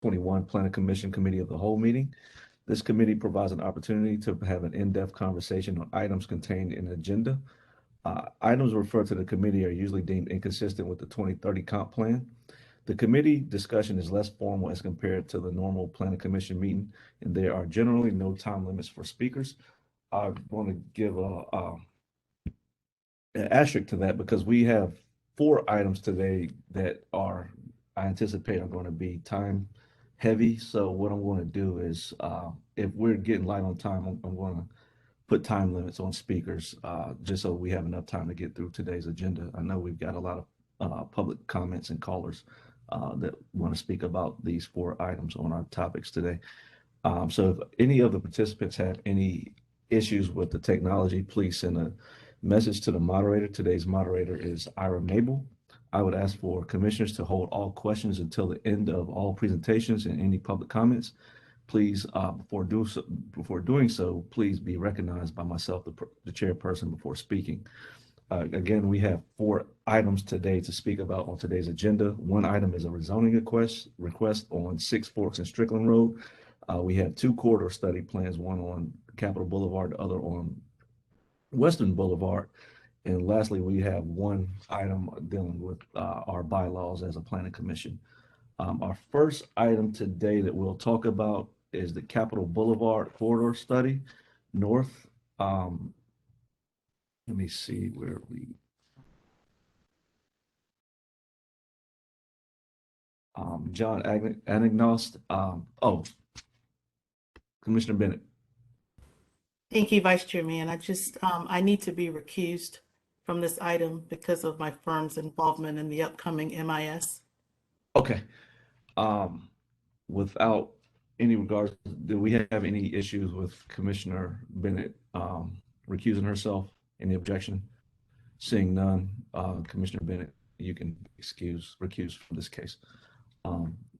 2021 Planning Commission Committee of the Whole meeting. This committee provides an opportunity to have an in-depth conversation on items contained in the agenda. Items referred to the committee are usually deemed inconsistent with the 2030 comp plan. The committee discussion is less formal as compared to the normal planning commission meeting, and there are generally no time limits for speakers. I want to give an asterisk to that because we have 4 items today that I anticipate are going to be time heavy. So what I'm going to do is, if we're getting light on time, I'm going to put time limits on speakers, just so we have enough time to get through today's agenda. I know we've got a lot of public comments and callers that want to speak about these 4 items on our topics today. So if any of the participants have any issues with the technology, please send a message to the moderator. Today's moderator is Ira Mabel. I would ask for commissioners to hold all questions until the end of all presentations and any public comments. Please, before doing so, please be recognized by myself, the chairperson, before speaking. Again, we have 4 items today to speak about on today's agenda. One item is a rezoning request on 6 Forks and Strickland Road. We have 2 corridor study plans, one on Capitol Boulevard, the other on Western Boulevard. And lastly, we have 1 item dealing with our bylaws as a planning commission. Our first item today that we'll talk about is the Capitol Boulevard corridor study north. Let me see where we. John Anagnost. Commissioner Bennett. Thank you, Vice Chairman. I need to be recused from this item because of my firm's involvement in the upcoming MIS. Okay. Without any regards, do we have any issues with Commissioner Bennett recusing herself? Any objection? Seeing none, Commissioner Bennett, you can recuse from this case.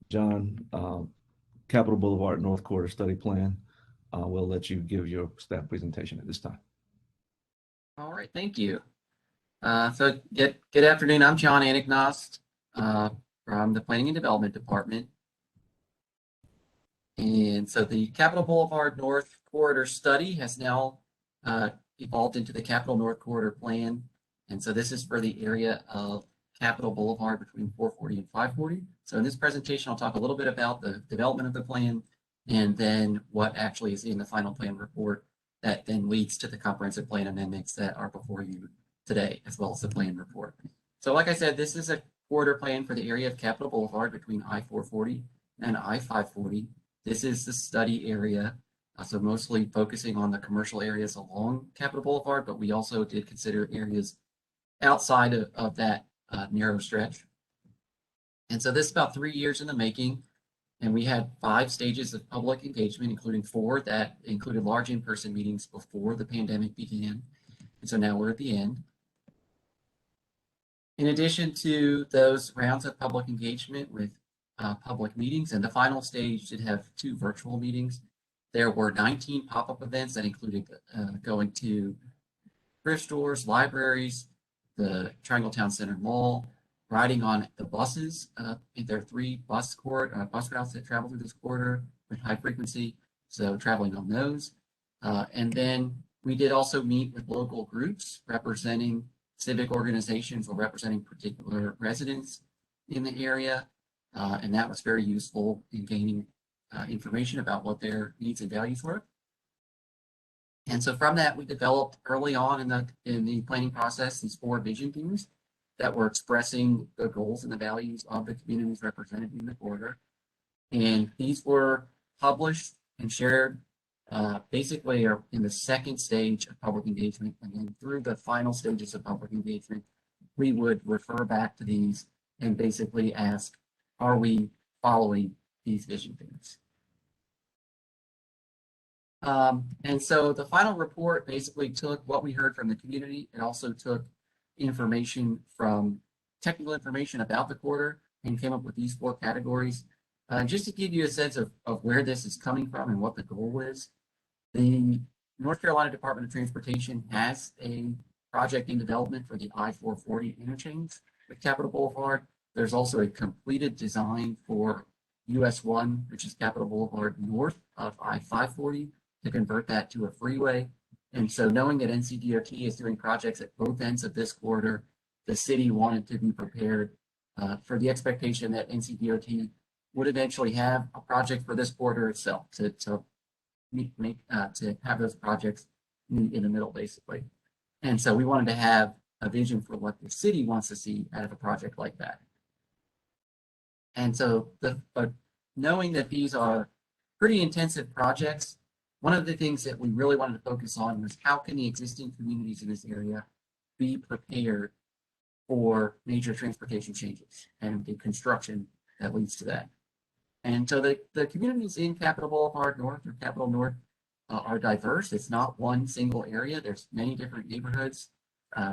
John, Capitol Boulevard North Corridor Study Plan. We'll let you give your staff presentation at this time. All right, thank you. So good afternoon. I'm John Anagnost from the Planning and Development Department. And so the Capitol Boulevard North Corridor Study has now evolved into the Capitol North Corridor Plan. And so this is for the area of Capitol Boulevard between 440 and 540. So in this presentation, I'll talk a little bit about the development of the plan and then what actually is in the final plan report that then leads to the comprehensive plan amendments that are before you today, as well as the plan report. So like I said, this is a corridor plan for the area of Capitol Boulevard between I-440 and I-540. This is the study area, so mostly focusing on the commercial areas along Capitol Boulevard, but we also did consider areas outside of that narrow stretch. And so this is about 3 years in the making, and we had 5 stages of public engagement, including 4 that included large in-person meetings before the pandemic began. And so now we're at the end. In addition to those rounds of public engagement with public meetings, and the final stage did have 2 virtual meetings. There were 19 pop-up events that included going to thrift stores, libraries, the Triangle Town Center Mall, riding on the buses. There are 3 bus routes that travel through this corridor with high frequency, so traveling on those. And then we did also meet with local groups representing civic organizations or representing particular residents in the area. And that was very useful in gaining information about what their needs and values were. And so from that, we developed early on in the planning process these 4 vision themes that were expressing the goals and the values of the communities represented in the corridor. And these were published and shared basically are in the second stage of public engagement. And then through the final stages of public engagement, we would refer back to these and basically ask, are we following these vision themes? And so the final report basically took what we heard from the community. It also took information from technical information about the corridor and came up with these 4 categories. Just to give you a sense of where this is coming from and what the goal is, the North Carolina Department of Transportation has a project in development for the I-440 interchange with Capitol Boulevard. There's also a completed design for US 1, which is Capitol Boulevard north of I-540, to convert that to a freeway. And so knowing that NCDOT is doing projects at both ends of this corridor, the city wanted to be prepared for the expectation that NCDOT would eventually have a project for this corridor itself to have those projects meet in the middle, basically. And so we wanted to have a vision for what the city wants to see out of a project like that. And so but knowing that these are pretty intensive projects, one of the things that we really wanted to focus on was how can the existing communities in this area be prepared for major transportation changes and the construction that leads to that. And so the communities in Capitol Boulevard North or Capitol North are diverse. It's not one single area. There's many different neighborhoods,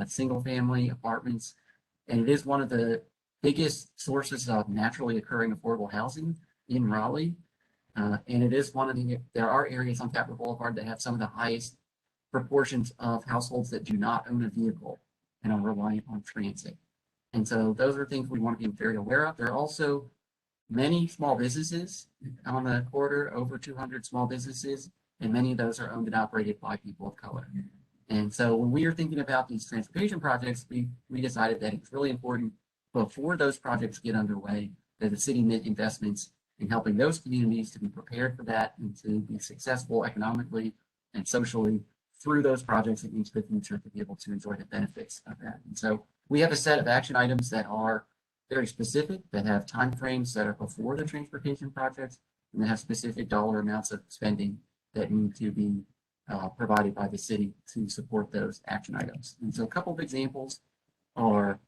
single family apartments, and it is one of the biggest sources of naturally occurring affordable housing in Raleigh. And it is there are areas on Capitol Boulevard that have some of the highest proportions of households that do not own a vehicle and are reliant on transit. And so those are things we want to be very aware of. There are also many small businesses on the corridor, over 200 small businesses, and many of those are owned and operated by people of color. And so when we are thinking about these transportation projects, we decided that it's really important before those projects get underway that the city make investments in helping those communities to be prepared for that and to be successful economically and socially through those projects and into the future to be able to enjoy the benefits of that. And so we have a set of action items that are very specific, that have timeframes that are before the transportation projects, and that have specific dollar amounts of spending that need to be provided by the city to support those action items. And so a couple of examples are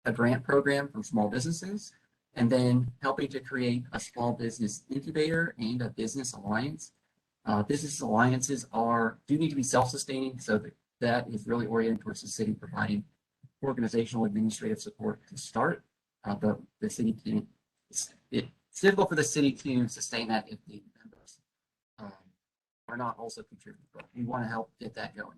a grant program for small businesses, and then helping to create a small business incubator and a business alliance. Business alliances do need to be self-sustaining, so that is really oriented towards the city providing organizational administrative support to start. But the city can't, it's difficult for the city to sustain that if the members are not also contributing. But we want to help get that going.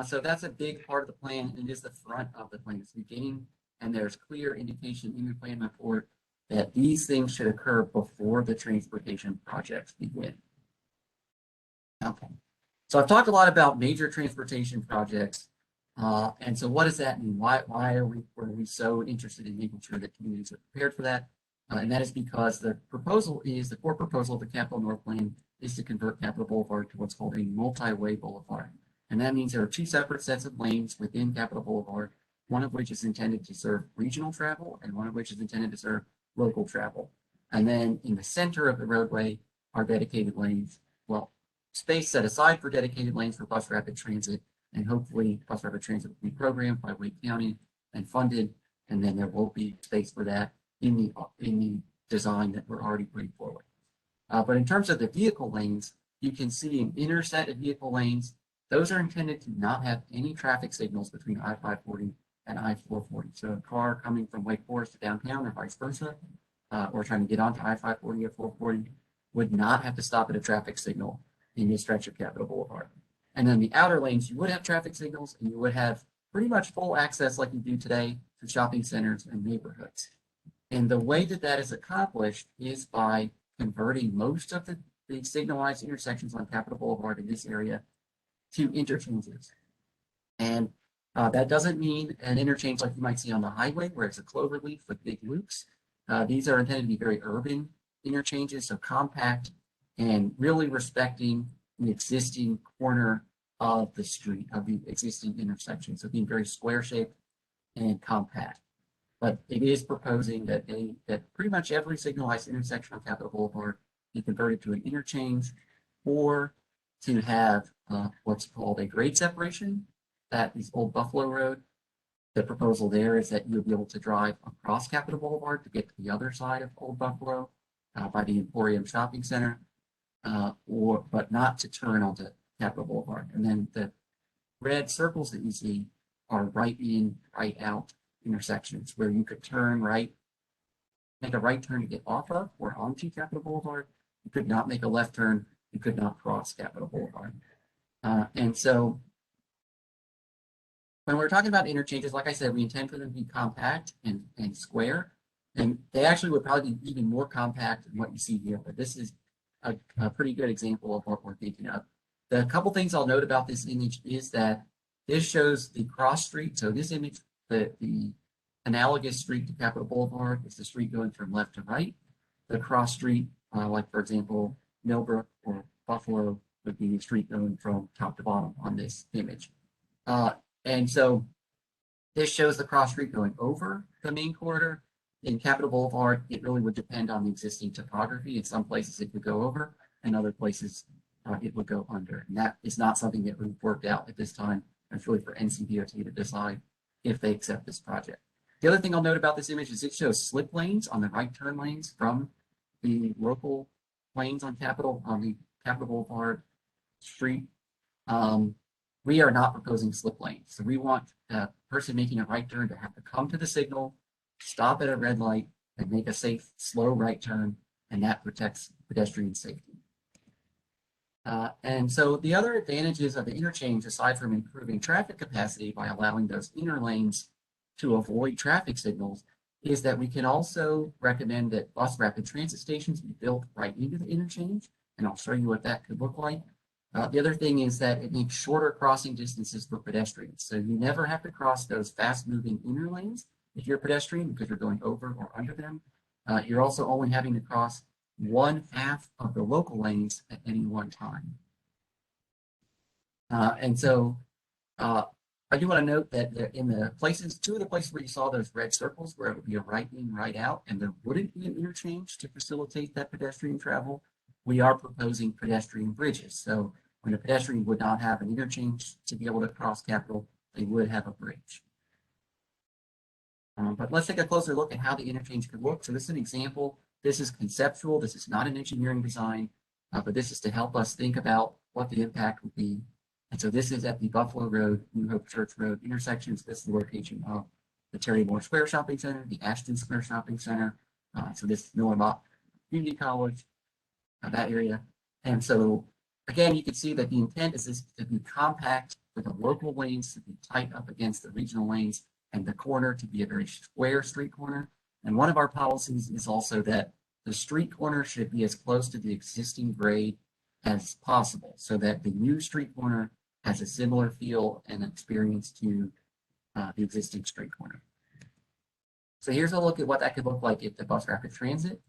So that's a big part of the plan, and it is the front of the plan. It's the beginning, and there's clear indication in the plan report that these things should occur before the transportation projects begin. Okay, so I've talked a lot about major transportation projects. And so what does that mean? Why were we so interested in making sure that communities are prepared for that? And that is because the core proposal of the Capitol North Plan is to convert Capitol Boulevard to what's called a multi-way boulevard. And that means there are two separate sets of lanes within Capitol Boulevard, one of which is intended to serve regional travel and one of which is intended to serve local travel. And then in the center of the roadway are dedicated lanes, space set aside for dedicated lanes for bus rapid transit. And hopefully bus rapid transit will be programmed by Wake County and funded, and then there will be space for that in the design that we're already putting forward. But in terms of the vehicle lanes, you can see an inner set of vehicle lanes. Those are intended to not have any traffic signals between I-540 and I-440. So a car coming from Wake Forest to downtown or vice versa, or trying to get onto I-540 or 440 would not have to stop at a traffic signal in this stretch of Capitol Boulevard. And then the outer lanes, you would have traffic signals and you would have pretty much full access like you do today to shopping centers and neighborhoods. And the way that that is accomplished is by converting most of the signalized intersections on Capitol Boulevard in this area to interchanges. And that doesn't mean an interchange like you might see on the highway where it's a clover leaf with big loops. These are intended to be very urban interchanges, so compact and really respecting the existing corner of the street, of the existing intersection. So being very square shaped and compact. But it is proposing that pretty much every signalized intersection on Capitol Boulevard be converted to an interchange or to have what's called a grade separation. That is Old Buffalo Road. The proposal there is that you'll be able to drive across Capitol Boulevard to get to the other side of Old Buffalo by the Emporium Shopping Center, but not to turn onto Capitol Boulevard. And then the red circles that you see are right in, right out intersections where you could turn right, make a right turn to get off of or onto Capitol Boulevard. You could not make a left turn. You could not cross Capitol Boulevard. And so when we're talking about interchanges, like I said, we intend for them to be compact and square. And they actually would probably be even more compact than what you see here, but this is a pretty good example of what we're thinking of. The couple things I'll note about this image is that this shows the cross street. So this image, the analogous street to Capitol Boulevard is the street going from left to right. The cross street, like for example, Millbrook or Buffalo, would be the street going from top to bottom on this image. And so this shows the cross street going over the main corridor. In Capitol Boulevard, it really would depend on the existing topography. In some places it would go over, and other places it would go under. And that is not something that we've worked out at this time. It's really for NCDOT to decide if they accept this project. The other thing I'll note about this image is it shows slip lanes on the right turn lanes from the local lanes on Capitol Boulevard street. We are not proposing slip lanes. So we want a person making a right turn to have to come to the signal, stop at a red light, and make a safe, slow right turn, and that protects pedestrian safety. And so the other advantages of the interchange, aside from improving traffic capacity by allowing those inner lanes to avoid traffic signals, is that we can also recommend that bus rapid transit stations be built right into the interchange, and I'll show you what that could look like. The other thing is that it makes shorter crossing distances for pedestrians. So you never have to cross those fast-moving inner lanes if you're a pedestrian because you're going over or under them. You're also only having to cross 1/2 of the local lanes at any one time. And so I do want to note that in the places, 2 of the places where you saw those red circles where it would be a right in, right out, and there wouldn't be an interchange to facilitate that pedestrian travel, we are proposing pedestrian bridges. So when a pedestrian would not have an interchange to be able to cross Capitol, they would have a bridge. But let's take a closer look at how the interchange could look. So this is an example. This is conceptual. This is not an engineering design, but this is to help us think about what the impact would be. And so this is at the Buffalo Road, New Hope Church Road intersections. This is the location of the Terry Moore Square Shopping Center, the Ashton Square Shopping Center. So this is Miller Mock Community College, that area. And so again, you can see that the intent is this to be compact for the local lanes to be tight up against the regional lanes and the corner to be a very square street corner. And one of our policies is also that the street corner should be as close to the existing grade as possible so that the new street corner has a similar feel and experience to the existing street corner. So here's a look at what that could look like if the bus rapid transit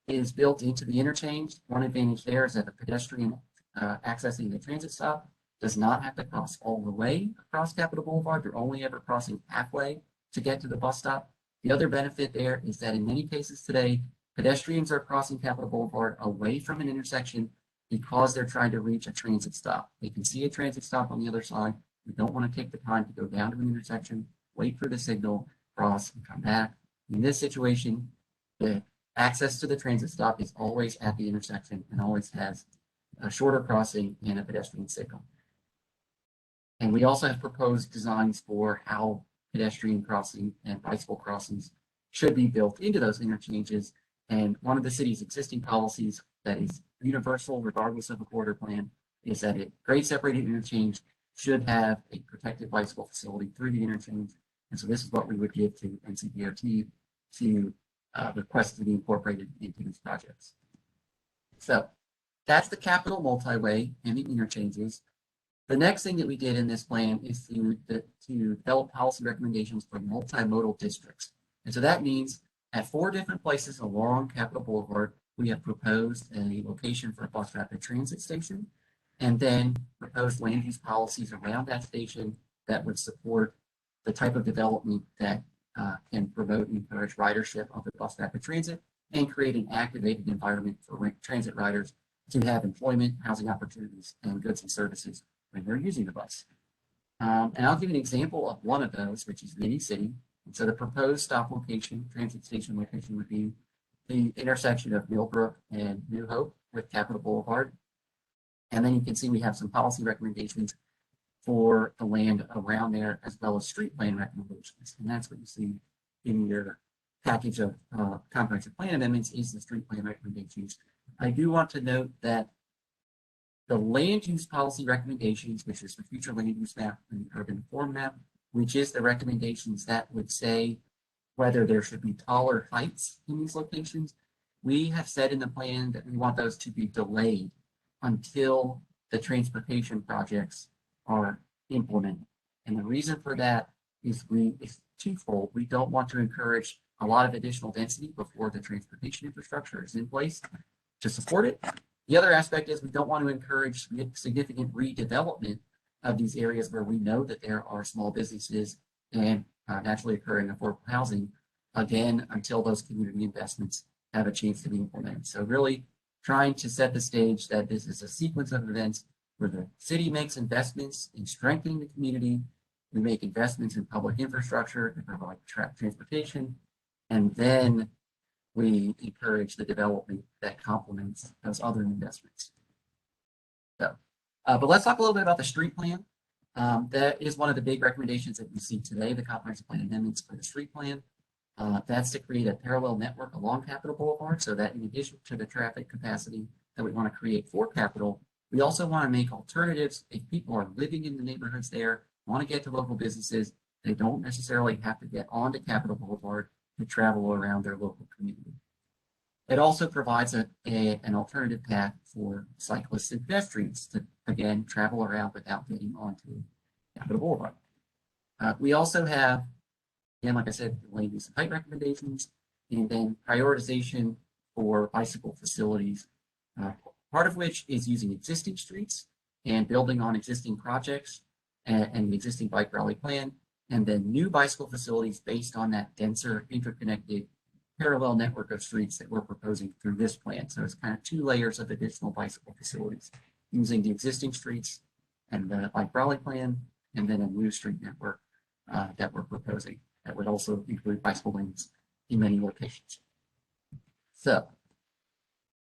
is built into the interchange. One advantage there is that the pedestrian accessing the transit stop does not have to cross all the way across Capitol Boulevard. They're only ever crossing halfway to get to the bus stop. The other benefit there is that in many cases today, pedestrians are crossing Capitol Boulevard away from an intersection because they're trying to reach a transit stop. They can see a transit stop on the other side. We don't want to take the time to go down to an intersection, wait for the signal, cross, and come back. In this situation, the access to the transit stop is always at the intersection and always has a shorter crossing and a pedestrian signal. And we also have proposed designs for how pedestrian crossing and bicycle crossings should be built into those interchanges. And one of the city's existing policies that is universal regardless of a corridor plan is that a grade separated interchange should have a protected bicycle facility through the interchange. And so this is what we would give to NCDOT to request to be incorporated into these projects. So that's the Capitol Multi-Way and the interchanges. The next thing that we did in this plan is to develop policy recommendations for multimodal districts. And so that means at 4 different places along Capitol Boulevard, we have proposed a location for a bus rapid transit station, and then proposed land use policies around that station that would support the type of development that can promote and encourage ridership of the bus rapid transit and create an activated environment for transit riders to have employment, housing opportunities, and goods and services when they're using the bus. And I'll give you an example of one of those, which is Mini City. And so the proposed stop location, transit station location, would be the intersection of Millbrook and New Hope with Capitol Boulevard. And then you can see we have some policy recommendations for the land around there, as well as street plan recommendations. And that's what you see in your package of comprehensive plan amendments is the street plan recommendations. I do want to note that the land use policy recommendations, which is the future land use map and the urban form map, which is the recommendations that would say whether there should be taller heights in these locations. We have said in the plan that we want those to be delayed until the transportation projects are implemented. And the reason for that is twofold. We don't want to encourage a lot of additional density before the transportation infrastructure is in place to support it. The other aspect is we don't want to encourage significant redevelopment of these areas where we know that there are small businesses and naturally occurring affordable housing, again, until those community investments have a chance to be implemented. So really trying to set the stage that this is a sequence of events where the city makes investments in strengthening the community, we make investments in public infrastructure to provide transportation, and then we encourage the development that complements those other investments. So, but let's talk a little bit about the street plan. That is one of the big recommendations that we see today, the comprehensive plan amendments for the street plan. That's to create a parallel network along Capitol Boulevard so that in addition to the traffic capacity that we want to create for Capitol, we also want to make alternatives. If people are living in the neighborhoods there, want to get to local businesses, they don't necessarily have to get onto Capitol Boulevard to travel around their local community. It also provides an alternative path for cyclists and pedestrians to, again, travel around without getting onto Capitol Boulevard. We also have, again, like I said, land use and height recommendations, and then prioritization for bicycle facilities, part of which is using existing streets and building on existing projects and the existing bike rally plan, and then new bicycle facilities based on that denser, interconnected, parallel network of streets that we're proposing through this plan. So it's kind of 2 layers of additional bicycle facilities using the existing streets and the bike rally plan, and then a new street network that we're proposing that would also include bicycle lanes in many locations. So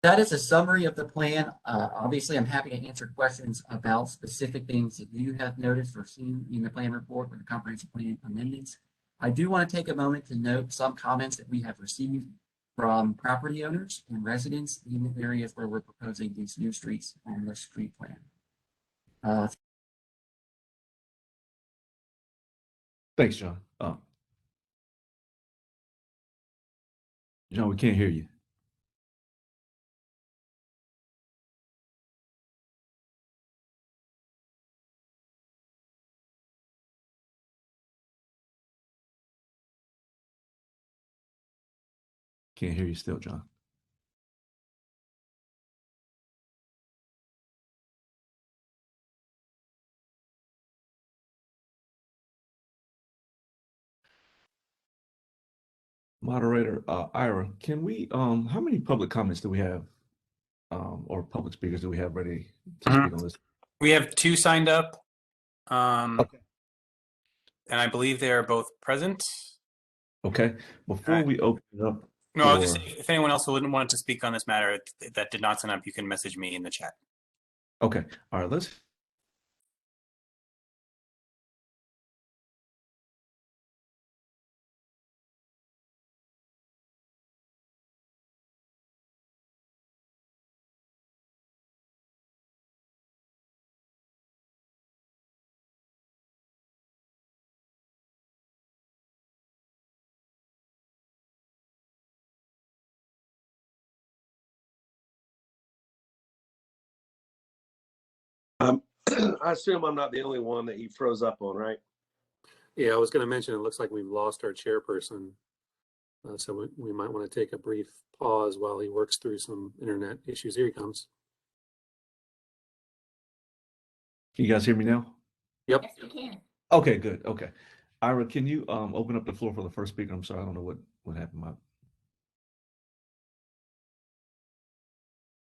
that is a summary of the plan. Obviously, I'm happy to answer questions about specific things that you have noticed or seen in the plan report or the comprehensive plan amendments. I do want to take a moment to note some comments that we have received from property owners and residents in the areas where we're proposing these new streets on the street plan. Thanks, John. John, we can't hear you. Can't hear you still, John. Moderator, Ira, can we, how many public comments do we have, or public speakers do we have ready to speak on this? We have 2 signed up. Okay. And I believe they are both present. Okay, before we open it up. No, I'll just say, if anyone else wouldn't want to speak on this matter that did not sign up, you can message me in the chat. Okay, all right, let's. I assume I'm not the only one that he froze up on, right? Yeah, I was going to mention, it looks like we've lost our chairperson. So we might want to take a brief pause while he works through some internet issues. Here he comes. Can you guys hear me now? Yep. Yes, we can. Okay, good. Okay. Ira, can you open up the floor for the first speaker? I'm sorry, I don't know what happened.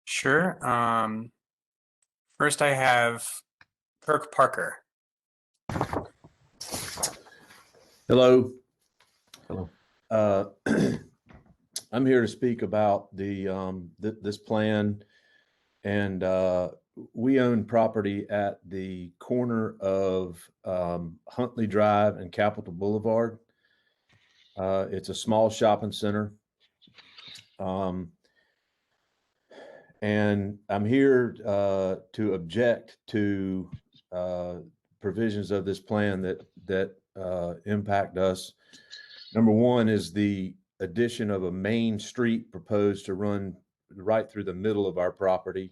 Sure. First I have Kirk Parker. Hello. Hello. I'm here to speak about the this plan, and we own property at the corner of Huntley Drive and Capitol Boulevard. It's a small shopping center. And I'm here to object to provisions of this plan that impact us. Number one is the addition of a main street proposed to run right through the middle of our property.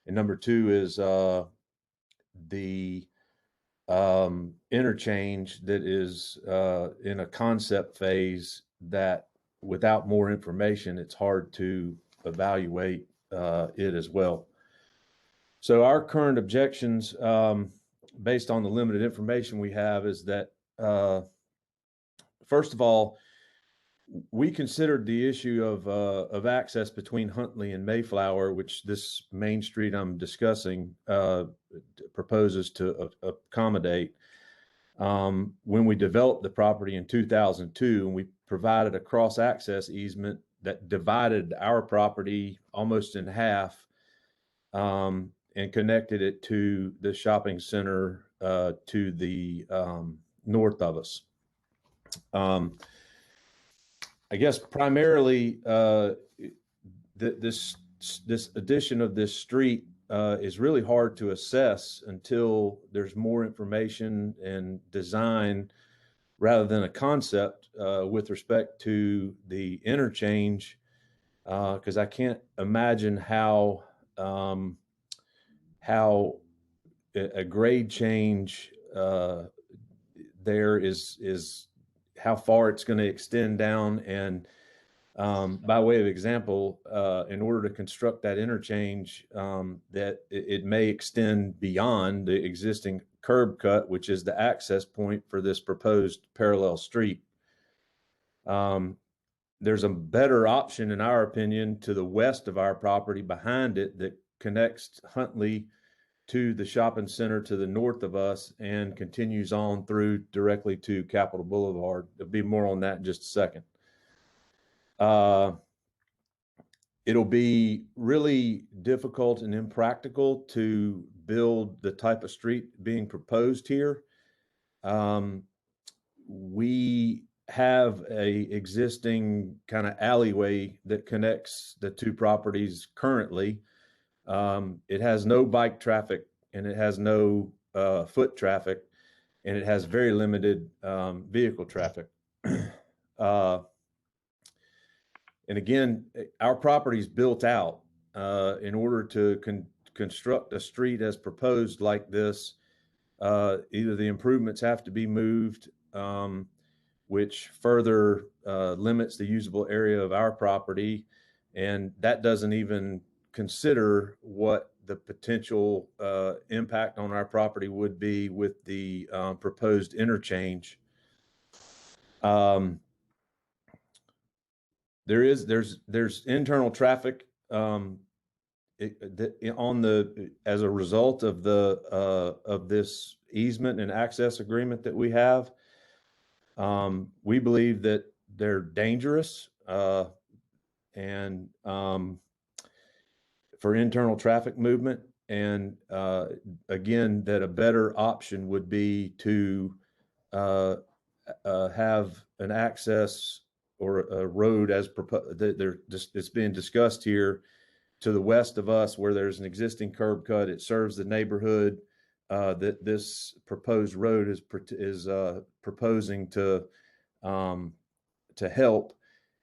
And number two is the interchange that is in a concept phase that without more information, it's hard to evaluate it as well. So our current objections, based on the limited information we have, is that first of all, we considered the issue of access between Huntley and Mayflower, which this main street I'm discussing proposes to accommodate. When we developed the property in 2002, and we provided a cross-access easement that divided our property almost in half, and connected it to the shopping center to the north of us. I guess primarily this addition of this street is really hard to assess until there's more information and design rather than a concept with respect to the interchange, because I can't imagine how a grade change there is how far it's going to extend down. And by way of example, in order to construct that interchange, that it may extend beyond the existing curb cut, which is the access point for this proposed parallel street. There's a better option, in our opinion, to the west of our property behind it that connects Huntley to the shopping center to the north of us and continues on through directly to Capitol Boulevard. There'll be more on that in just a second. It'll be really difficult and impractical to build the type of street being proposed here. We have a existing kind of alleyway that connects the two properties currently. It has no bike traffic and it has no foot traffic, and it has very limited vehicle traffic. And again, our property is built out. In order to construct a street as proposed like this, either the improvements have to be moved, which further limits the usable area of our property, and that doesn't even consider what the potential impact on our property would be with the proposed interchange. There's internal traffic as a result of this easement and access agreement that we have. We believe that they're dangerous and for internal traffic movement. And again, that a better option would be to have an access or a road as proposed. It's being discussed here to the west of us, where there's an existing curb cut. It serves the neighborhood that this proposed road is proposing to help.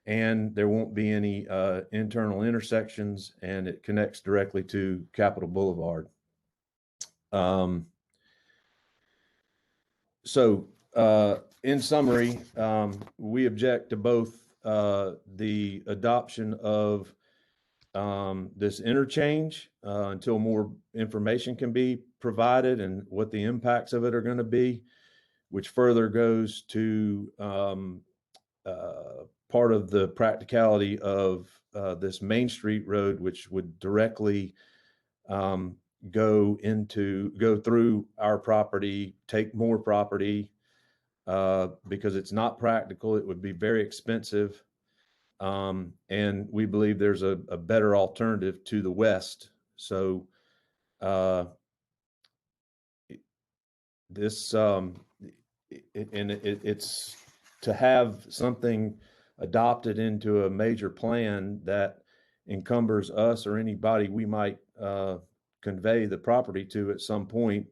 And there won't be any internal intersections, and it connects directly to Capitol Boulevard. So in summary, we object to both the adoption of this interchange until more information can be provided and what the impacts of it are going to be, which further goes to part of the practicality of this Main Street road, which would directly go through our property, take more property, because it's not practical. It would be very expensive. And we believe there's a better alternative to the west. So it's to have something adopted into a major plan that encumbers us or anybody we might convey the property to at some point.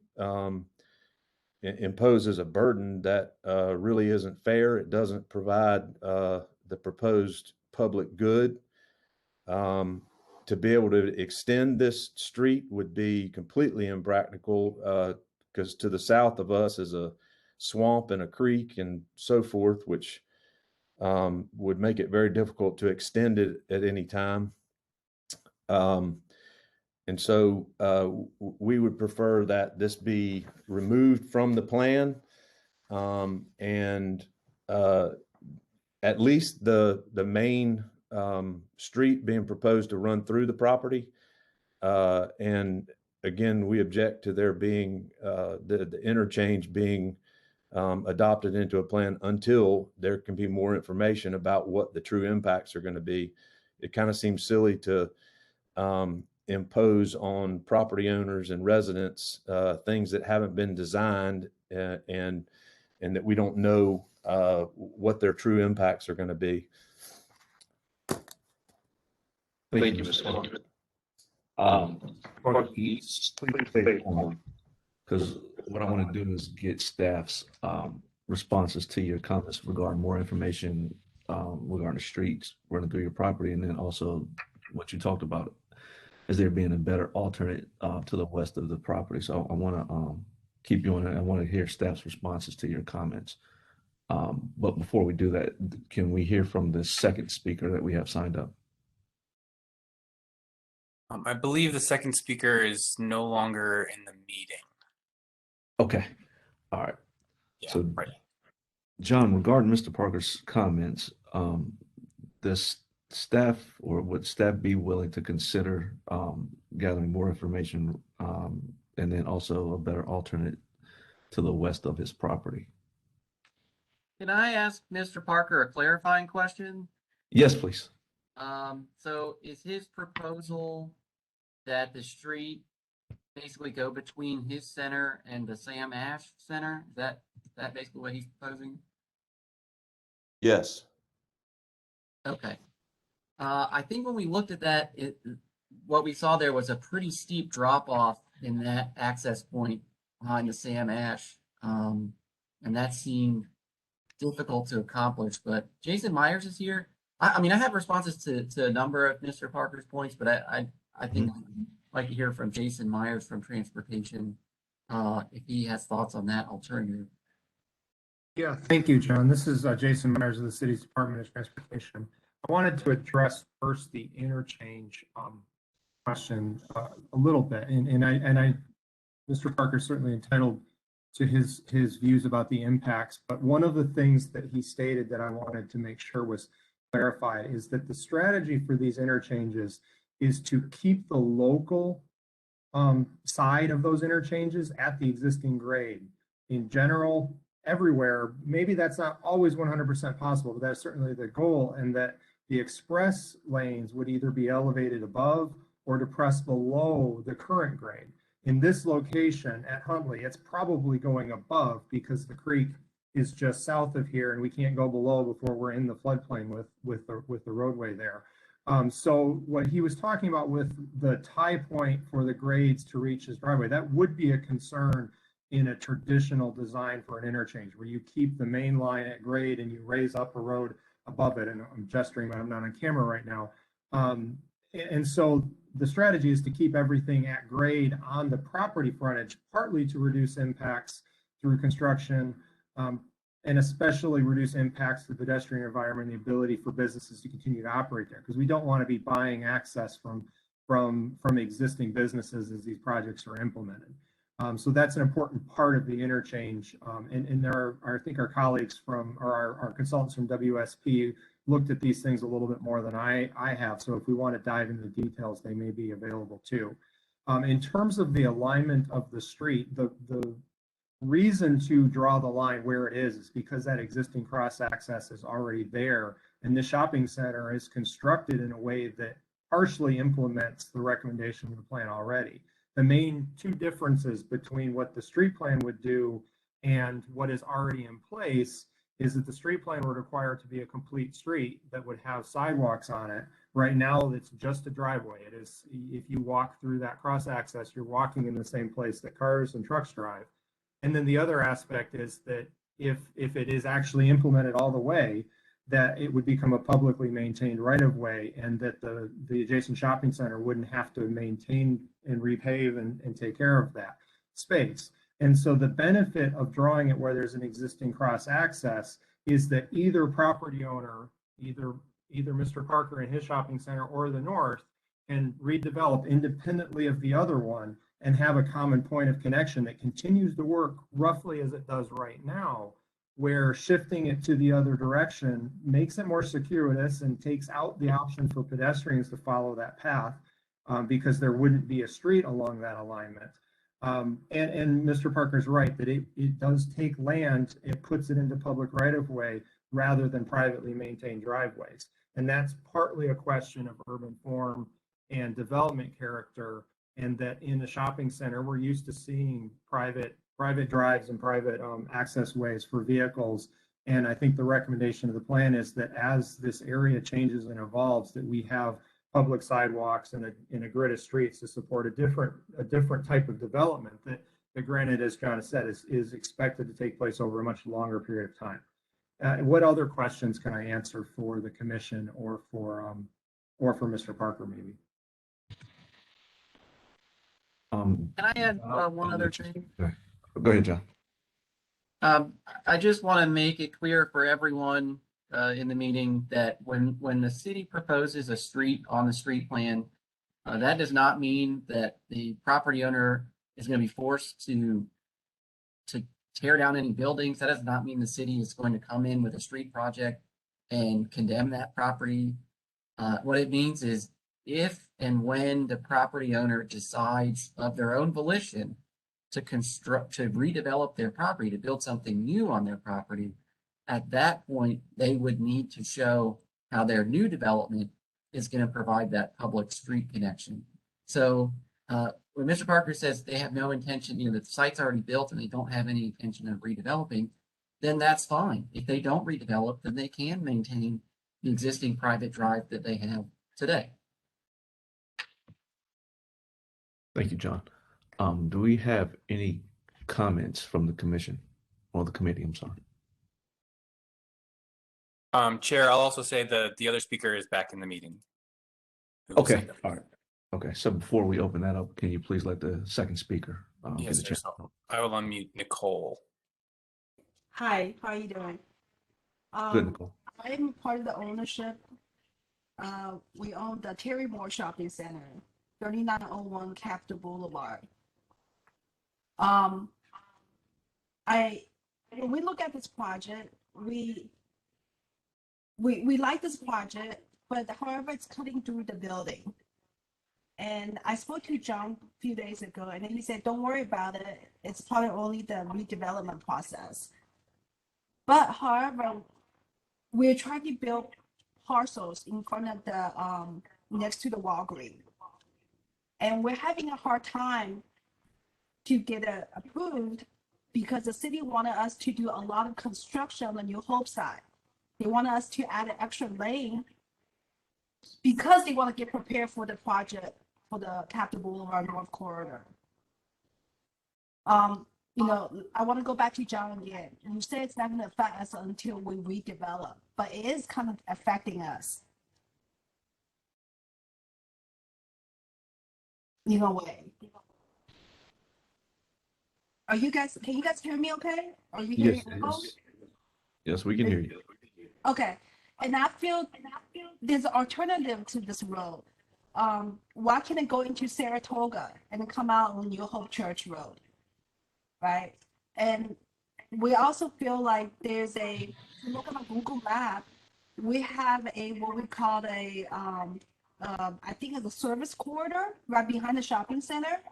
imposes a burden that really isn't fair. It doesn't provide the proposed public good. To be able to extend this street would be completely impractical because to the south of us is a swamp and a creek and so forth, which would make it very difficult to extend it at any time. And so we would prefer that this be removed from the plan and at least the main street being proposed to run through the property. And again, we object to there being the interchange being adopted into a plan until there can be more information about what the true impacts are going to be. It kind of seems silly to impose on property owners and residents things that haven't been designed and that we don't know what their true impacts are going to be. Thank you, Mr. Parker. Please stay on, because what I want to do is get staff's responses to your comments regarding more information regarding the streets running through your property, and then also what you talked about as there being a better alternate to the west of the property. So I want to keep you on it. I want to hear staff's responses to your comments. But before we do that, can we hear from the second speaker that we have signed up? I believe the second speaker is no longer in the meeting. Okay. All right. Yeah, So, right. John, regarding Mr. Parker's comments, does staff or would staff be willing to consider gathering more information and then also a better alternate to the west of his property? Can I ask Mr. Parker a clarifying question? Yes, please. So is his proposal that the street basically go between his center and the Sam Ash Center? Is that basically what he's proposing? Yes. Okay. I think when we looked at that, what we saw there was a pretty steep drop off in that access point behind the Sam Ash. And that seemed difficult to accomplish, but Jason Myers is here. I mean, I have responses to a number of Mr. Parker's points, but I think I'd like to hear from Jason Myers from Transportation. If he has thoughts on that alternative. Yeah, thank you, John. This is Jason Myers of the city's Department of Transportation. I wanted to address first the interchange question a little bit, and I, Mr. Parker is certainly entitled to his views about the impacts, but one of the things that he stated that I wanted to make sure was clarified is that the strategy for these interchanges is to keep the local side of those interchanges at the existing grade. In general, everywhere, maybe that's not always 100% possible, but that's certainly the goal, and that the express lanes would either be elevated above or depressed below the current grade. In this location at Huntley, it's probably going above because the creek is just south of here and we can't go below before we're in the floodplain with the roadway there. So what he was talking about with the tie point for the grades to reach his driveway, that would be a concern in a traditional design for an interchange where you keep the main line at grade and you raise up a road above it. And I'm gesturing, but I'm not on camera right now. And so the strategy is to keep everything at grade on the property frontage, partly to reduce impacts through construction, and especially reduce impacts to the pedestrian environment and the ability for businesses to continue to operate there, because we don't want to be buying access from existing businesses as these projects are implemented. So that's an important part of the interchange. And there are, I think our colleagues from, or our consultants from WSP looked at these things a little bit more than I have. So if we want to dive into the details, they may be available too. In terms of the alignment of the street, the reason to draw the line where it is because that existing cross access is already there. And the shopping center is constructed in a way that partially implements the recommendation of the plan already. The main two differences between what the street plan would do and what is already in place is that the street plan would require it to be a complete street that would have sidewalks on it. Right now, it's just a driveway. It is, if you walk through that cross access, you're walking in the same place that cars and trucks drive. And then the other aspect is that if it is actually implemented all the way, that it would become a publicly maintained right of way, and that the adjacent shopping center wouldn't have to maintain and repave and take care of that space. And so the benefit of drawing it where there's an existing cross access is that either property owner, either Mr. Parker and his shopping center or the north, can redevelop independently of the other one and have a common point of connection that continues to work roughly as it does right now, where shifting it to the other direction makes it more circuitous and takes out the option for pedestrians to follow that path, because there wouldn't be a street along that alignment. And Mr. Parker's right that it does take land, it puts it into public right of way rather than privately maintained driveways. And that's partly a question of urban form and development character, and that in the shopping center, we're used to seeing private drives and private access ways for vehicles. And I think the recommendation of the plan is that as this area changes and evolves, that we have public sidewalks and a grid of streets to support a different type of development that granted, as John has said, is expected to take place over a much longer period of time. What other questions can I answer for the commission or for Mr. Parker maybe? Can I add one other thing? Go ahead, John. I just want to make it clear for everyone in the meeting that when the city proposes a street on the street plan, that does not mean that the property owner is going to be forced to tear down any buildings. That does not mean the city is going to come in with a street project and condemn that property. What it means is if and when the property owner decides of their own volition to redevelop their property, to build something new on their property, at that point, they would need to show how their new development is going to provide that public street connection. So when Mr. Parker says they have no intention, the site's already built and they don't have any intention of redeveloping, then that's fine. If they don't redevelop, then they can maintain the existing private drive that they have today. Thank you, John. Do we have any comments from the commission or the committee? I'm sorry. Chair, I'll also say the other speaker is back in the meeting. Okay, all right. Okay, so before we open that up, can you please let the second speaker get Yes, a sir. chance? So I will unmute Nicole. Hi, how are you doing? Good, Nicole. I'm part of the ownership. We own the Terry Moore Shopping Center, 3901 Capitol Boulevard. When we look at this project, we like this project, but however, it's cutting through the building. And I spoke to John a few days ago, and then he said, don't worry about it. It's probably only the redevelopment process. But however, we're trying to build parcels in front of the, next to the Walgreens. And we're having a hard time to get it approved because the city wanted us to do a lot of construction on the New Hope side. They wanted us to add an extra lane because they want to get prepared for the project for the Capitol Boulevard North Corridor. I want to go back to John again. You said it's not going to affect us until we redevelop, but it is kind of affecting us. In a way. Can you guys hear me okay? Are you hearing me? Yes, we can hear you. Okay. And I feel there's an alternative to this road. Why can't it go into Saratoga and come out on New Hope Church Road? Right? And we also feel like there's look at a Google map, we have what we call I think it's a service corridor right behind the shopping center.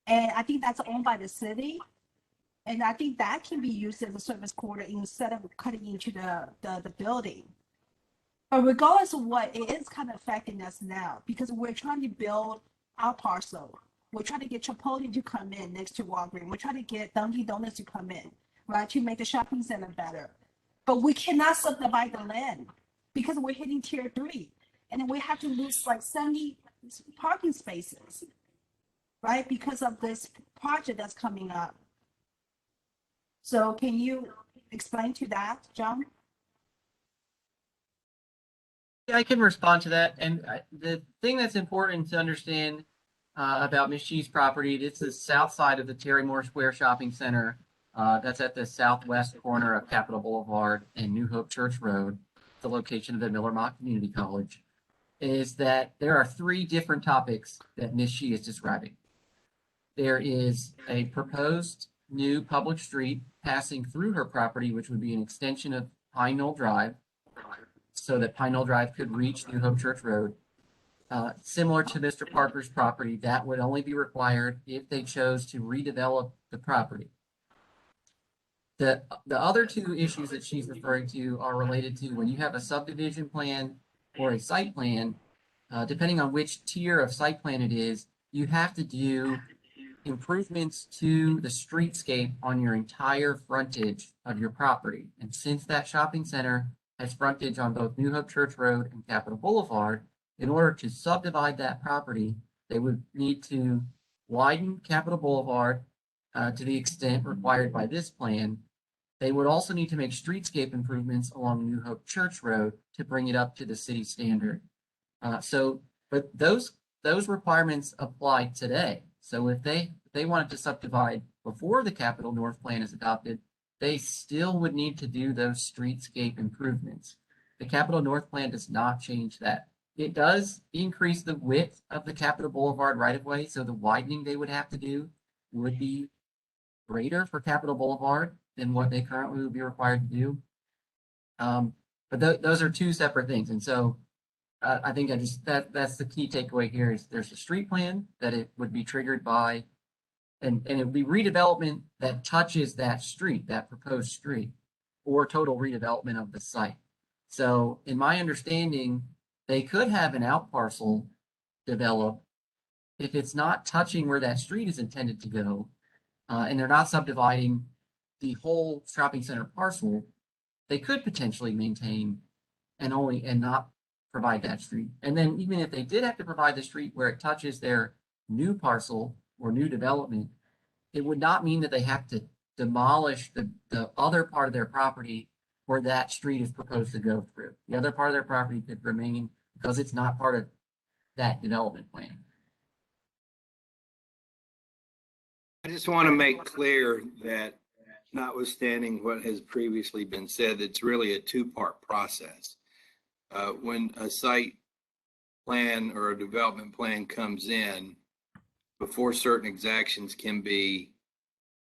And I think that's owned by the city. And I think that can be used as a service corridor instead of cutting into the building. But regardless of what, it is kind of affecting us now because we're trying to build our parcel. We're trying to get Chipotle to come in next to Walgreens. We're trying to get Dunkin' Donuts to come in, right, to make the shopping center better. But we cannot subdivide the land because we're hitting tier 3. And then we have to lose like 70 parking spaces, right, because of this project that's coming up. So can you explain to that, John? Yeah, I can respond to that. And the thing that's important to understand about Miss G's property, it's the south side of the Terry Moore Square Shopping Center. That's at the southwest corner of Capitol Boulevard and New Hope Church Road, the location of the Miller Mock Community College, is that there are 3 different topics that Miss G is describing. There is a proposed new public street passing through her property, which would be an extension of Pine Knoll Drive, so that Pine Knoll Drive could reach New Hope Church Road. Similar to Mr. Parker's property, that would only be required if they chose to redevelop the property. The other 2 issues that she's referring to are related to when you have a subdivision plan or a site plan, depending on which tier of site plan it is, you have to do improvements to the streetscape on your entire frontage of your property. And since that shopping center has frontage on both New Hope Church Road and Capitol Boulevard, in order to subdivide that property, they would need to widen Capitol Boulevard to the extent required by this plan. They would also need to make streetscape improvements along New Hope Church Road to bring it up to the city standard. But those requirements apply today. So if they wanted to subdivide before the Capitol North Plan is adopted, they still would need to do those streetscape improvements. The Capitol North Plan does not change that. It does increase the width of the Capitol Boulevard right-of-way, so the widening they would have to do would be greater for Capitol Boulevard than what they currently would be required to do. But those are 2 separate things. And so I think that's the key takeaway here is there's a street plan that it would be triggered by, and it would be redevelopment that touches that street, that proposed street, or total redevelopment of the site. So in my understanding, they could have an out parcel develop if it's not touching where that street is intended to go, and they're not subdividing the whole shopping center parcel. They could potentially maintain and not provide that street. And then even if they did have to provide the street where it touches their new parcel or new development, it would not mean that they have to demolish the other part of their property where that street is proposed to go through. The other part of their property could remain because it's not part of that development plan. I just want to make clear that notwithstanding what has previously been said, it's really a 2-part process. When a site plan or a development plan comes in, before certain exactions can be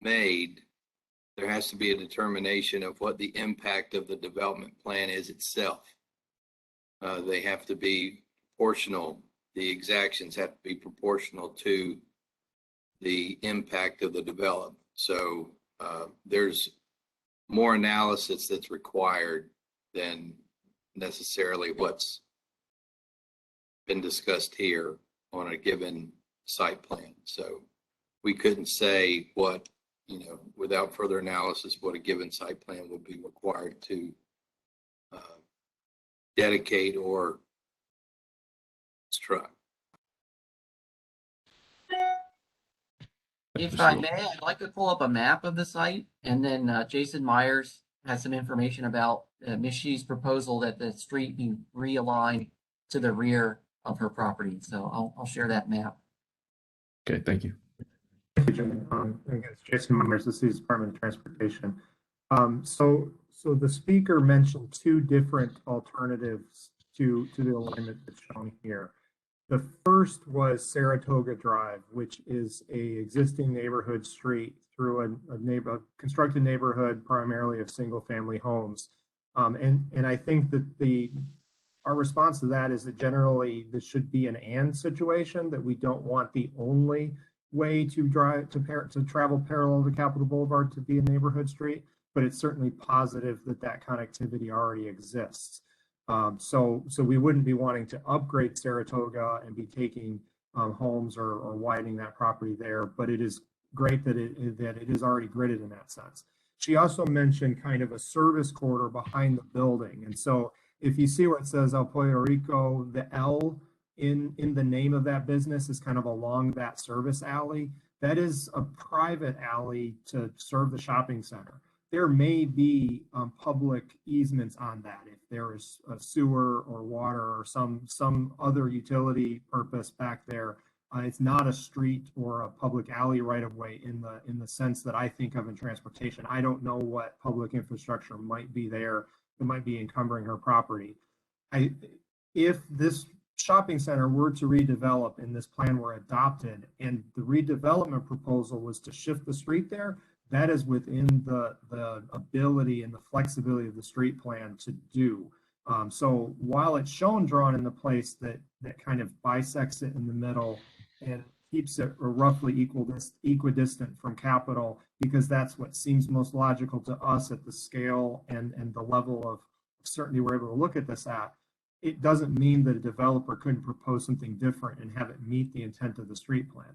made, there has to be a determination of what the impact of the development plan is itself. They have to be proportional. The exactions have to be proportional to the impact of the development. So there's more analysis that's required than necessarily what's been discussed here on a given site plan. So we couldn't say what, without further analysis, what a given site plan would be required to dedicate or construct. If I may, I'd like to pull up a map of the site, and then Jason Myers has some information about Ms. Shee's proposal that the street be realigned to the rear of her property. So I'll share that map. Okay, thank you. Thank you, Jim. Again, it's Jason Myers, the City's Department of Transportation. So the speaker mentioned 2 different alternatives to the alignment that's shown here. The first was Saratoga Drive, which is a existing neighborhood street through a constructed neighborhood primarily of single-family homes. And I think that our response to that is that generally this should be an and situation, that we don't want the only way to travel parallel to Capitol Boulevard to be a neighborhood street, but it's certainly positive that connectivity already exists. So we wouldn't be wanting to upgrade Saratoga and be taking homes or widening that property there, but it is great that it is already gridded in that sense. She also mentioned kind of a service corridor behind the building. And so if you see where it says El Pollo Rico, the L in the name of that business is kind of along that service alley. That is a private alley to serve the shopping center. There may be public easements on that if there is a sewer or water or some other utility purpose back there. It's not a street or a public alley right of way in the sense that I think of in transportation. I don't know what public infrastructure might be there that might be encumbering her property. If this shopping center were to redevelop and this plan were adopted and the redevelopment proposal was to shift the street there, that is within the ability and the flexibility of the street plan to do. So while it's shown drawn in the place that kind of bisects it in the middle and keeps it roughly equidistant from Capitol, because that's what seems most logical to us at the scale and the level of certainty we're able to look at this at, it doesn't mean that a developer couldn't propose something different and have it meet the intent of the street plan.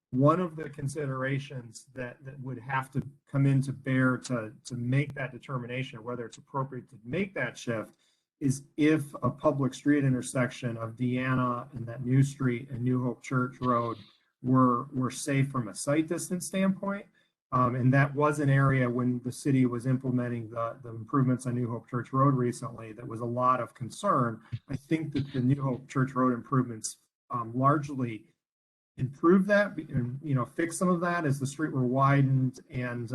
One of the considerations that would have to come into bear to make that determination, whether it's appropriate to make that shift, is if a public street intersection of Deanna and that new street and New Hope Church Road were safe from a sight distance standpoint. And that was an area when the city was implementing the improvements on New Hope Church Road recently, that was a lot of concern. I think that the New Hope Church Road improvements largely improved that and, you know, fix some of that as the street were widened and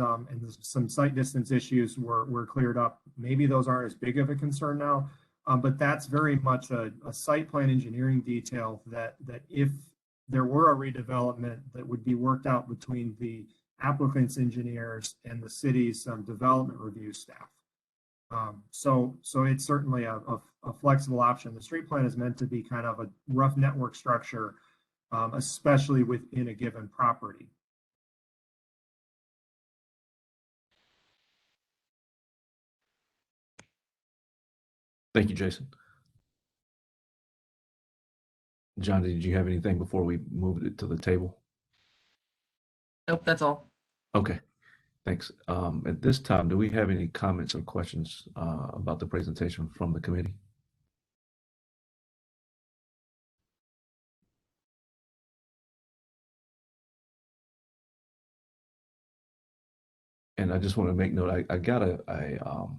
some sight distance issues were cleared up. Maybe those aren't as big of a concern now, but that's very much a site plan engineering detail that if there were a redevelopment that would be worked out between the applicant's engineers and the city's development review staff. So it's certainly a flexible option. The street plan is meant to be kind of a rough network structure, especially within a given property. Thank you, Jason. John, did you have anything before we moved it to the table? Nope, that's all. Okay, thanks. At this time, do we have any comments or questions about the presentation from the committee? And I just want to make note, I got a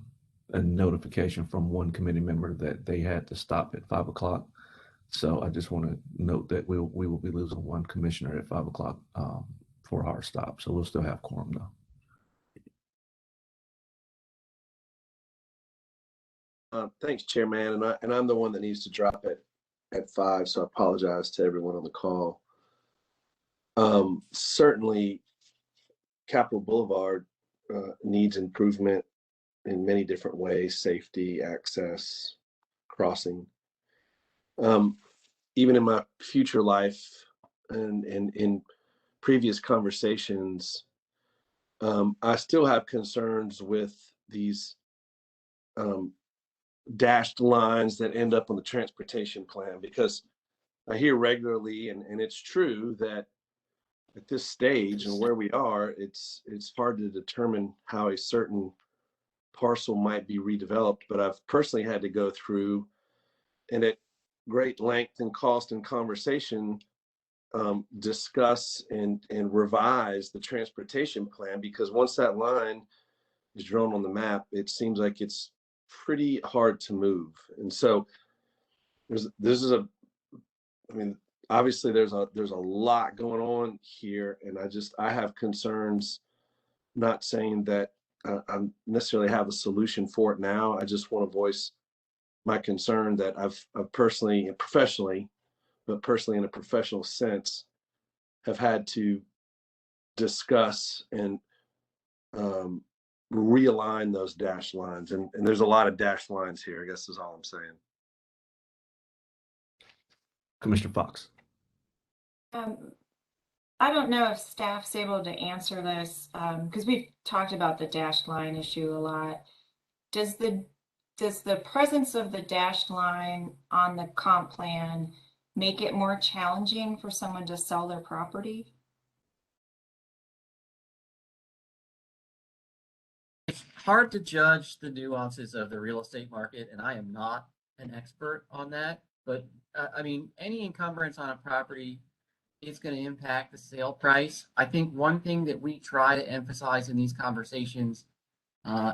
notification from one committee member that they had to stop at 5 o'clock. So I just want to note that we will be losing one commissioner at 5 o'clock for our stop. So we'll still have quorum though. Thanks, Chairman. And I'm the one that needs to drop at 5. So I apologize to everyone on the call. Certainly, Capitol Boulevard needs improvement in many different ways: safety, access, crossing. Even in my future life and in previous conversations, I still have concerns with these dashed lines that end up on the transportation plan, because I hear regularly, and it's true, that at this stage and where we are, it's hard to determine how a certain parcel might be redeveloped. But I've personally had to go through and at great length and cost and conversation discuss and revise the transportation plan, because once that line is drawn on the map, it seems like it's pretty hard to move. And so obviously there's a lot going on here, and I have concerns, not saying that I necessarily have a solution for it now. I just want to voice my concern that I've personally and professionally, but personally in a professional sense, have had to discuss and realign those dashed lines. And there's a lot of dashed lines here, I guess is all I'm saying. Commissioner Fox. I don't know if staff's able to answer this, because we've talked about the dashed line issue a lot. Does the presence of the dashed line on the comp plan make it more challenging for someone to sell their property? It's hard to judge the nuances of the real estate market, and I am not an expert on that. But I mean, any encumbrance on a property it's going to impact the sale price. I think one thing that we try to emphasize in these conversations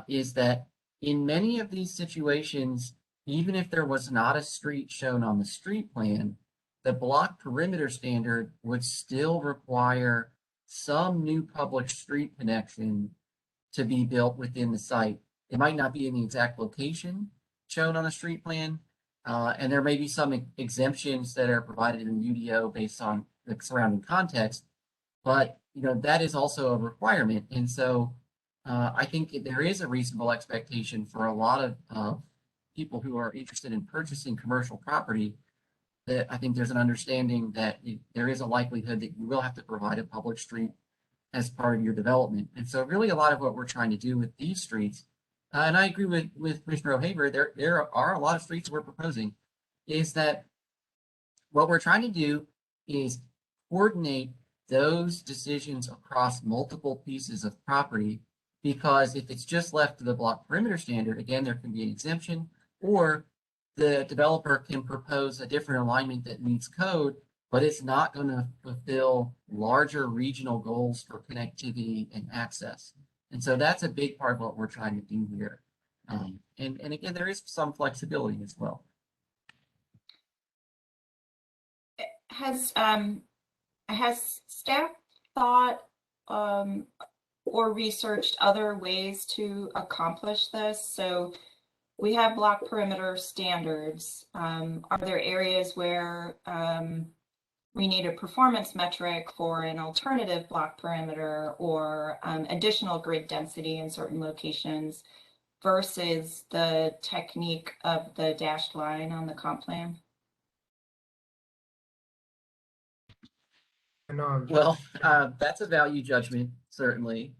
is that in many of these situations, even if there was not a street shown on the street plan, the block perimeter standard would still require some new public street connection to be built within the site. It might not be in the exact location shown on the street plan, and there may be some exemptions that are provided in UDO based on the surrounding context, but that is also a requirement. And so I think there is a reasonable expectation for a lot of people who are interested in purchasing commercial property, that I think there's an understanding that there is a likelihood that you will have to provide a public street as part of your development. And so really a lot of what we're trying to do with these streets, and I agree with Commissioner O'Haver, there are a lot of streets we're proposing, is that what we're trying to do is coordinate those decisions across multiple pieces of property, because if it's just left to the block perimeter standard, again, there can be an exemption, or the developer can propose a different alignment that meets code, but it's not going to fulfill larger regional goals for connectivity and access. And so that's a big part of what we're trying to do here. And again, there is some flexibility as well. Has staff thought or researched other ways to accomplish this? So we have block perimeter standards. Are there areas where we need a performance metric for an alternative block perimeter, or additional grid density in certain locations versus the technique of the dashed line on the comp plan? Well, that's a value judgment, certainly.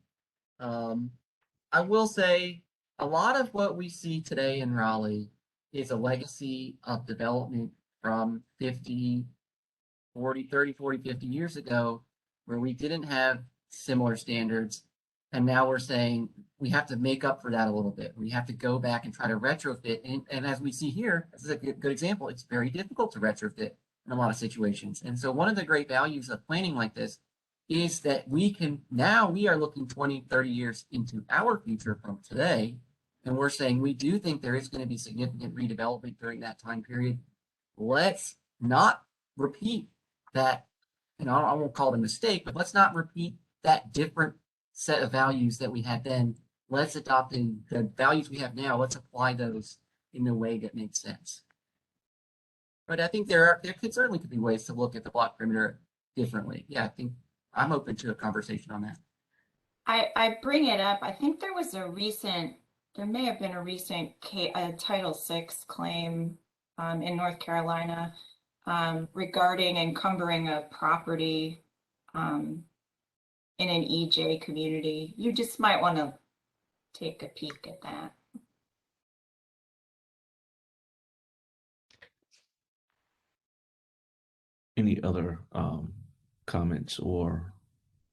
I will say a lot of what we see today in Raleigh is a legacy of development from 50, 40, 30, 40, 50 years ago, where we didn't have similar standards. And now we're saying we have to make up for that a little bit. We have to go back and try to retrofit. And as we see here, this is a good example. It's very difficult to retrofit in a lot of situations. And so one of the great values of planning like this is that we are looking 20, 30 years into our future from today. And we're saying we do think there is going to be significant redevelopment during that time period. Let's not repeat that, I won't call it a mistake, but let's not repeat that different set of values that we had then. Let's adopt the values we have now. Let's apply those in a way that makes sense. But I think there certainly could be ways to look at the block perimeter differently. Yeah, I think I'm open to a conversation on that. I bring it up. I think there may have been a recent Title VI claim in North Carolina regarding encumbering a property in an EJ community. You just might want to take a peek at that. Any other comments, or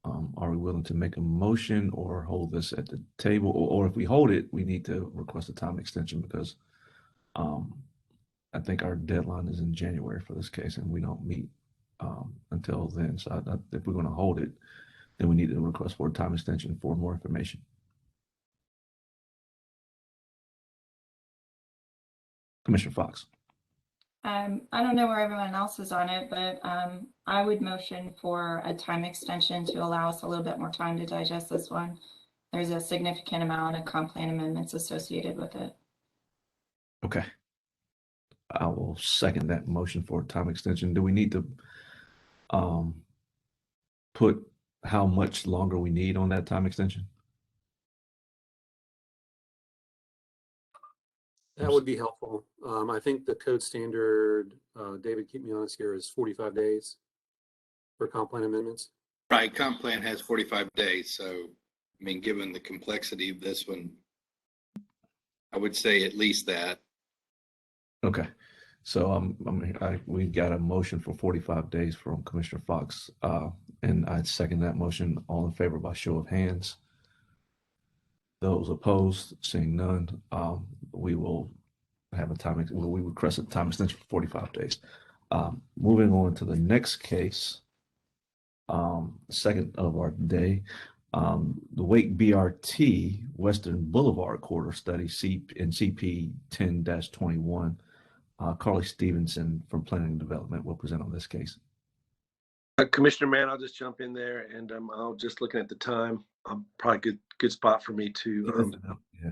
are we willing to make a motion or hold this at the table? Or if we hold it, we need to request a time extension, because I think our deadline is in January for this case, and we don't meet until then. So if we're going to hold it, then we need to request for a time extension for more information. Commissioner Fox. I don't know where everyone else is on it, but I would motion for a time extension to allow us a little bit more time to digest this one. There's a significant amount of comp plan amendments associated with it. Okay. I will second that motion for a time extension. Do we need to put how much longer we need on that time extension? That would be helpful. I think the code standard, David, keep me honest here, is 45 days for comp plan amendments. Right, comp plan has 45 days. So, I mean, given the complexity of this one, I would say at least that. Okay. So we got a motion for 45 days from Commissioner Fox, and I'd second that motion. All in favor by show of hands. Those opposed, seeing none, we will have we request a time extension for 45 days. Moving on to the next case, second of our day. The Wake BRT Western Boulevard Corridor Study in CP 10-21. Carly Stevenson from Planning and Development will present on this case. Commissioner Mann, I'll just jump in there, and I'll just looking at the time. Probably good spot for me to. Yeah.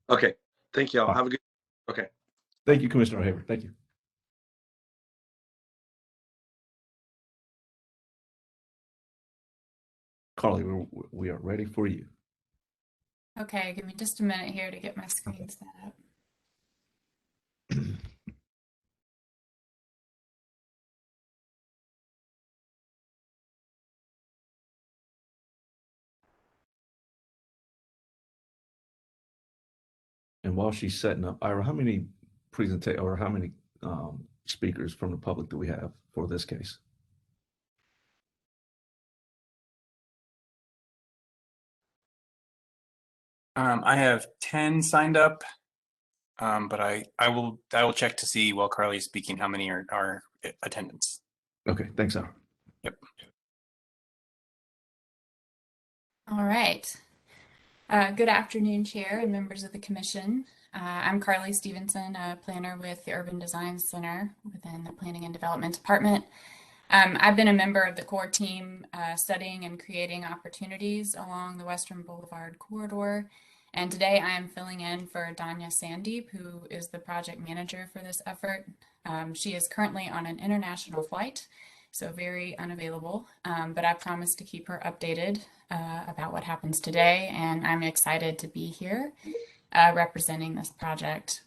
Okay. Thank you all. Have a good. Okay. Thank you, Commissioner O'Haver. Thank you. Carly, we are ready for you. Okay, give me just a minute here to get my screen set up. And while she's setting up, Ira, how many speakers from the public do we have for this case? I have 10 signed up, but I will check to see while Carly's speaking how many are attendance. Okay, thanks, Ira. Yep. All right. Good afternoon, Chair and members of the Commission. I'm Carly Stevenson, a planner with the Urban Design Center within the Planning and Development Department. I've been a member of the core team studying and creating opportunities along the Western Boulevard corridor. And today I am filling in for Danya Sandeep, who is the project manager for this effort. She is currently on an international flight, so very unavailable, but I promise to keep her updated about what happens today, and I'm excited to be here representing this project.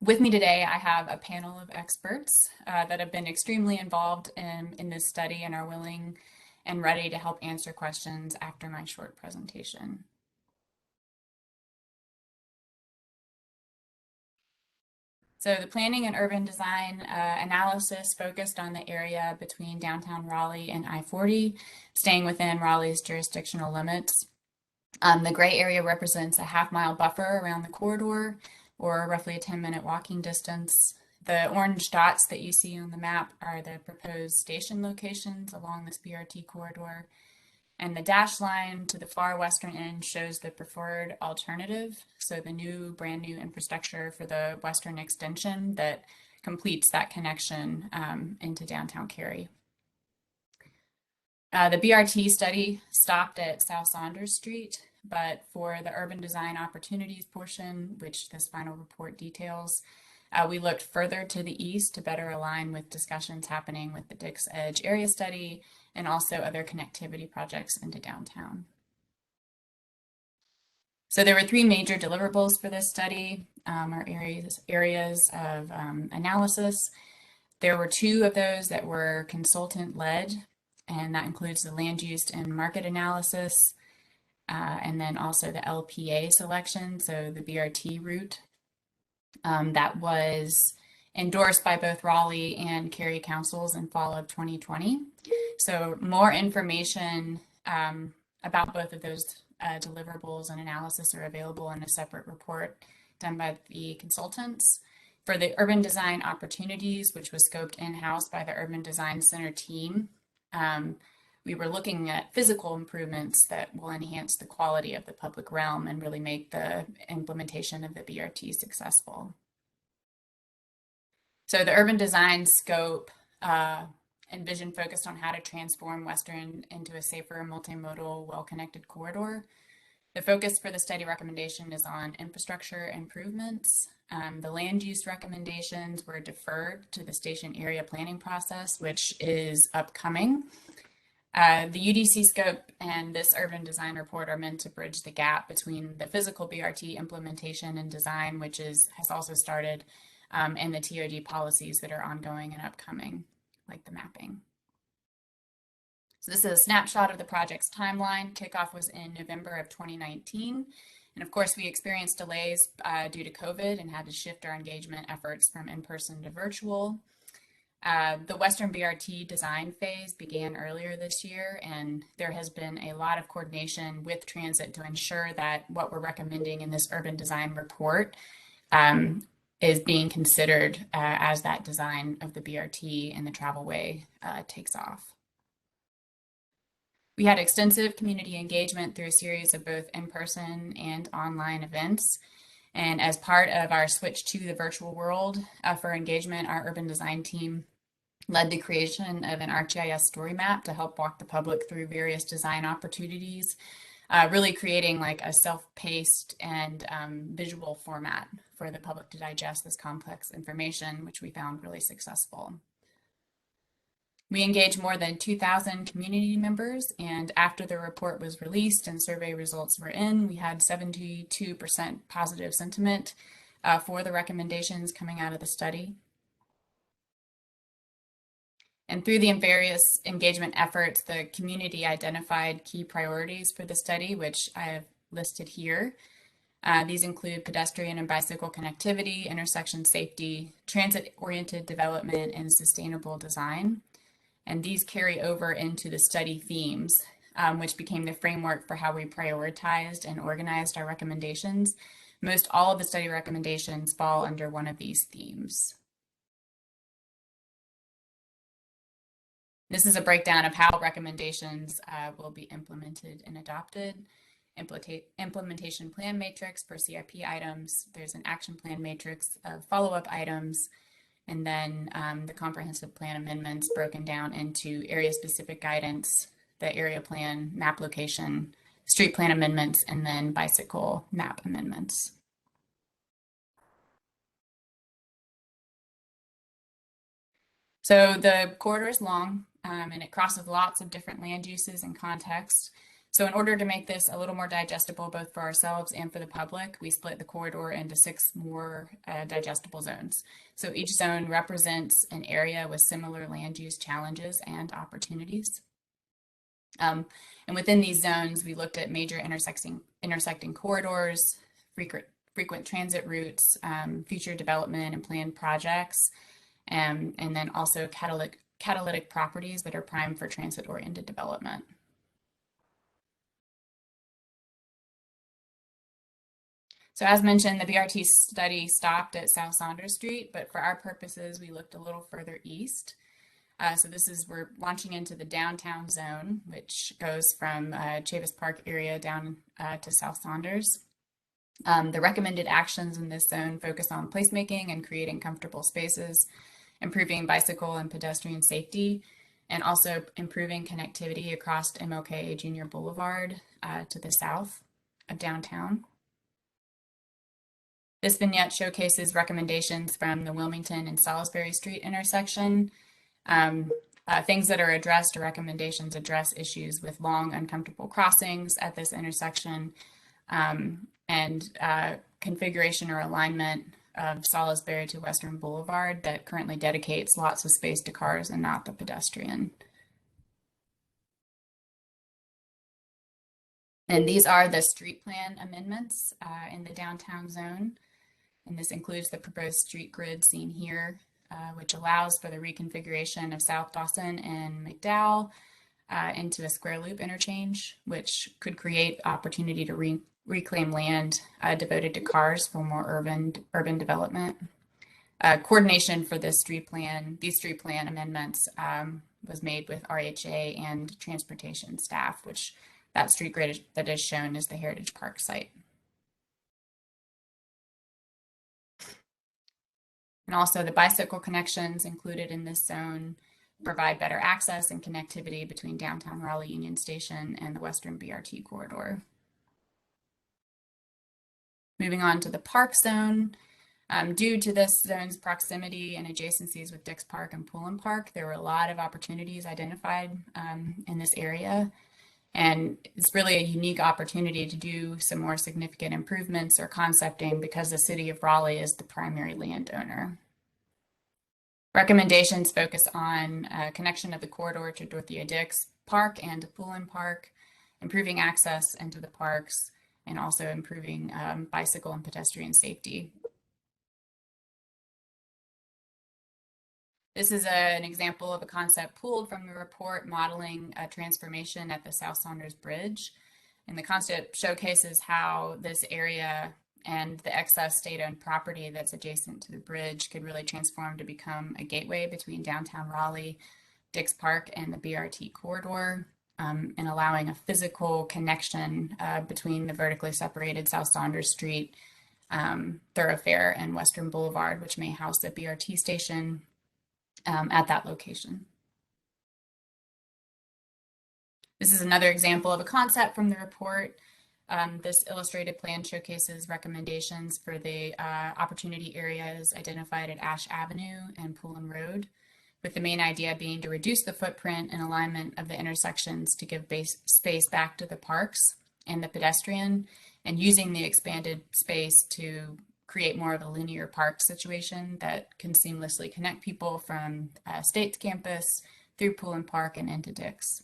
With me today, I have a panel of experts that have been extremely involved in this study and are willing and ready to help answer questions after my short presentation. So the planning and urban design analysis focused on the area between downtown Raleigh and I-40, staying within Raleigh's jurisdictional limits. The gray area represents a half-mile buffer around the corridor, or roughly a 10-minute walking distance. The orange dots that you see on the map are the proposed station locations along this BRT corridor. And the dashed line to the far western end shows the preferred alternative. So the brand new infrastructure for the western extension that completes that connection into downtown Cary. The BRT study stopped at South Saunders Street, but for the urban design opportunities portion, which this final report details, we looked further to the east to better align with discussions happening with the Dix Edge area study and also other connectivity projects into downtown. So there were 3 major deliverables for this study, or areas of analysis. There were 2 of those that were consultant-led, and that includes the land use and market analysis, and then also the LPA selection, so the BRT route. That was endorsed by both Raleigh and Cary councils in fall of 2020. So more information about both of those deliverables and analysis are available in a separate report done by the consultants. For the urban design opportunities, which was scoped in-house by the Urban Design Center team, we were looking at physical improvements that will enhance the quality of the public realm and really make the implementation of the BRT successful. So the urban design scope and vision focused on how to transform Western into a safer, multimodal, well-connected corridor. The focus for the study recommendation is on infrastructure improvements. The land use recommendations were deferred to the station area planning process, which is upcoming. The UDC scope and this urban design report are meant to bridge the gap between the physical BRT implementation and design, which has also started, and the TOD policies that are ongoing and upcoming, like the mapping. So this is a snapshot of the project's timeline. Kickoff was in November of 2019. And of course, we experienced delays due to COVID and had to shift our engagement efforts from in-person to virtual. The Western BRT design phase began earlier this year, and there has been a lot of coordination with transit to ensure that what we're recommending in this urban design report is being considered as that design of the BRT and the travelway takes off. We had extensive community engagement through a series of both in-person and online events. And as part of our switch to the virtual world for engagement, our urban design team led the creation of an ArcGIS story map to help walk the public through various design opportunities, really creating like a self-paced and visual format for the public to digest this complex information, which we found really successful. We engaged more than 2,000 community members, and after the report was released and survey results were in, we had 72% positive sentiment for the recommendations coming out of the study. And through the various engagement efforts, the community identified key priorities for the study, which I have listed here. These include pedestrian and bicycle connectivity, intersection safety, transit-oriented development, and sustainable design. And these carry over into the study themes, which became the framework for how we prioritized and organized our recommendations. Most all of the study recommendations fall under one of these themes. This is a breakdown of how recommendations will be implemented and adopted. Implementation plan matrix for CIP items. There's an action plan matrix of follow-up items. And then the comprehensive plan amendments broken down into area-specific guidance, the area plan, map location, street plan amendments, and then bicycle map amendments. So the corridor is long and it crosses lots of different land uses and contexts. So in order to make this a little more digestible, both for ourselves and for the public, we split the corridor into 6 more digestible zones. So each zone represents an area with similar land use challenges and opportunities. And within these zones, we looked at major intersecting corridors, frequent transit routes, future development and planned projects, and then also catalytic properties that are primed for transit-oriented development. So as mentioned, the BRT study stopped at South Saunders Street, but for our purposes, we looked a little further east. So we're launching into the downtown zone, which goes from Chavis Park area down to South Saunders. The recommended actions in this zone focus on placemaking and creating comfortable spaces, improving bicycle and pedestrian safety, and also improving connectivity across MLK Junior Boulevard to the south of downtown. This vignette showcases recommendations from the Wilmington and Salisbury Street intersection. Things that are addressed or recommendations address issues with long, uncomfortable crossings at this intersection and configuration or alignment of Salisbury to Western Boulevard that currently dedicates lots of space to cars and not the pedestrian. And these are the street plan amendments in the downtown zone. And this includes the proposed street grid seen here, which allows for the reconfiguration of South Dawson and McDowell into a square loop interchange, which could create opportunity to reclaim land devoted to cars for more urban development. Coordination for these street plan amendments was made with RHA and transportation staff, which that street grid that is shown is the Heritage Park site. And also the bicycle connections included in this zone provide better access and connectivity between downtown Raleigh Union Station and the Western BRT corridor. Moving on to the park zone, due to this zone's proximity and adjacencies with Dix Park and Pullen Park, there were a lot of opportunities identified in this area. And it's really a unique opportunity to do some more significant improvements or concepting because the city of Raleigh is the primary landowner. Recommendations focus on connection of the corridor to Dorothea Dix Park and to Pullen Park, improving access into the parks, and also improving bicycle and pedestrian safety. This is an example of a concept pulled from the report modeling a transformation at the South Saunders Bridge. And the concept showcases how this area and the excess state-owned property that's adjacent to the bridge could really transform to become a gateway between downtown Raleigh, Dix Park, and the BRT corridor. and allowing a physical connection between the vertically separated South Saunders Street thoroughfare and Western Boulevard, which may house a BRT station at that location. This is another example of a concept from the report. This illustrated plan showcases recommendations for the opportunity areas identified at Ash Avenue and Pullen Road, with the main idea being to reduce the footprint and alignment of the intersections to give space back to the parks and the pedestrian, and using the expanded space to create more of a linear park situation that can seamlessly connect people from States Campus through Pullen Park and into Dix.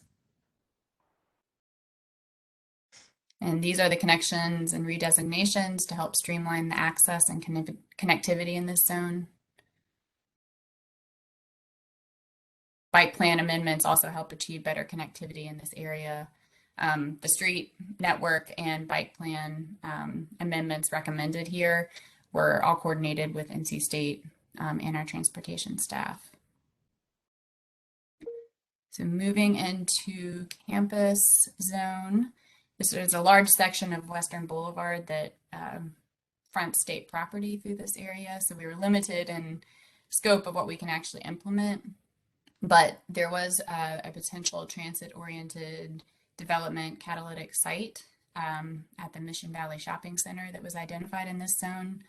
And these are the connections and redesignations to help streamline the access and connectivity in this zone. Bike plan amendments also help achieve better connectivity in this area. The street network and bike plan amendments recommended here were all coordinated with NC State and our transportation staff. So moving into campus zone, this is a large section of Western Boulevard that fronts state property through this area. So we were limited in scope of what we can actually implement, but there was a potential transit-oriented development catalytic site at the Mission Valley Shopping Center that was identified in this zone.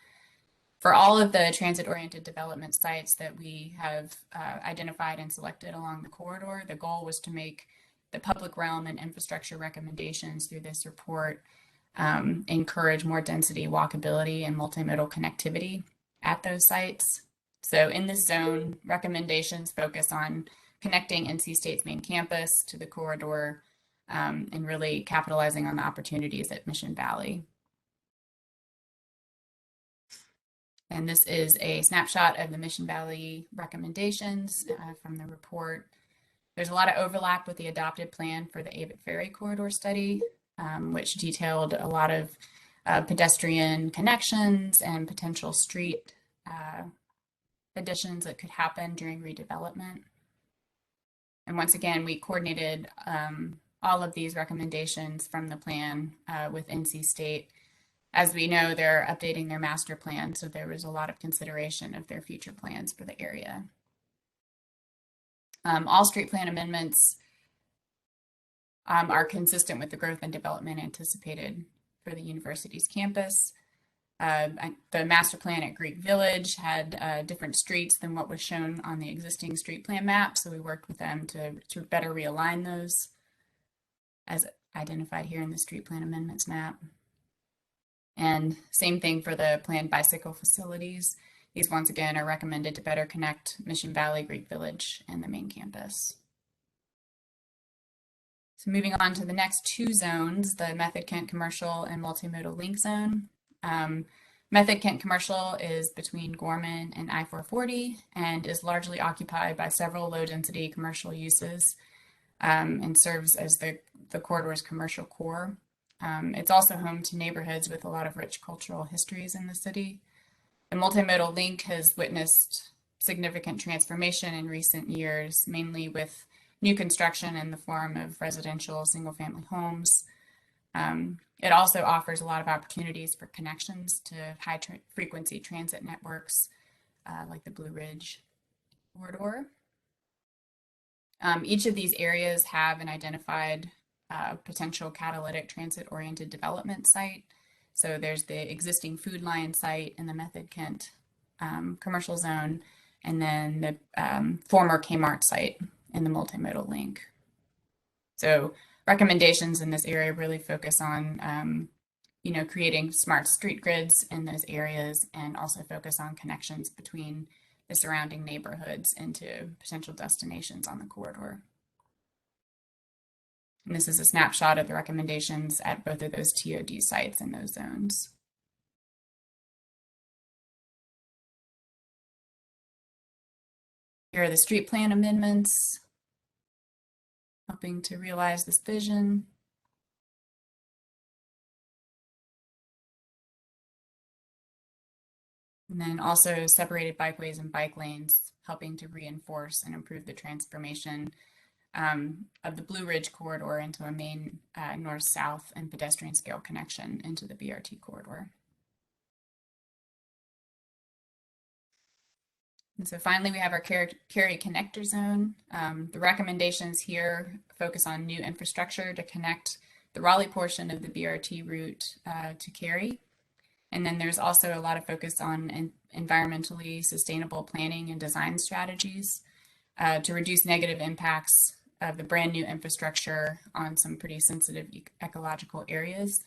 For all of the transit-oriented development sites that we have identified and selected along the corridor, the goal was to make the public realm and infrastructure recommendations through this report encourage more density, walkability, and multimodal connectivity at those sites. So in this zone, recommendations focus on connecting NC State's main campus to the corridor and really capitalizing on the opportunities at Mission Valley. And this is a snapshot of the Mission Valley recommendations from the report. There's a lot of overlap with the adopted plan for the Avett Ferry Corridor study, which detailed a lot of pedestrian connections and potential street additions that could happen during redevelopment. And once again, we coordinated all of these recommendations from the plan with NC State. As we know, they're updating their master plan, so there was a lot of consideration of their future plans for the area. All street plan amendments are consistent with the growth and development anticipated for the university's campus. The master plan at Greek Village had different streets than what was shown on the existing street plan map, so we worked with them to better realign those as identified here in the street plan amendments map. And same thing for the planned bicycle facilities. These once again are recommended to better connect Mission Valley, Greek Village, and the main campus. So moving on to the next two zones, the Method Kent Commercial and Multimodal Link Zone. Method Kent Commercial is between Gorman and I-440 and is largely occupied by several low-density commercial uses and serves as the corridor's commercial core. It's also home to neighborhoods with a lot of rich cultural histories in the city. The multimodal link has witnessed significant transformation in recent years, mainly with new construction in the form of residential single-family homes. It also offers a lot of opportunities for connections to high-frequency transit networks like the Blue Ridge corridor. Each of these areas have an identified potential catalytic transit-oriented development site. So there's the existing Food Lion site in the Method Kent commercial zone, and then the former Kmart site in the multimodal link. So recommendations in this area really focus on, creating smart street grids in those areas and also focus on connections between the surrounding neighborhoods into potential destinations on the corridor. And this is a snapshot of the recommendations at both of those TOD sites in those zones. Here are the street plan amendments, helping to realize this vision. And then also separated bikeways and bike lanes, helping to reinforce and improve the transformation of the Blue Ridge corridor into a main north-south and pedestrian scale connection into the BRT corridor. And so finally, we have our Cary connector zone. The recommendations here focus on new infrastructure to connect the Raleigh portion of the BRT route to Cary. And then there's also a lot of focus on environmentally sustainable planning and design strategies to reduce negative impacts of the brand new infrastructure on some pretty sensitive ecological areas.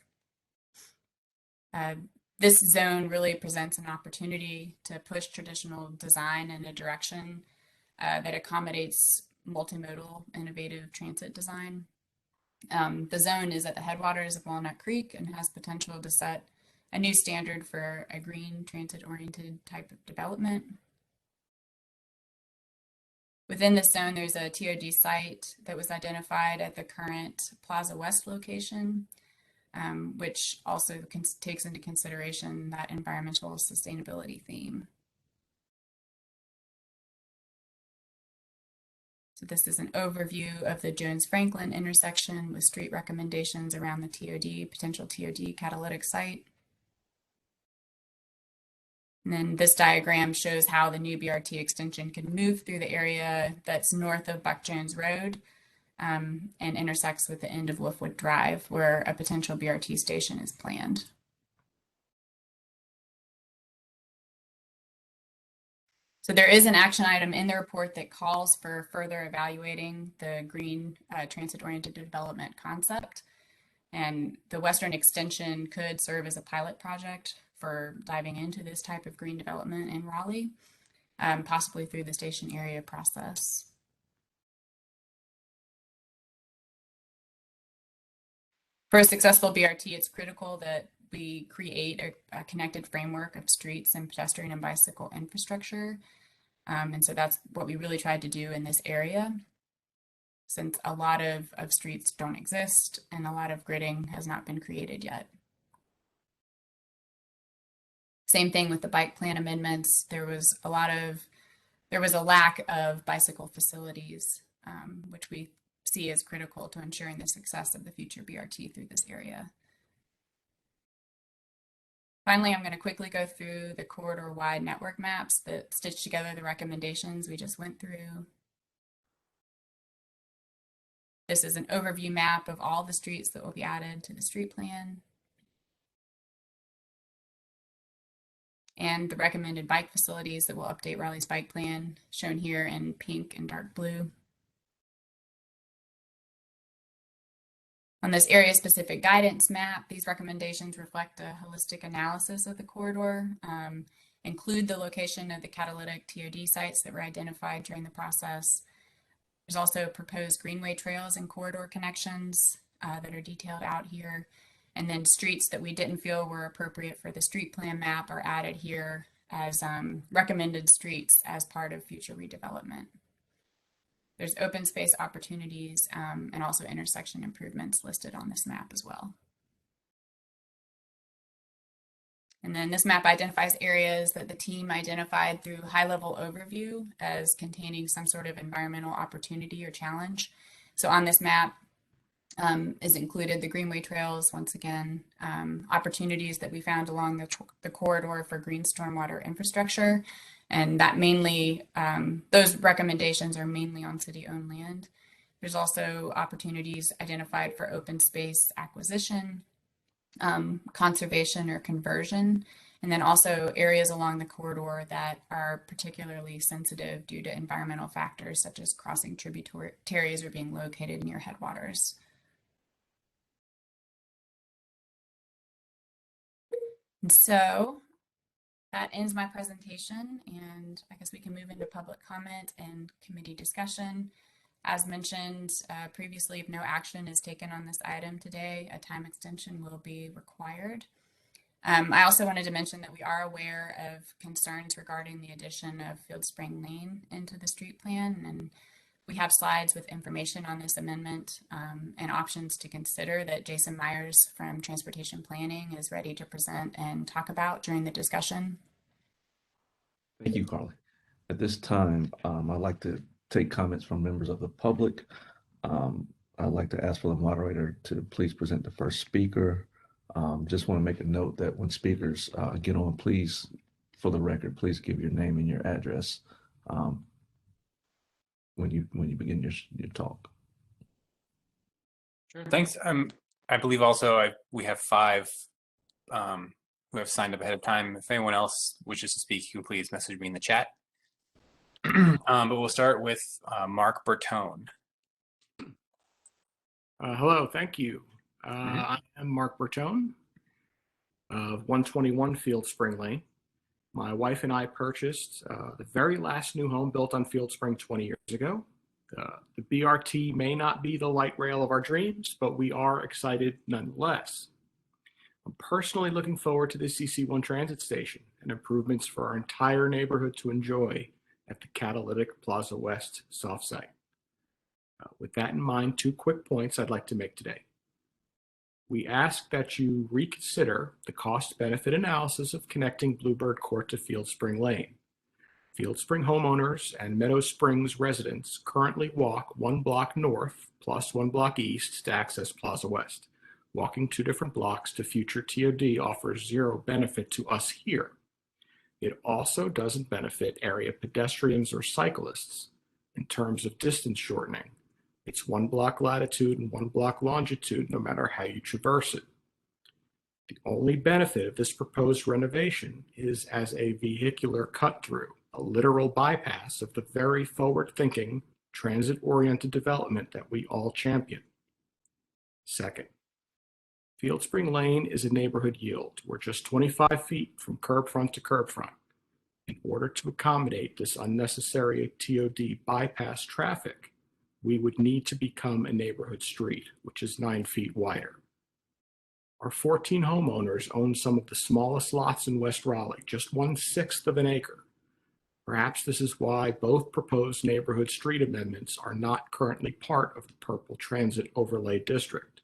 This zone really presents an opportunity to push traditional design in a direction that accommodates multimodal, innovative transit design. The zone is at the headwaters of Walnut Creek and has potential to set a new standard for a green transit-oriented type of development. Within this zone, there's a TOD site that was identified at the current Plaza West location, which also takes into consideration that environmental sustainability theme. So this is an overview of the Jones-Franklin intersection with street recommendations around the TOD, potential TOD catalytic site. And then this diagram shows how the new BRT extension can move through the area that's north of Buck Jones Road and intersects with the end of Wolfwood Drive, where a potential BRT station is planned. So there is an action item in the report that calls for further evaluating the green transit-oriented development concept. And the Western Extension could serve as a pilot project for diving into this type of green development in Raleigh, possibly through the station area process. For a successful BRT, it's critical that we create a connected framework of streets and pedestrian and bicycle infrastructure. And so that's what we really tried to do in this area, since a lot of streets don't exist and a lot of gridding has not been created yet. Same thing with the bike plan amendments. There was a lack of bicycle facilities, which we see as critical to ensuring the success of the future BRT through this area. Finally, I'm going to quickly go through the corridor-wide network maps that stitch together the recommendations we just went through. This is an overview map of all the streets that will be added to the street plan, and the recommended bike facilities that will update Raleigh's bike plan, shown here in pink and dark blue. On this area-specific guidance map, these recommendations reflect a holistic analysis of the corridor, include the location of the catalytic TOD sites that were identified during the process. There's also proposed greenway trails and corridor connections that are detailed out here. And then streets that we didn't feel were appropriate for the street plan map are added here as recommended streets as part of future redevelopment. There's open space opportunities and also intersection improvements listed on this map as well. And then this map identifies areas that the team identified through high-level overview as containing some sort of environmental opportunity or challenge. So on this map is included the greenway trails, once again, opportunities that we found along the corridor for green stormwater infrastructure. And that mainly, those recommendations are mainly on city-owned land. There's also opportunities identified for open space acquisition, conservation or conversion, and then also areas along the corridor that are particularly sensitive due to environmental factors such as crossing tributaries or being located near headwaters. And so that ends my presentation, and I guess we can move into public comment and committee discussion. As mentioned previously, if no action is taken on this item today, a time extension will be required. I also wanted to mention that we are aware of concerns regarding the addition of Field Spring Lane into the street plan, and we have slides with information on this amendment and options to consider that Jason Myers from Transportation Planning is ready to present and talk about during the discussion. Thank you, Carly. At this time, I'd like to take comments from members of the public. I'd like to ask for the moderator to please present the first speaker. Just want to make a note that when speakers get on, please, for the record, please give your name and your address when you begin your talk. Sure. Thanks. I believe also we have 5 who have signed up ahead of time. If anyone else wishes to speak, you can please message me in the chat. But we'll start with Mark Bertone. Hello, thank you. I am Mark Bertone of 121 Field Spring Lane. My wife and I purchased the very last new home built on Field Spring 20 years ago. The BRT may not be the light rail of our dreams, but we are excited nonetheless. I'm personally looking forward to the CC1 transit station and improvements for our entire neighborhood to enjoy at the Catalytic Plaza West soft site. With that in mind, 2 quick points I'd like to make today. We ask that you reconsider the cost-benefit analysis of connecting Bluebird Court to Field Spring Lane. Field Spring homeowners and Meadow Springs residents currently walk 1 block north plus 1 block east to access Plaza West. Walking 2 different blocks to future TOD offers 0 benefit to us here. It also doesn't benefit area pedestrians or cyclists in terms of distance shortening. It's 1 block latitude and 1 block longitude, no matter how you traverse it. The only benefit of this proposed renovation is as a vehicular cut-through, a literal bypass of the very forward-thinking, transit-oriented development that we all champion. Second, Field Spring Lane is a neighborhood yield. We're just 25 feet from curb front to curb front. In order to accommodate this unnecessary TOD bypass traffic, we would need to become a neighborhood street, which is 9 feet wider. Our 14 homeowners own some of the smallest lots in West Raleigh, just 1/6 of an acre. Perhaps this is why both proposed neighborhood street amendments are not currently part of the Purple Transit Overlay District.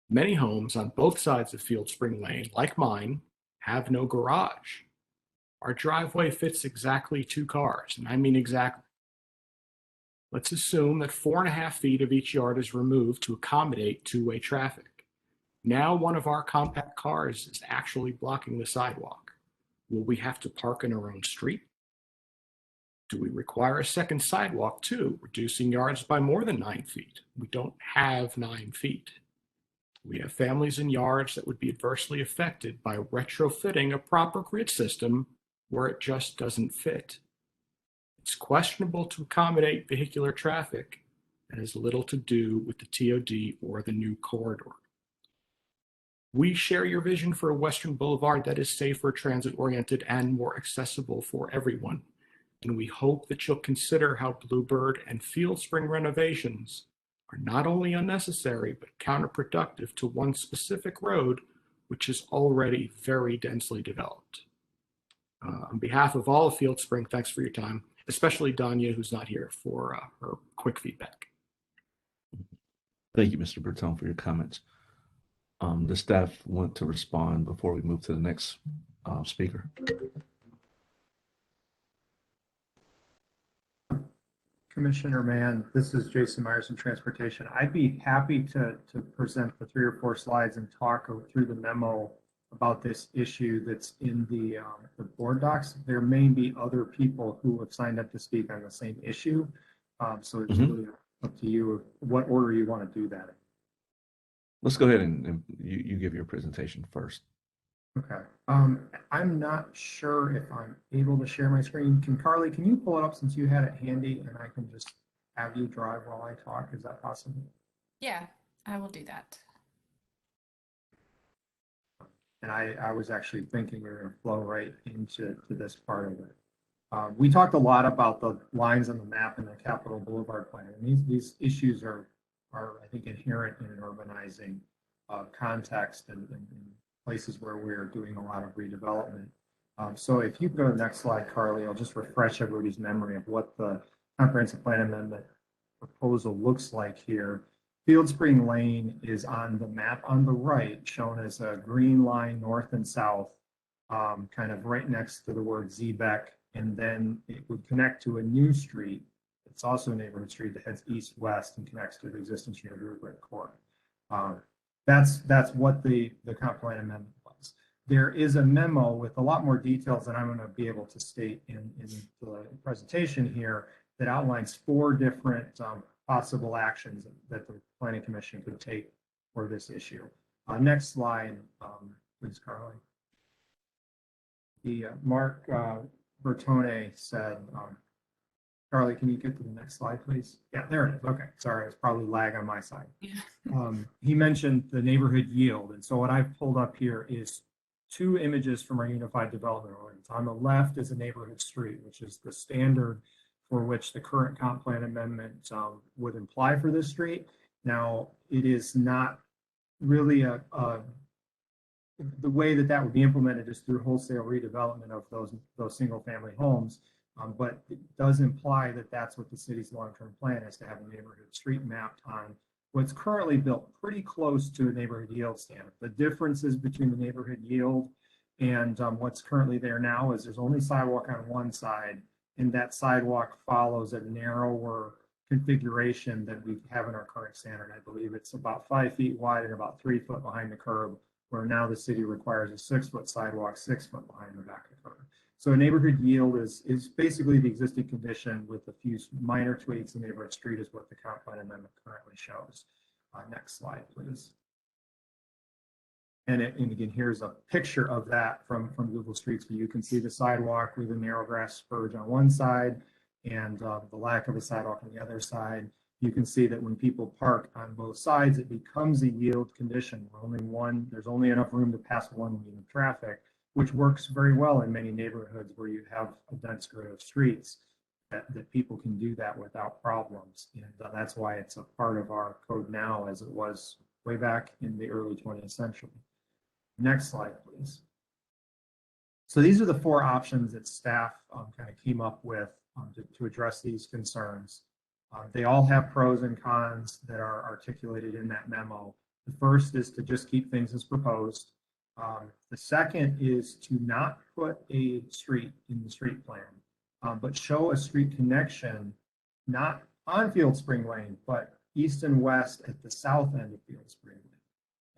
Many homes on both sides of Field Spring Lane, like mine, have no garage. Our driveway fits exactly 2 cars, and I mean exactly. Let's assume that 4.5 feet of each yard is removed to accommodate 2-way traffic. Now one of our compact cars is actually blocking the sidewalk. Will we have to park in our own street? Do we require a second sidewalk too, reducing yards by more than 9 feet? We don't have 9 feet. We have families in yards that would be adversely affected by retrofitting a proper grid system where it just doesn't fit. It's questionable to accommodate vehicular traffic and has little to do with the TOD or the new corridor. We share your vision for a Western Boulevard that is safer, transit-oriented, and more accessible for everyone. And we hope that you'll consider how Bluebird and Field Spring renovations are not only unnecessary, but counterproductive to one specific road, which is already very densely developed. On behalf of all of Field Spring, thanks for your time, especially Danya, who's not here, for her quick feedback. Thank you, Mr. Bertone, for your comments. The staff want to respond before we move to the next speaker. Commissioner Mann, this is Jason Myers from Transportation. I'd be happy to present the 3 or 4 slides and talk through the memo about this issue that's in the board docs. There may be other people who have signed up to speak on the same issue. So it's really up to you what order you want to do that in. Let's go ahead and you give your presentation first. Okay. I'm not sure if I'm able to share my screen. Carly, can you pull it up since you had it handy and I can just have you drive while I talk? Is that possible? Yeah, I will do that. And I was actually thinking we were going to flow right into this part of it. We talked a lot about the lines on the map in the Capitol Boulevard plan. And these issues are I think, inherent in an urbanizing context and places where we're doing a lot of redevelopment. So if you go to the next slide, Carly, I'll just refresh everybody's memory of what the comprehensive plan amendment proposal looks like here. Field Spring Lane is on the map on the right, shown as a green line north and south, kind of right next to the word Zeebeck, and then it would connect to a new street It's also a neighborhood street that heads east-west and connects to the existing street of Route Brick Court. That's what the comp plan amendment was. There is a memo with a lot more details than I'm going to be able to state in the presentation here that outlines 4 different possible actions that the Planning Commission could take for this issue. Next slide, please, Carly. The Mark Bertone said, Carly, can you get to the next slide, please? Yeah, there it is. Okay, sorry, it's probably lag on my side. Yeah. He mentioned the neighborhood yield. And so what I've pulled up here is 2 images from our Unified Development Ordinance. On the left is a neighborhood street, which is the standard for which the current comp plan amendment would imply for this street. Now, it is not really the way that would be implemented is through wholesale redevelopment of those single family homes. But it does imply that that's what the city's long-term plan is, to have a neighborhood street mapped on what's currently built pretty close to a neighborhood yield standard. The differences between the neighborhood yield and what's currently there now is there's only sidewalk on one side, and that sidewalk follows a narrower configuration than we have in our current standard. I believe it's about 5 feet wide and about 3 foot behind the curb, where now the city requires a 6-foot sidewalk, 6 foot behind the back of the curb. So a neighborhood yield is basically the existing condition with a few minor tweaks. The neighborhood street is what the comp plan amendment currently shows. Next slide, please. And again, here's a picture of that from Google Streets View. You can see the sidewalk with a narrow grass spurge on one side and the lack of a sidewalk on the other side. You can see that when people park on both sides, it becomes a yield condition. There's only enough room to pass one lane of traffic, which works very well in many neighborhoods where you have a dense grid of streets that people can do that without problems. And that's why it's a part of our code now, as it was way back in the early 20th century. Next slide, please. So these are the 4 options that staff kind of came up with to address these concerns. They all have pros and cons that are articulated in that memo. The first is to just keep things as proposed. The second is to not put a street in the street plan, but show a street connection, not on Field Spring Lane, but east and west at the south end of Field Spring Lane.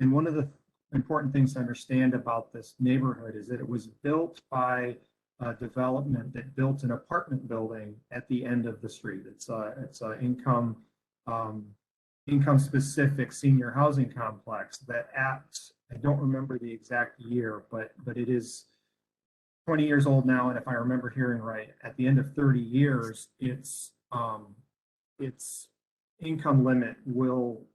And one of the important things to understand about this neighborhood is that it was built by a development that built an apartment building at the end of the street. It's a income specific senior housing complex that I don't remember the exact year, but it is 20 years old now. And if I remember hearing right, at the end of 30 years, its income limit will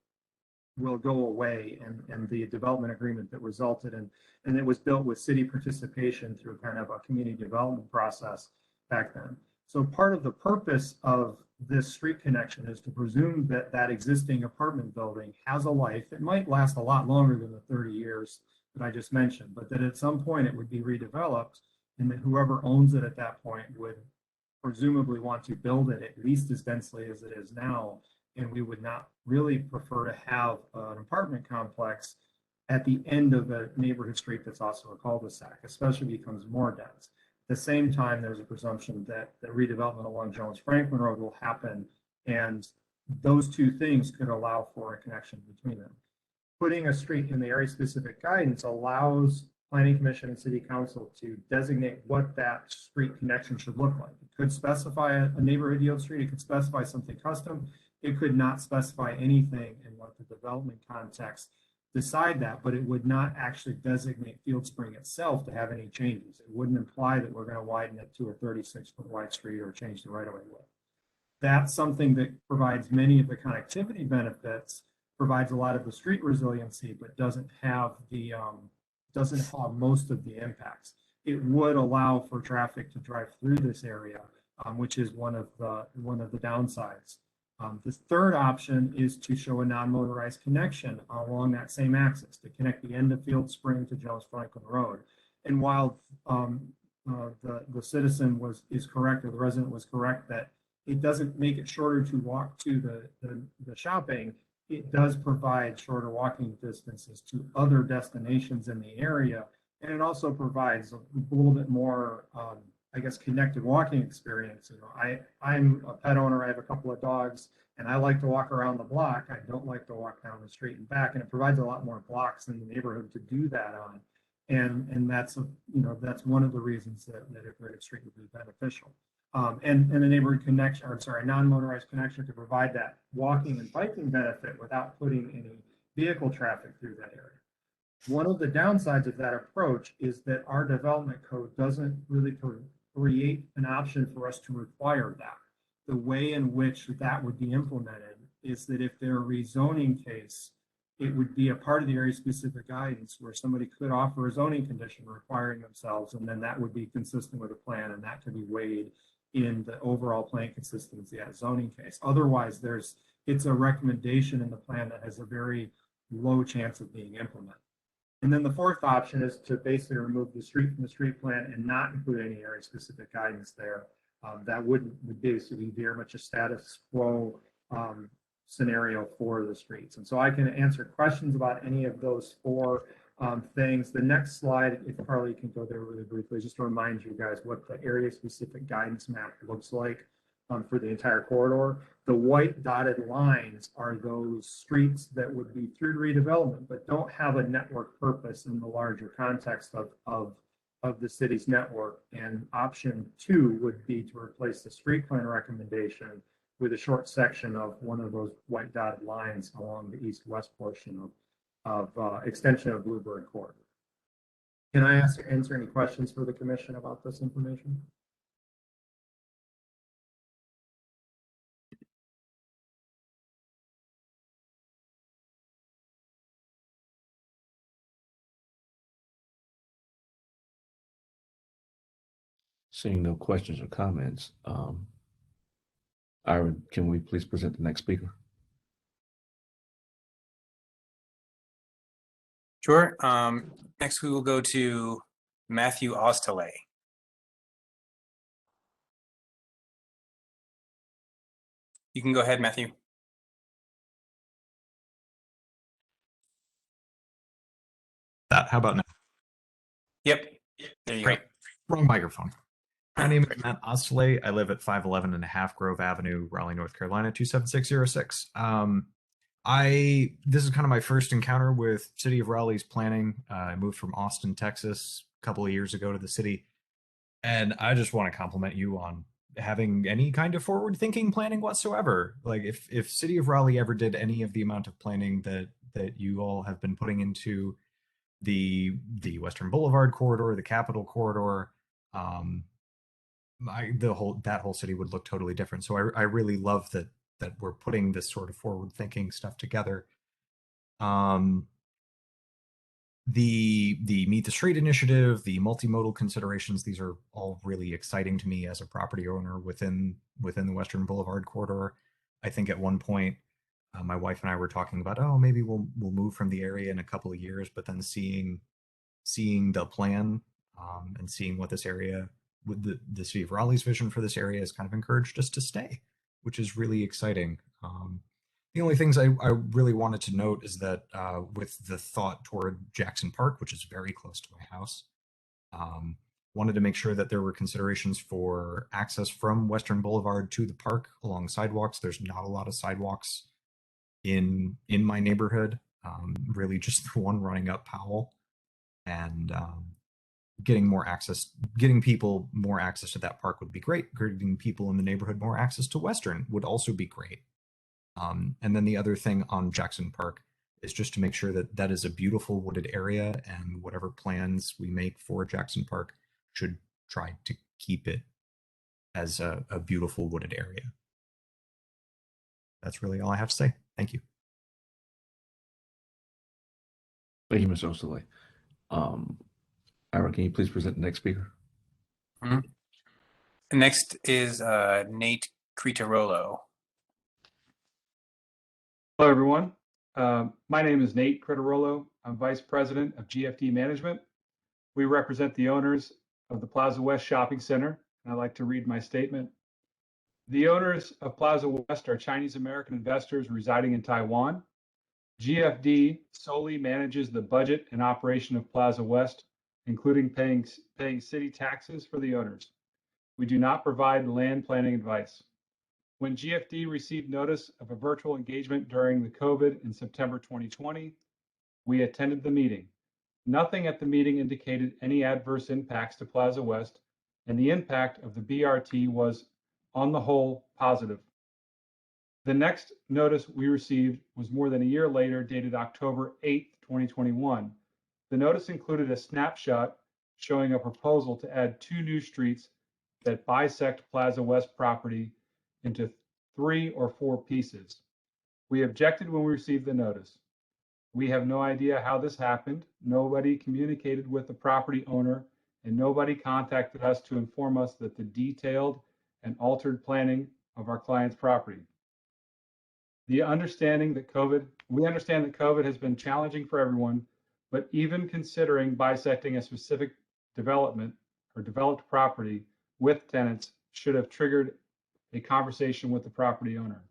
go away, and the development agreement that resulted in, and it was built with city participation through kind of a community development process back then. So part of the purpose of this street connection is to presume that that existing apartment building has a life. It might last a lot longer than the 30 years that I just mentioned, but that at some point it would be redeveloped, and that whoever owns it at that point would presumably want to build it at least as densely as it is now. And we would not really prefer to have an apartment complex at the end of a neighborhood street that's also a cul-de-sac, especially becomes more dense. At the same time, there's a presumption that the redevelopment along Jones Franklin Road will happen, and those 2 things could allow for a connection between them. Putting a street in the area-specific guidance allows Planning Commission and City Council to designate what that street connection should look like. It could specify a neighborhood yield street. It could specify something custom. It could not specify anything and let the development context decide that, but it would not actually designate Field Spring itself to have any changes. It wouldn't imply that we're going to widen it to a 36-foot wide street or change the right-of-way width. That's something that provides many of the connectivity benefits, provides a lot of the street resiliency, but doesn't have most of the impacts. It would allow for traffic to drive through this area, which is one of the downsides. The third option is to show a non-motorized connection along that same axis to connect the end of Field Spring to Jones Franklin Road. And while the citizen is correct, or the resident was correct, that it doesn't make it shorter to walk to the shopping, it does provide shorter walking distances to other destinations in the area. And it also provides a little bit more I guess, connected walking experience. You know, I'm a pet owner. I have a couple of dogs, and I like to walk around the block. I don't like to walk down the street and back, and it provides a lot more blocks in the neighborhood to do that on. And that's that's one of the reasons that a graded street would be beneficial. And a neighborhood connection, or sorry, non-motorized connection to provide that walking and biking benefit without putting any vehicle traffic through that area. One of the downsides of that approach is that our development code doesn't really create an option for us to require that. The way in which that would be implemented is that if they're a rezoning case, it would be a part of the area specific guidance where somebody could offer a zoning condition requiring themselves, and then that would be consistent with the plan, and that could be weighed in the overall plan consistency at zoning case. Otherwise, it's a recommendation in the plan that has a very low chance of being implemented. And then the fourth option is to basically remove the street from the street plan and not include any area specific guidance there. That would basically be very much a status quo scenario for the streets. And so I can answer questions about any of those four things. The next slide, if Carly can go there really briefly, just to remind you guys what the area specific guidance map looks like for the entire corridor. The white dotted lines are those streets that would be through redevelopment, but don't have a network purpose in the larger context of the city's network. And option 2 would be to replace the street plan recommendation with a short section of one of those white dotted lines along the east-west portion of extension of Bluebird Corridor. Can I answer any questions for the commission about this information? Seeing no questions or comments, Ira, can we please present the next speaker? Sure. Next, we will go to Matthew Ostale. You can go ahead, Matthew. How about now? Yep. There you Great. go. Wrong microphone. My name is Matt Ostale. I live at 511 and a half Grove Avenue, Raleigh, North Carolina, 27606. This is kind of my first encounter with City of Raleigh's planning. I moved from Austin, Texas a couple of years ago to the city. And I just want to compliment you on having any kind of forward thinking planning whatsoever. Like if City of Raleigh ever did any of the amount of planning that you all have been putting into the Western Boulevard corridor, the Capitol corridor, that whole city would look totally different. So I really love that we're putting this sort of forward thinking stuff together. The Meet the Street initiative, the multimodal considerations, these are all really exciting to me as a property owner within the Western Boulevard corridor. I think at one point my wife and I were talking about, oh, maybe we'll move from the area in a couple of years, but then seeing the plan and seeing what this area, with the City of Raleigh's vision for this area, has kind of encouraged us to stay, which is really exciting. The only things I really wanted to note is that with the thought toward Jackson Park, which is very close to my house, wanted to make sure that there were considerations for access from Western Boulevard to the park along sidewalks. There's not a lot of sidewalks in my neighborhood, really just the one running up Powell, and getting people more access to that park would be great. Getting people in the neighborhood more access to Western would also be great. And then the other thing on Jackson Park is just to make sure that is a beautiful wooded area, and whatever plans we make for Jackson Park should try to keep it as a beautiful wooded area. That's really all I have to say. Thank you. Thank you, Mr. Ostale. Ira, can you please present the next speaker? Next is Nate Critarolo. Hello, everyone. My name is Nate Critarolo. I'm Vice President of GFD Management. We represent the owners of the Plaza West Shopping Center, and I'd like to read my statement. The owners of Plaza West are Chinese American investors residing in Taiwan. GFD solely manages the budget and operation of Plaza West, including paying city taxes for the owners. We do not provide land planning advice. When GFD received notice of a virtual engagement during the COVID in September 2020, we attended the meeting. Nothing at the meeting indicated any adverse impacts to Plaza West, and the impact of the BRT was, on the whole, positive. The next notice we received was more than a year later, dated October 8, 2021. The notice included a snapshot showing a proposal to add 2 new streets that bisect Plaza West property into 3 or 4 pieces. We objected when we received the notice. We have no idea how this happened. Nobody communicated with the property owner, and nobody contacted us to inform us that the detailed and altered planning of our client's property. We understand that COVID has been challenging for everyone, but even considering bisecting a specific development or developed property with tenants should have triggered a conversation with the property owner.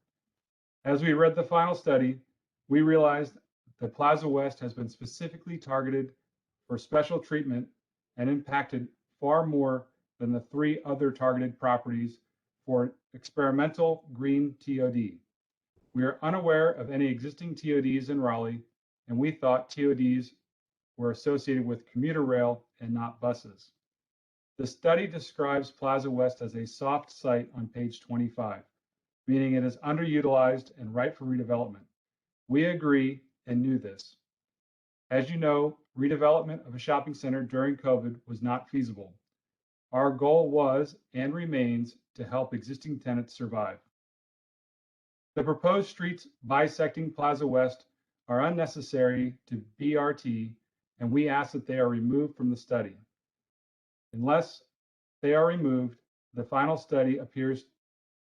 As we read the final study, we realized that Plaza West has been specifically targeted for special treatment and impacted far more than the 3 other targeted properties for experimental green TOD. We are unaware of any existing TODs in Raleigh, and we thought TODs were associated with commuter rail and not buses. The study describes Plaza West as a soft site on page 25, meaning it is underutilized and ripe for redevelopment. We agree and knew this. As you know, redevelopment of a shopping center during COVID was not feasible. Our goal was and remains to help existing tenants survive. The proposed streets bisecting Plaza West are unnecessary to BRT, and we ask that they are removed from the study. Unless they are removed, the final study appears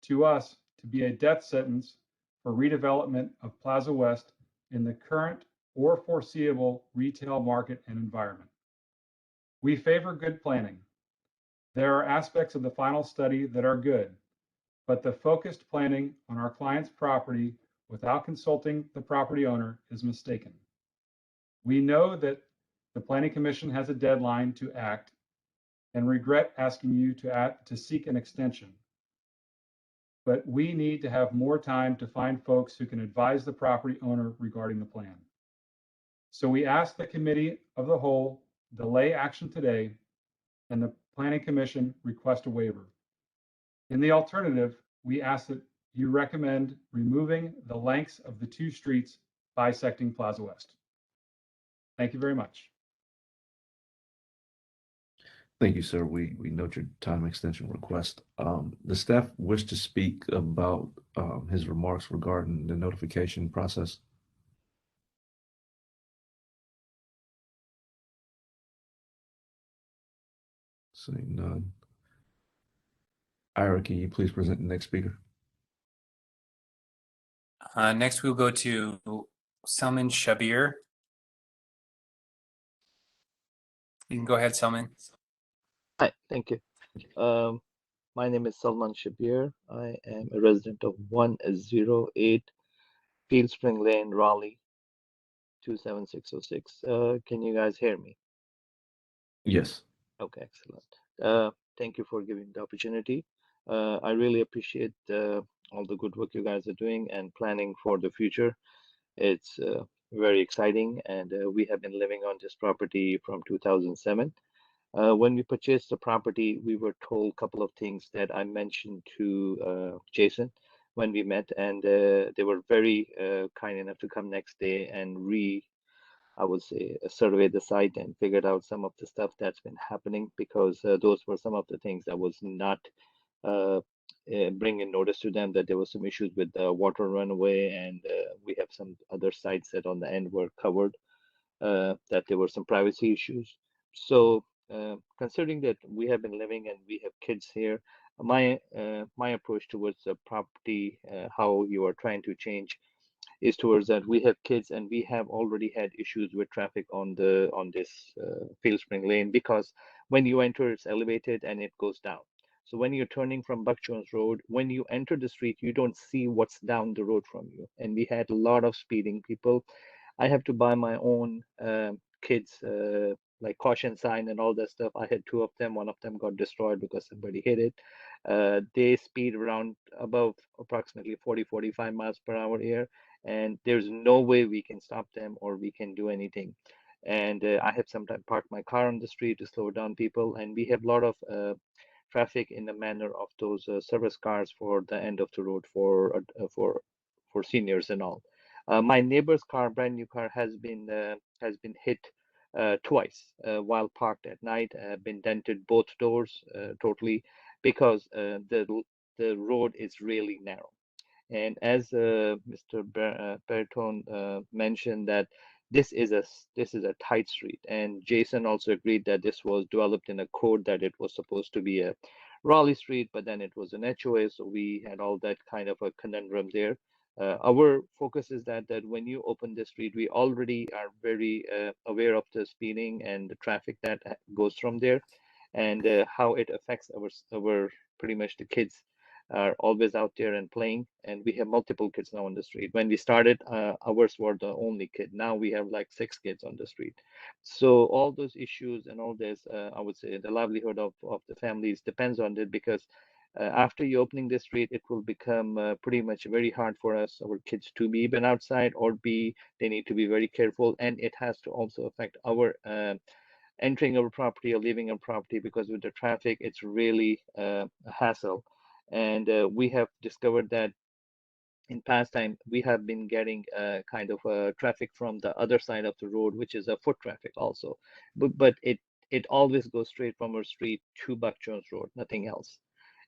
to us to be a death sentence for redevelopment of Plaza West in the current or foreseeable retail market and environment. We favor good planning. There are aspects of the final study that are good, but the focused planning on our client's property without consulting the property owner is mistaken. We know that the Planning Commission has a deadline to act and regret asking you to seek an extension. But we need to have more time to find folks who can advise the property owner regarding the plan. So we ask the Committee of the Whole delay action today, and the Planning Commission request a waiver. In the alternative, we ask that you recommend removing the lengths of the 2 streets bisecting Plaza West. Thank you very much. Thank you, sir. We note your time extension request. The staff wish to speak about his remarks regarding the notification process. Seeing none. Ira, can you please present the next speaker? Next, we'll go to Selman Shabir. You can go ahead, Selman. Hi, thank you. My name is Salman Shabir. I am a resident of 108 Field Spring Lane, Raleigh, 27606. Can you guys hear me? Yes. Okay, excellent. Thank you for giving the opportunity. I really appreciate all the good work you guys are doing and planning for the future. It's very exciting, and we have been living on this property from 2007. When we purchased the property, we were told a couple of things that I mentioned to Jason when we met, and they were very kind enough to come next day and I would say, survey the site and figured out some of the stuff that's been happening, because those were some of the things that was not bringing notice to them, that there was some issues with the water runaway, and we have some other sites that on the end were covered, that there were some privacy issues. So considering that we have been living and we have kids here, my approach towards the property, how you are trying to change, is towards that we have kids and we have already had issues with traffic on this Field Spring Lane, because when you enter, it's elevated and it goes down. So when you're turning from Buck Jones Road, when you enter the street, you don't see what's down the road from you. And we had a lot of speeding people. I have to buy my own kids like caution sign and all that stuff. I had two of them. One of them got destroyed because somebody hit it. They speed around above approximately 40-45 miles per hour here, and there's no way we can stop them or we can do anything. And I have sometimes parked my car on the street to slow down people, and we have a lot of traffic in the manner of those service cars for the end of the road for seniors and all. My neighbor's car, brand new car, has been hit twice while parked at night. Been dented both doors totally because the road is really narrow. And as Mr. Bertone mentioned, that this is a tight street, and Jason also agreed that this was developed in a code that it was supposed to be a Raleigh street, but then it was an HOA, so we had all that kind of a conundrum there. Our focus is that when you open the street, we already are very aware of the speeding and the traffic that goes from there, and how it affects our pretty much the kids are always out there and playing, and we have multiple kids now on the street. When we started, ours were the only kid. Now we have like 6 kids on the street. So all those issues and all this, I would say the livelihood of the families depends on it, because after you opening the street, it will become pretty much very hard for us, our kids, to be even outside, or they need to be very careful, and it has to also affect our entering our property or leaving our property, because with the traffic, it's really a hassle. And we have discovered that in past time, we have been getting kind of traffic from the other side of the road, which is a foot traffic also. But it always goes straight from our street to Buck Jones Road, nothing else.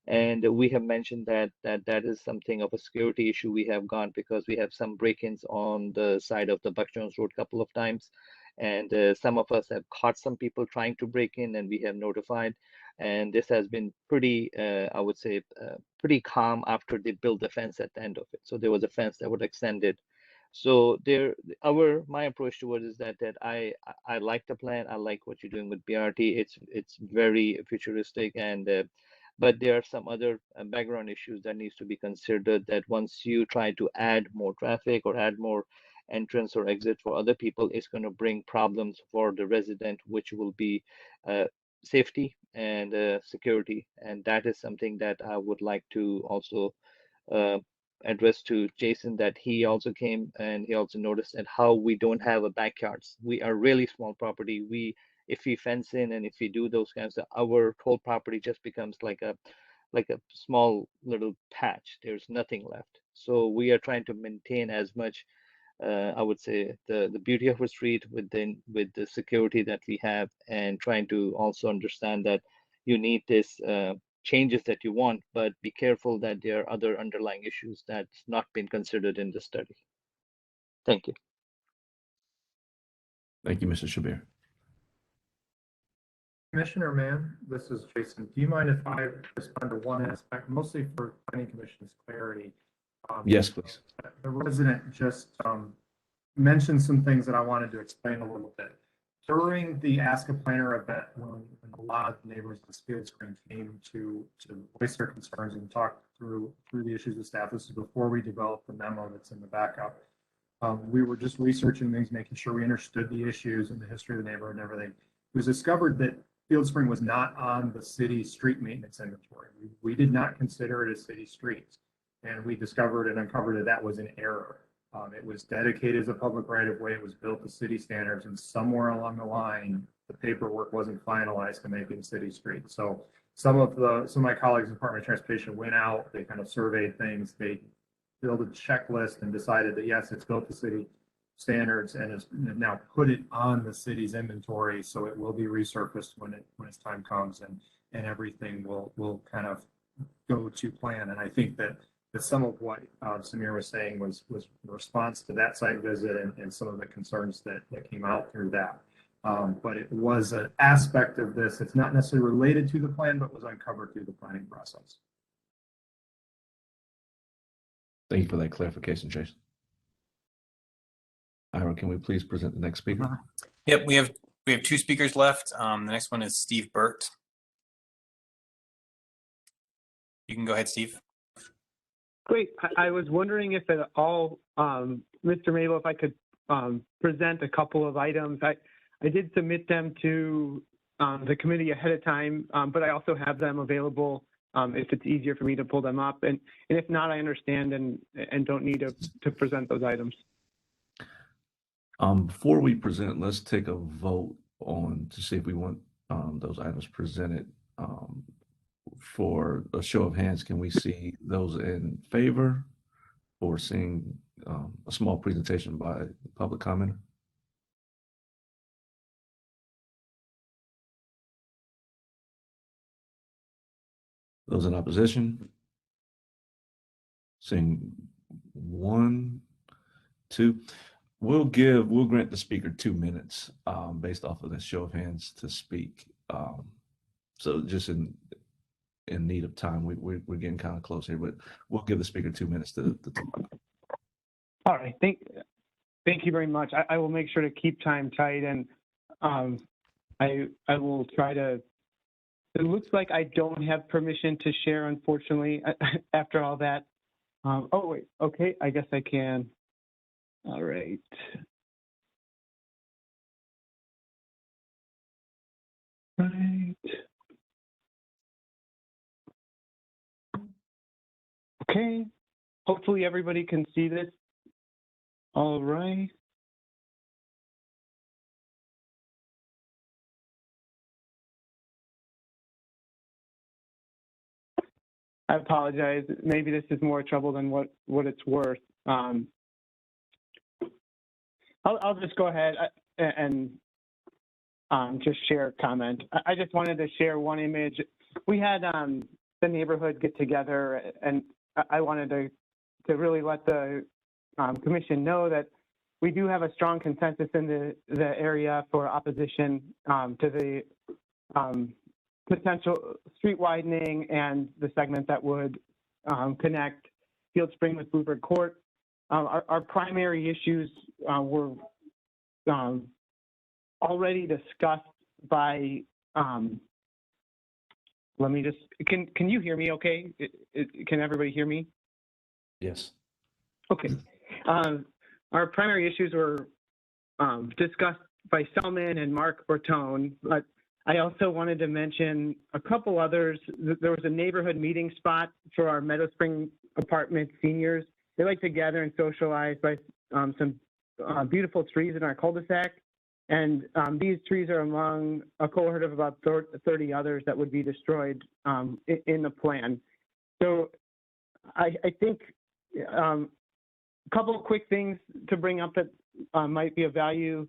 And we have mentioned that is something of a security issue we have got, because we have some break-ins on the side of the Buck Jones Road a couple of times. And some of us have caught some people trying to break in, and we have notified. And this has been pretty, I would say, pretty calm after they built the fence at the end of it. So there was a fence that was extended. So my approach towards is that I like the plan. I like what you're doing with BRT. It's very futuristic, and but there are some other background issues that needs to be considered, that once you try to add more traffic or add more entrance or exit for other people, it's going to bring problems for the resident, which will be safety and security. And that is something that I would like to also address to Jason, that he also came and he also noticed that how we don't have a backyards. We are really small property. If we fence in and if we do those kinds of, our whole property just becomes like a small little patch. There's nothing left. So we are trying to maintain as much, I would say, the beauty of a street with the security that we have, and trying to also understand that you need this changes that you want, but be careful that there are other underlying issues that's not been considered in the study. Thank you. Thank you, Mr. Shabir. Commissioner Mann, this is Jason. Do you mind if I respond to one aspect, mostly for Planning Commission's clarity? Yes, please. The resident just mentioned some things that I wanted to explain a little bit. During the Ask a Planner event, when a lot of neighbors in Field Spring came to voice their concerns and talk through the issues with staff, this is before we developed the memo that's in the backup. We were just researching things, making sure we understood the issues and the history of the neighborhood and everything. It was discovered that Field Spring was not on the city street maintenance inventory. We did not consider it a city street. And we discovered and uncovered that was an error. It was dedicated as a public right of way. It was built to city standards, and somewhere along the line, the paperwork wasn't finalized to make it a city street. So some of my colleagues in the Department of Transportation went out, they kind of surveyed things, they built a checklist and decided that yes, it's built to city standards, and has now put it on the city's inventory, so it will be resurfaced when its time comes, and everything will kind of go to plan. And I think that some of what Samir was saying was in response to that site visit and some of the concerns that came out through that. But it was an aspect of this. It's not necessarily related to the plan, but was uncovered through the planning process. Thank you for that clarification, Jason. Ira, can we please present the next speaker? Yep, we have 2 speakers left. The next one is Steve Burt. You can go ahead, Steve. Great. I was wondering if at all, Mr. Mabel, if I could present a couple of items. I did submit them to the committee ahead of time, but I also have them available if it's easier for me to pull them up. And if not, I understand and don't need to present those items. Before we present, let's take a vote on to see if we want those items presented. For a show of hands, can we see those in favor or seeing a small presentation by the public commenter? Those in opposition? Seeing 1, 2. We'll grant the speaker 2 minutes based off of the show of hands to speak. So just in need of time, we're getting kind of close here, but we'll give the speaker 2 minutes to talk. All right, thank you very much. I will make sure to keep time tight, and I will try to. It looks like I don't have permission to share, unfortunately, after all that. Oh wait, okay, I guess I can. All right. Right. Okay. Hopefully everybody can see this. All right. I apologize. Maybe this is more trouble than what it's worth. I'll just go ahead and just share a comment. I just wanted to share one image. We had the neighborhood get together, and I wanted to really let the commission know that we do have a strong consensus in the area for opposition to the potential street widening and the segment that would connect Field Spring with Bluebird Court. Our primary issues were already discussed by, let me just, can you hear me okay? Can everybody hear me? Yes. Okay. Our primary issues were discussed by Selman and Mark Bertone, but I also wanted to mention a couple others. There was a neighborhood meeting spot for our Meadow Spring apartment seniors. They like to gather and socialize by some beautiful trees in our cul-de-sac. And these trees are among a cohort of about 30 others that would be destroyed in the plan. So I think a couple of quick things to bring up that might be of value.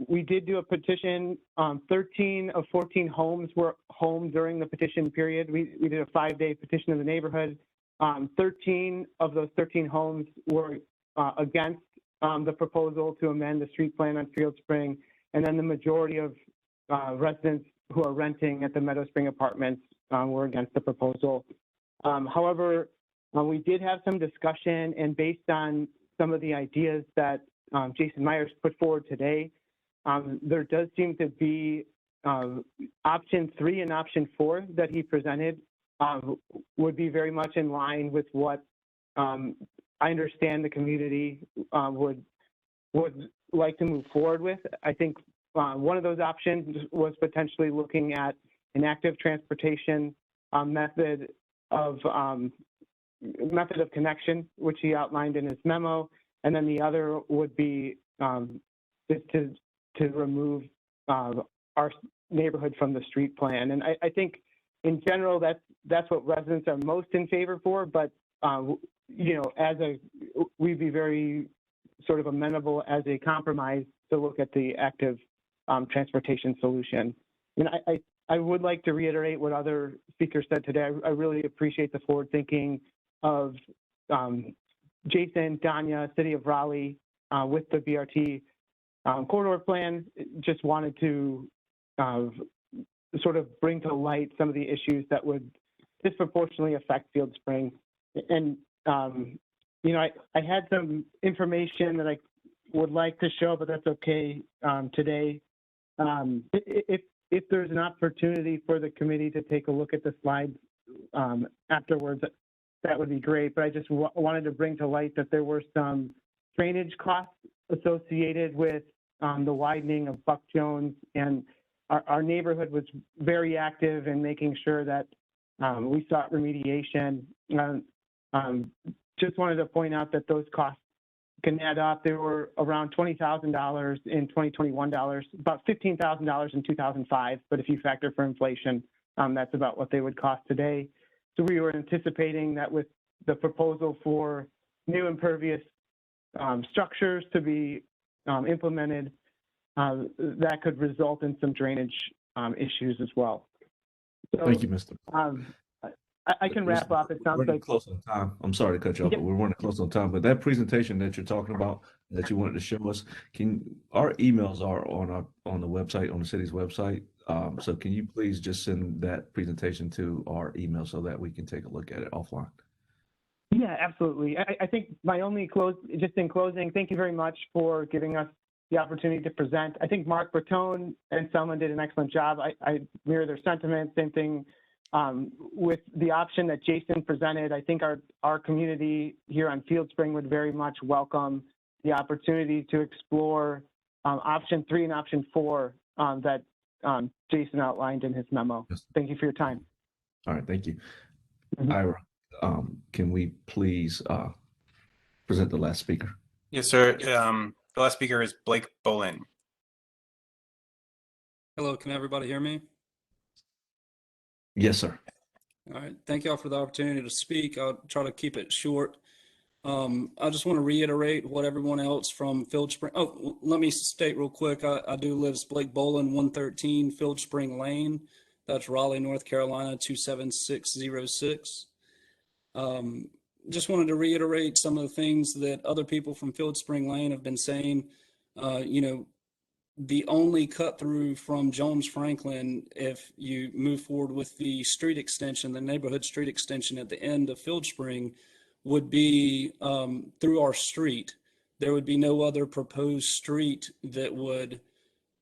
We did do a petition. 13 of 14 homes were home during the petition period. We did a 5-day petition of the neighborhood. 13 of those 13 homes were against the proposal to amend the street plan on Field Spring. And then the majority of residents who are renting at the Meadow Spring apartments were against the proposal. However, we did have some discussion, and based on some of the ideas that Jason Myers put forward today, there does seem to be option 3 and option 4 that he presented would be very much in line with what I understand the community would like to move forward with. I think one of those options was potentially looking at an active transportation method of connection, which he outlined in his memo, and then the other would be just to remove our neighborhood from the street plan. And I think in general that's what residents are most in favor for, but you know, we'd be very sort of amenable as a compromise to look at the active transportation solution. And I would like to reiterate what other speakers said today. I really appreciate the forward thinking of Jason, Danya, City of Raleigh with the BRT corridor plan. Just wanted to sort of bring to light some of the issues that would disproportionately affect Field Spring. And you know, I had some information that I would like to show, but that's okay today. If there's an opportunity for the committee to take a look at the slides afterwards, that would be great. But I just wanted to bring to light that there were some drainage costs associated with the widening of Buck Jones, and our neighborhood was very active in making sure that we sought remediation. Just wanted to point out that those costs can add up. They were around $20,000 in 2021 dollars, about $15,000 in 2005. But if you factor for inflation, that's about what they would cost today. So we were anticipating that with the proposal for new impervious structures to be implemented, that could result in some drainage issues as well. So, Thank you, Mr. I can wrap up. It sounds We're like close on time. I'm sorry to cut you off, but we're running close on time. But that presentation that you're talking about, that you wanted to show us, our emails are on the website, on the city's website. So can you please just send that presentation to our email so that we can take a look at it offline? Yeah, absolutely. I think my only just in closing, thank you very much for giving us the opportunity to present. I think Mark Bertone and Selman did an excellent job. I mirror their sentiments. Same thing with the option that Jason presented. I think our community here on Field Spring would very much welcome the opportunity to explore option 3 and option 4 that Jason outlined in his memo. Yes. Thank you for your time. All right, thank you. Ira, can we please present the last speaker? Yes, sir. The last speaker is Blake Bolin. Hello, can everybody hear me? Yes, sir. All right, thank y'all for the opportunity to speak. I'll try to keep it short. I just want to reiterate what everyone else from Field Spring. Oh, let me state real quick. I do live Blake Bolin, 113 Field Spring Lane. That's Raleigh, North Carolina, 27606. Just wanted to reiterate some of the things that other people from Field Spring Lane have been saying. The only cut through from Jones Franklin, if you move forward with the street extension, the neighborhood street extension at the end of Field Spring, would be through our street. There would be no other proposed street that would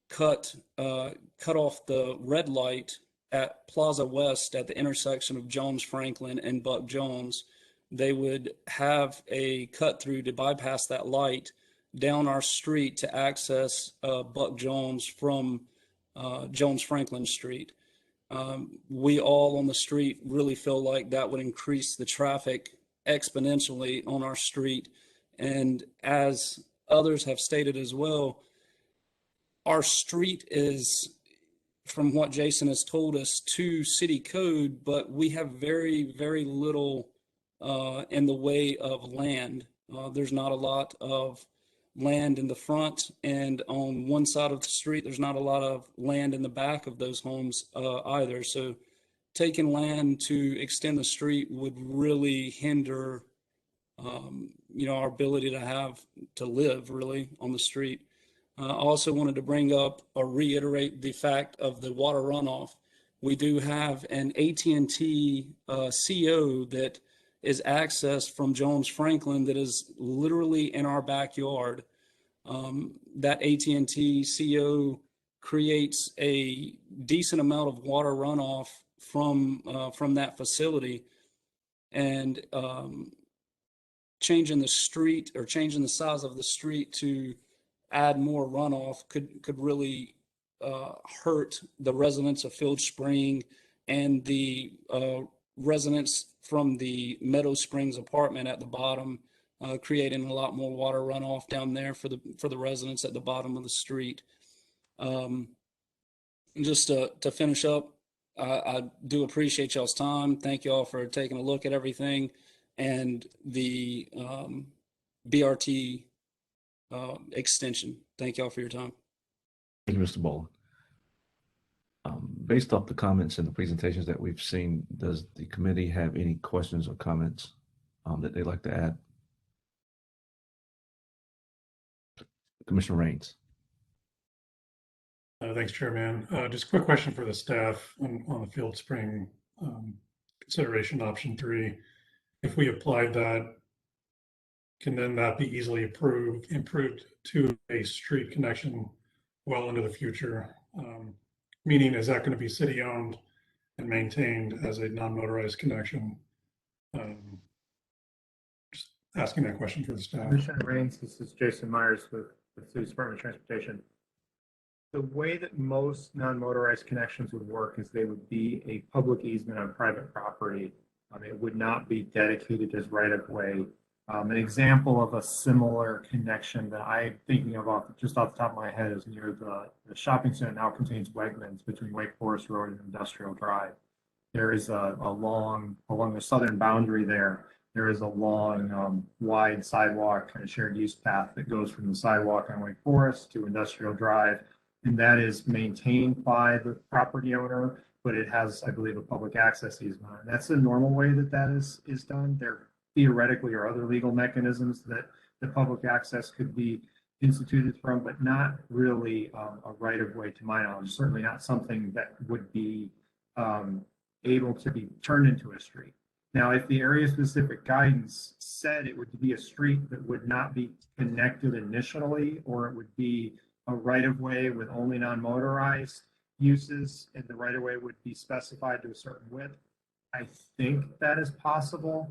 cut off the red light at Plaza West at the intersection of Jones Franklin and Buck Jones. They would have a cut through to bypass that light down our street to access Buck Jones from Jones Franklin Street. We all on the street really feel like that would increase the traffic exponentially on our street. And as others have stated as well, our street is, from what Jason has told us, to city code, but we have very, very little in the way of land. There's not a lot of land in the front, and on one side of the street, there's not a lot of land in the back of those homes either. So taking land to extend the street would really hinder, our ability to live really on the street. I also wanted to bring up or reiterate the fact of the water runoff. We do have an AT&T CO that is accessed from Jones Franklin that is literally in our backyard. That AT&T CO creates a decent amount of water runoff from that facility, and changing the street or changing the size of the street to add more runoff could really hurt the residents of Field Spring and the residents from the Meadow Springs apartment at the bottom, creating a lot more water runoff down there for the residents at the bottom of the street. Just to finish up, I do appreciate y'all's time. Thank y'all for taking a look at everything, and the BRT extension. Thank y'all for your time. Thank you, Mr. Bolin. Based off the comments and the presentations that we've seen, does the committee have any questions or comments that they'd like to add? Commissioner Raines. Thanks, Chairman. Just a quick question for the staff on the Field Spring consideration option 3. If we applied that, can then that be easily improved to a street connection well into the future? Meaning, is that going to be city owned and maintained as a non-motorized connection? Just asking that question for the staff. Commissioner Raines, this is Jason Myers with the City's Department of Transportation. The way that most non-motorized connections would work is they would be a public easement on private property. It would not be dedicated as right-of-way. An example of a similar connection that I'm thinking of just off the top of my head is near the shopping center now contains Wegmans between Wake Forest Road and Industrial Drive. There is along the southern boundary there is a long, wide sidewalk, kind of shared use path that goes from the sidewalk on Wake Forest to Industrial Drive. And that is maintained by the property owner, but it has, I believe, a public access easement. And that's the normal way that is done. There theoretically are other legal mechanisms that the public access could be instituted from, but not really a right of way to my knowledge. Certainly not something that would be able to be turned into a street. Now, if the area specific guidance said it would be a street that would not be connected initially, or it would be a right of way with only non-motorized uses, and the right of way would be specified to a certain width, I think that is possible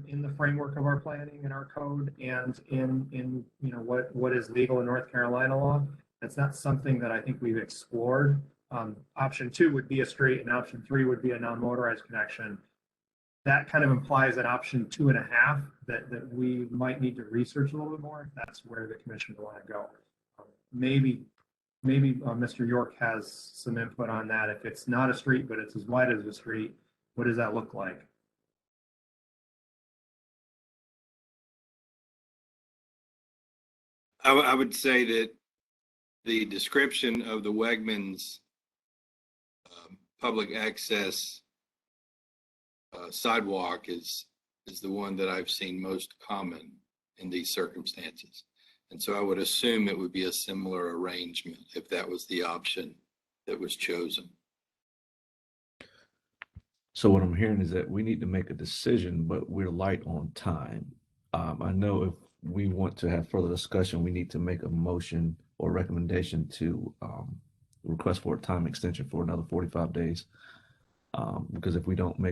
in the framework of our planning and our code, and in what is legal in North Carolina law. That's not something that I think we've explored. Option 2 would be a street, and option 3 would be a non-motorized connection. That kind of implies an option 2.5 that we might need to research a little bit more. If that's where the commission would want to go. Maybe Mr. York has some input on that. If it's not a street, but it's as wide as a street, what does that look like? I would say that the description of the Wegmans public access sidewalk is the one that I've seen most common in these circumstances. And so I would assume it would be a similar arrangement if that was the option that was chosen. So what I'm hearing is that we need to make a decision, but we're light on time. I know if we want to have further discussion, we need to make a motion or recommendation to request for a time extension for another 45 days. Because if we don't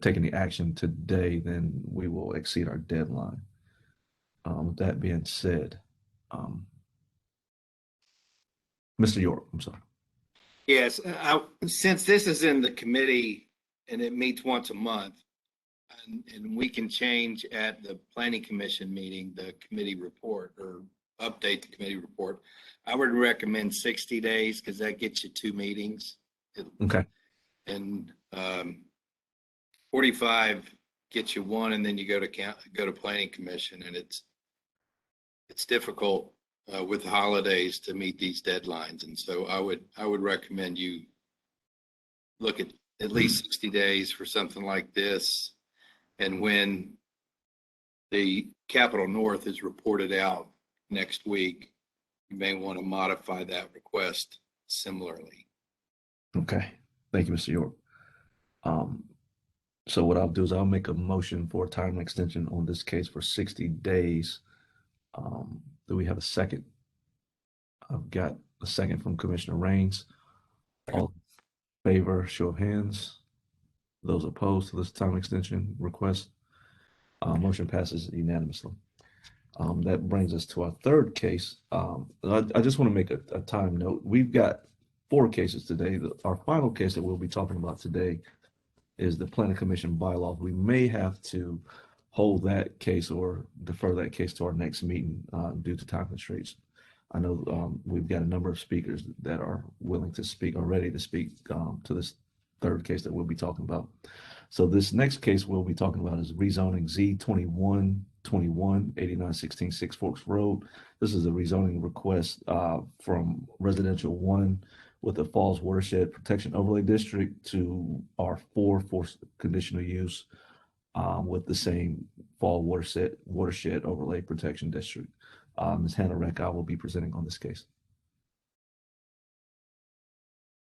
take any action today, then we will exceed our deadline. With that being said, Mr. York, I'm sorry. Yes, since this is in the committee and it meets once a month, and we can change at the planning commission meeting, the committee report, or update the committee report, I would recommend 60 days because that gets you 2 meetings. Okay. And 45 gets you 1, and then you go to planning commission, and it's difficult with the holidays to meet these deadlines. And so I would recommend you look at least 60 days for something like this. And when the Capital North is reported out next week, you may want to modify that request similarly. Okay. Thank you, Mr. York. So what I'll do is I'll make a motion for a time extension on this case for 60 days. Do we have a second? I've got a second from Commissioner Rains. All in favor, show of hands. Those opposed to this time extension request, motion passes unanimously. That brings us to our third case. I just want to make a time note. We've got 4 cases today. Our final case that we'll be talking about today is the Planning Commission bylaws. We may have to hold that case or defer that case to our next meeting due to time constraints. I know we've got a number of speakers that are willing to speak or ready to speak to this third case that we'll be talking about. So this next case we'll be talking about is rezoning Z2121 8916 Six Forks Road. This is a rezoning request from residential 1 with the Falls Watershed Protection Overlay District to R4 for conditional use with the same Fall Watershed Overlay Protection District. Ms. Hannah Reck, will be presenting on this case.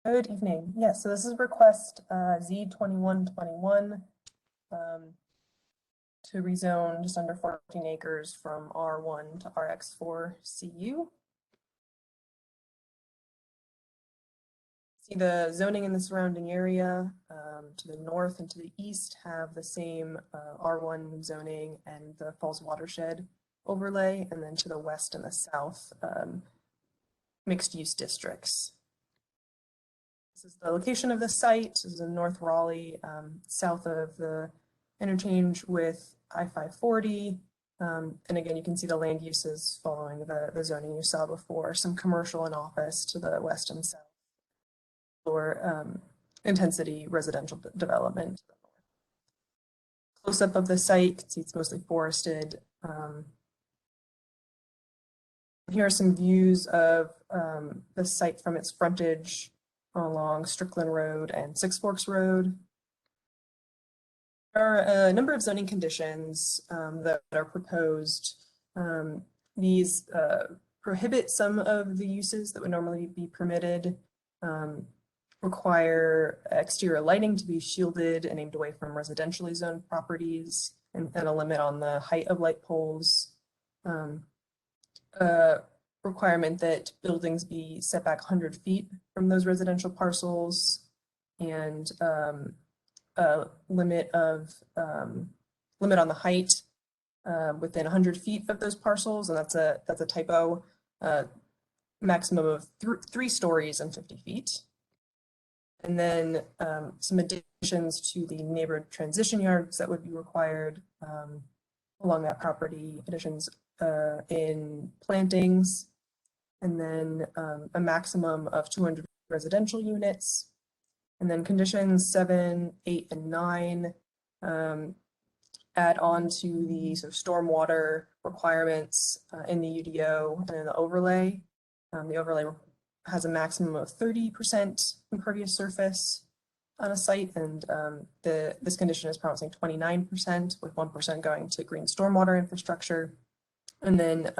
Good evening. Yes, so this is request Z2121 to rezone just under 14 acres from R1 to RX4 CU. See the zoning in the surrounding area to the north and to the east have the same R1 zoning and the Falls Watershed overlay, and then to the west and the south, mixed-use districts. This is the location of the site. This is in North Raleigh, south of the interchange with I-540. And again, you can see the land uses following the zoning you saw before, some commercial and office to the west and south, or intensity residential development. Close-up of the site, you can see it's mostly forested. Here are some views of the site from its frontage along Strickland Road and Six Forks Road. There are a number of zoning conditions that are proposed. These prohibit some of the uses that would normally be permitted, require exterior lighting to be shielded and aimed away from residentially zoned properties, and a limit on the height of light poles. Requirement that buildings be set back 100 feet from those residential parcels, and a limit on the height within 100 feet of those parcels, and that's a typo. Maximum of 3 stories and 50 feet. And then some additions to the neighborhood transition yards that would be required along that property, additions in plantings, and then a maximum of 200 residential units. And then conditions 7, 8, and 9 add on to the sort of stormwater requirements in the UDO and in the overlay. The overlay has a maximum of 30% impervious surface on a site, and this condition is promising 29%, with 1% going to green stormwater infrastructure. And then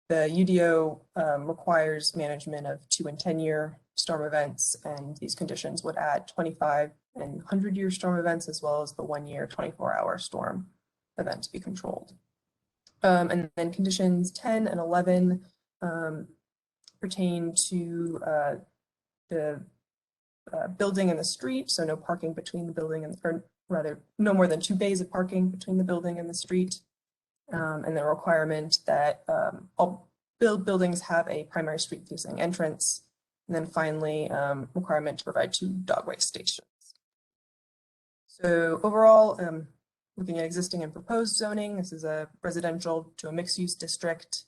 the UDO requires management of 2- and 10-year storm events, and these conditions would add 25- and 100-year storm events, as well as the 1-year 24-hour storm event to be controlled. And then conditions 10 and 11 pertain to the building and the street, so no parking between the building and, or rather, no more than 2 bays of parking between the building and the street. And the requirement that all buildings have a primary street facing entrance. And then finally, requirement to provide 2 dog waste stations. So overall, looking at existing and proposed zoning, this is a residential to a mixed use district,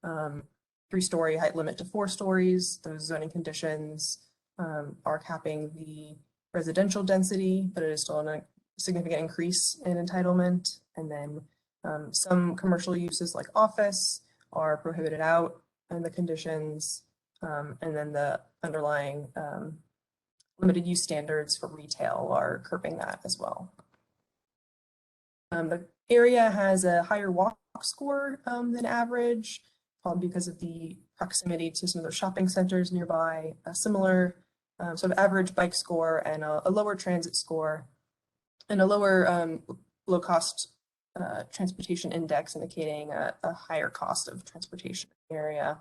3-story height limit to 4 stories. Those zoning conditions are capping the residential density, but it is still a significant increase in entitlement. And then some commercial uses like office are prohibited out in the conditions, and then the underlying limited use standards for retail are curbing that as well. The area has a higher walk score than average, probably because of the proximity to some of the shopping centers nearby, a similar sort of average bike score, and a lower transit score, and a lower low cost transportation index, indicating a higher cost of transportation in the area.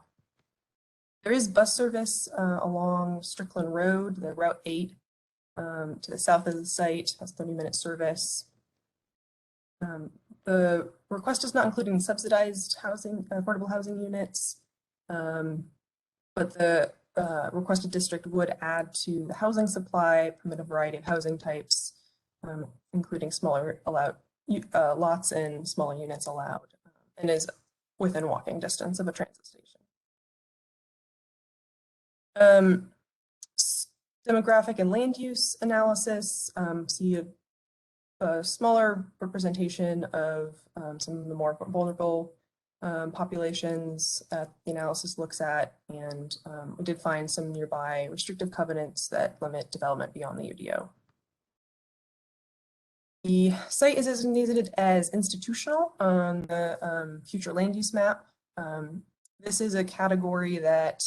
There is bus service along Strickland Road, the Route 8 to the south of the site, has 30-minute service. The request is not including subsidized housing, affordable housing units, but the requested district would add to the housing supply, permit a variety of housing types, including smaller allowed lots and smaller units allowed, and is within walking distance of a transit station. Demographic and land use analysis, see a smaller representation of some of the more vulnerable populations that the analysis looks at, and we did find some nearby restrictive covenants that limit development beyond the UDO. The site is designated as institutional on the future land use map. This is a category that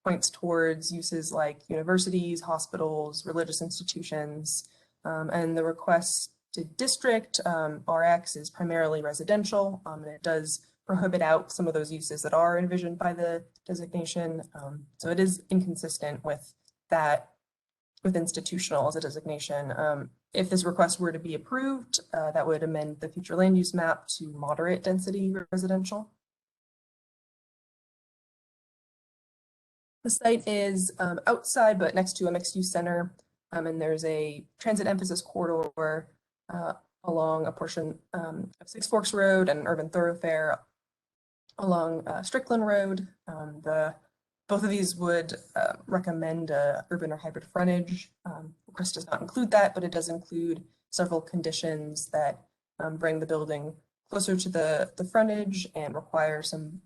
points towards uses like universities, hospitals, religious institutions, and the requested district, RX, is primarily residential, and it does prohibit out some of those uses that are envisioned by the designation. So it is inconsistent with that, with institutional as a designation. If this request were to be approved, that would amend the future land use map to moderate density residential. The site is outside, but next to a mixed-use center, and there's a transit emphasis corridor along a portion of Six Forks Road and an urban thoroughfare along Strickland Road. Both of these would recommend urban or hybrid frontage. Request does not include that, but it does include several conditions that bring the building closer to the frontage and require some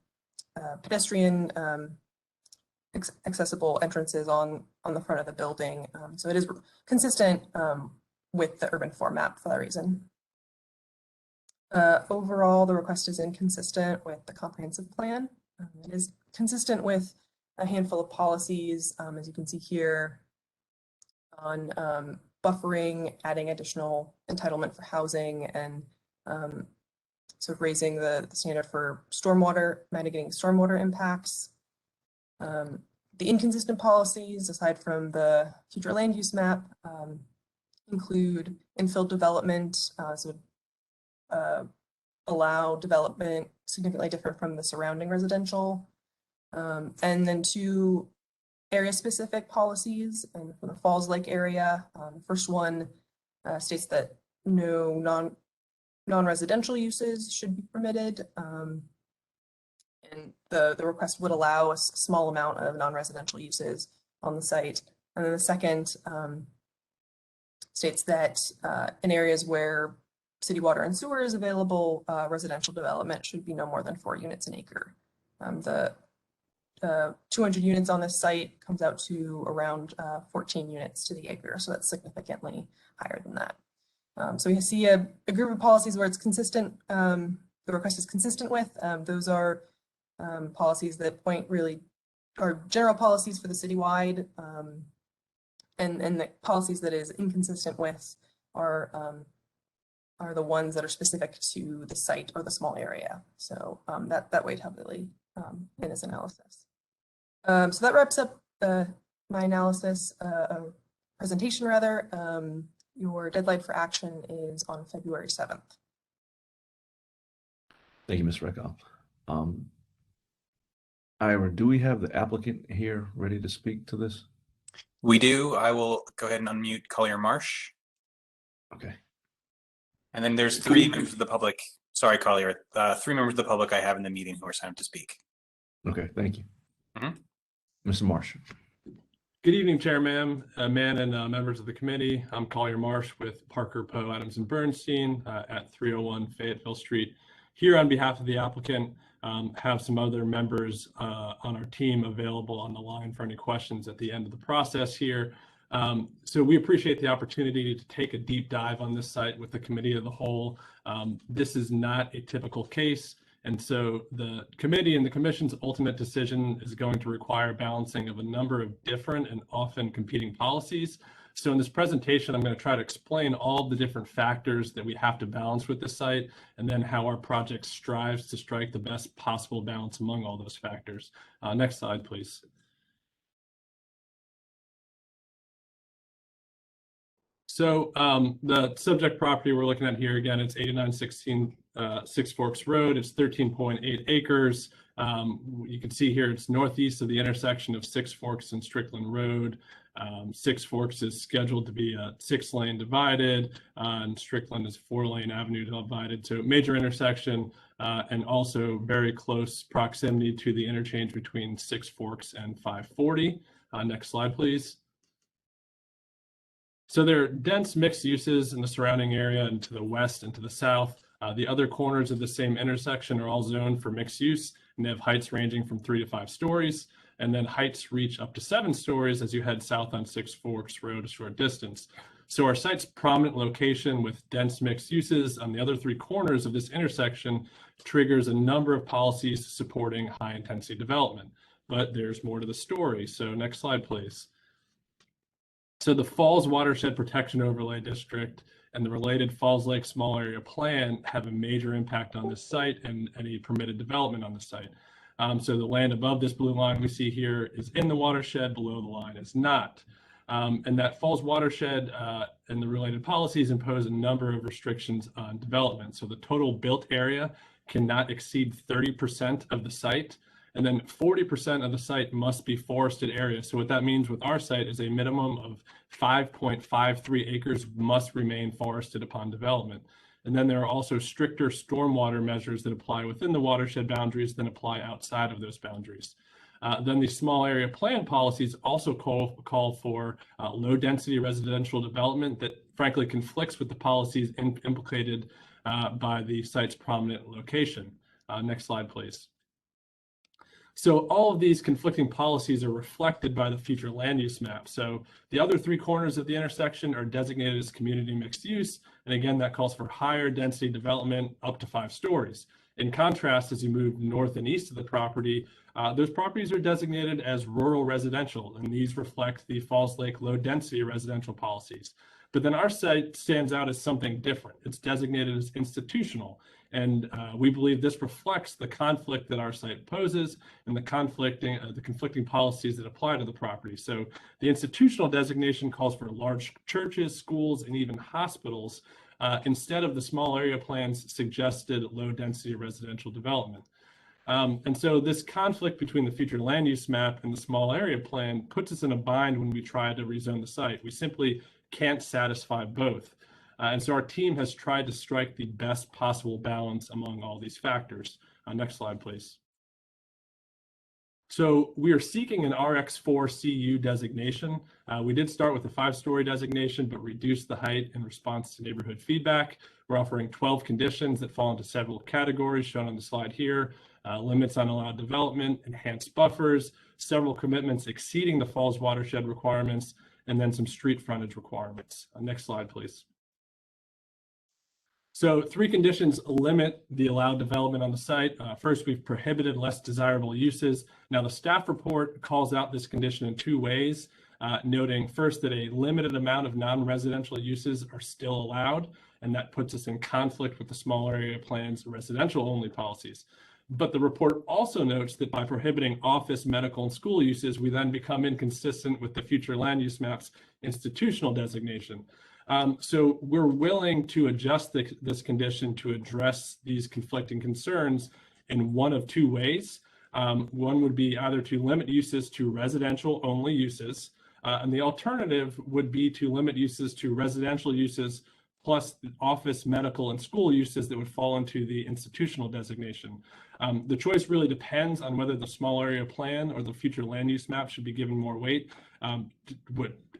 pedestrian accessible entrances on the front of the building. So it is consistent with the urban form map for that reason. Overall, the request is inconsistent with the comprehensive plan. It is consistent with a handful of policies, as you can see here, on buffering, adding additional entitlement for housing, and sort of raising the standard for stormwater, mitigating stormwater impacts. The inconsistent policies, aside from the future land use map, include infill development, allow development significantly different from the surrounding residential, and then 2 area-specific policies. And for the Falls Lake area, the first one states that no non-residential uses should be permitted, and the request would allow a small amount of non-residential uses on the site. And then the second states that in areas where city water and sewer is available, residential development should be no more than 4 units an acre. The 200 units on this site comes out to around 14 units to the acre, so that's significantly higher than that. So we see a group of policies where it's consistent, the request is consistent with. Those are policies that are general policies for the citywide, and the policies that is inconsistent with are the ones that are specific to the site or the small area. So that weighed heavily in this analysis. So that wraps up my analysis, presentation rather. Your deadline for action is on February 7th. Thank you, Ms. Reckoff. Ira, do we have the applicant here ready to speak to this? We do. I will go ahead and unmute Collier Marsh. Okay. And then there's 3 members of the public. Sorry, Collier. 3 members of the public I have in the meeting who are signed up to speak. Okay, thank you. Mr. Marsh. Good evening, Chairman, and members of the committee. I'm Collier Marsh with Parker, Poe, Adams, and Bernstein at 301 Fayetteville Street. Here on behalf of the applicant, have some other members on our team available on the line for any questions at the end of the process here. So we appreciate the opportunity to take a deep dive on this site with the committee of the whole. This is not a typical case. And so the committee and the commission's ultimate decision is going to require balancing of a number of different and often competing policies. So in this presentation, I'm going to try to explain all the different factors that we have to balance with this site, and then how our project strives to strike the best possible balance among all those factors. Next slide, please. So the subject property we're looking at here, again, it's 8916 Six Forks Road. It's 13.8 acres. You can see here it's northeast of the intersection of Six Forks and Strickland Road. Six Forks is scheduled to be a 6-lane divided, and Strickland is 4-lane avenue divided. So major intersection, and also very close proximity to the interchange between Six Forks and 540. Next slide, please. So there are dense mixed uses in the surrounding area and to the west and to the south. The other corners of the same intersection are all zoned for mixed use, and they have heights ranging from 3 to 5 stories. And then heights reach up to 7 stories as you head south on Six Forks Road a short distance. So our site's prominent location with dense mixed uses on the other 3 corners of this intersection triggers a number of policies supporting high intensity development. But there's more to the story. So next slide, please. So the Falls Watershed Protection Overlay District and the related Falls Lake Small Area Plan have a major impact on this site and any permitted development on the site. So the land above this blue line we see here is in the watershed, below the line is not. And that Falls watershed and the related policies impose a number of restrictions on development. So the total built area cannot exceed 30% of the site, and then 40% of the site must be forested area. So what that means with our site is a minimum of 5.53 acres must remain forested upon development. And then there are also stricter stormwater measures that apply within the watershed boundaries than apply outside of those boundaries. Then the small area plan policies also call for low density residential development that frankly conflicts with the policies implicated by the site's prominent location. Next slide, please. So all of these conflicting policies are reflected by the future land use map. So the other three corners of the intersection are designated as community mixed use. And again, that calls for higher density development up to 5 stories. In contrast, as you move north and east of the property, those properties are designated as rural residential, and these reflect the Falls Lake low density residential policies. But then our site stands out as something different. It's designated as institutional. And we believe this reflects the conflict that our site poses and the conflicting policies that apply to the property. So the institutional designation calls for large churches, schools, and even hospitals instead of the small area plan's suggested low density residential development. And so this conflict between the future land use map and the small area plan puts us in a bind when we try to rezone the site. We simply can't satisfy both. And so our team has tried to strike the best possible balance among all these factors. Next slide, please. So we are seeking an RX4 CU designation. We did start with a 5-story designation, but reduced the height in response to neighborhood feedback. We're offering 12 conditions that fall into several categories shown on the slide here. Limits on allowed development, enhanced buffers, several commitments exceeding the Falls watershed requirements, and then some street frontage requirements. Next slide, please. So 3 conditions limit the allowed development on the site. First, we've prohibited less desirable uses. Now, the staff report calls out this condition in 2 ways, noting first that a limited amount of non-residential uses are still allowed, and that puts us in conflict with the small area plan's residential only policies. But the report also notes that by prohibiting office, medical, and school uses, we then become inconsistent with the future land use map's institutional designation. So we're willing to adjust this condition to address these conflicting concerns in one of 2 ways. One would be either to limit uses to residential only uses, and the alternative would be to limit uses to residential uses plus the office, medical, and school uses that would fall into the institutional designation. The choice really depends on whether the small area plan or the future land use map should be given more weight.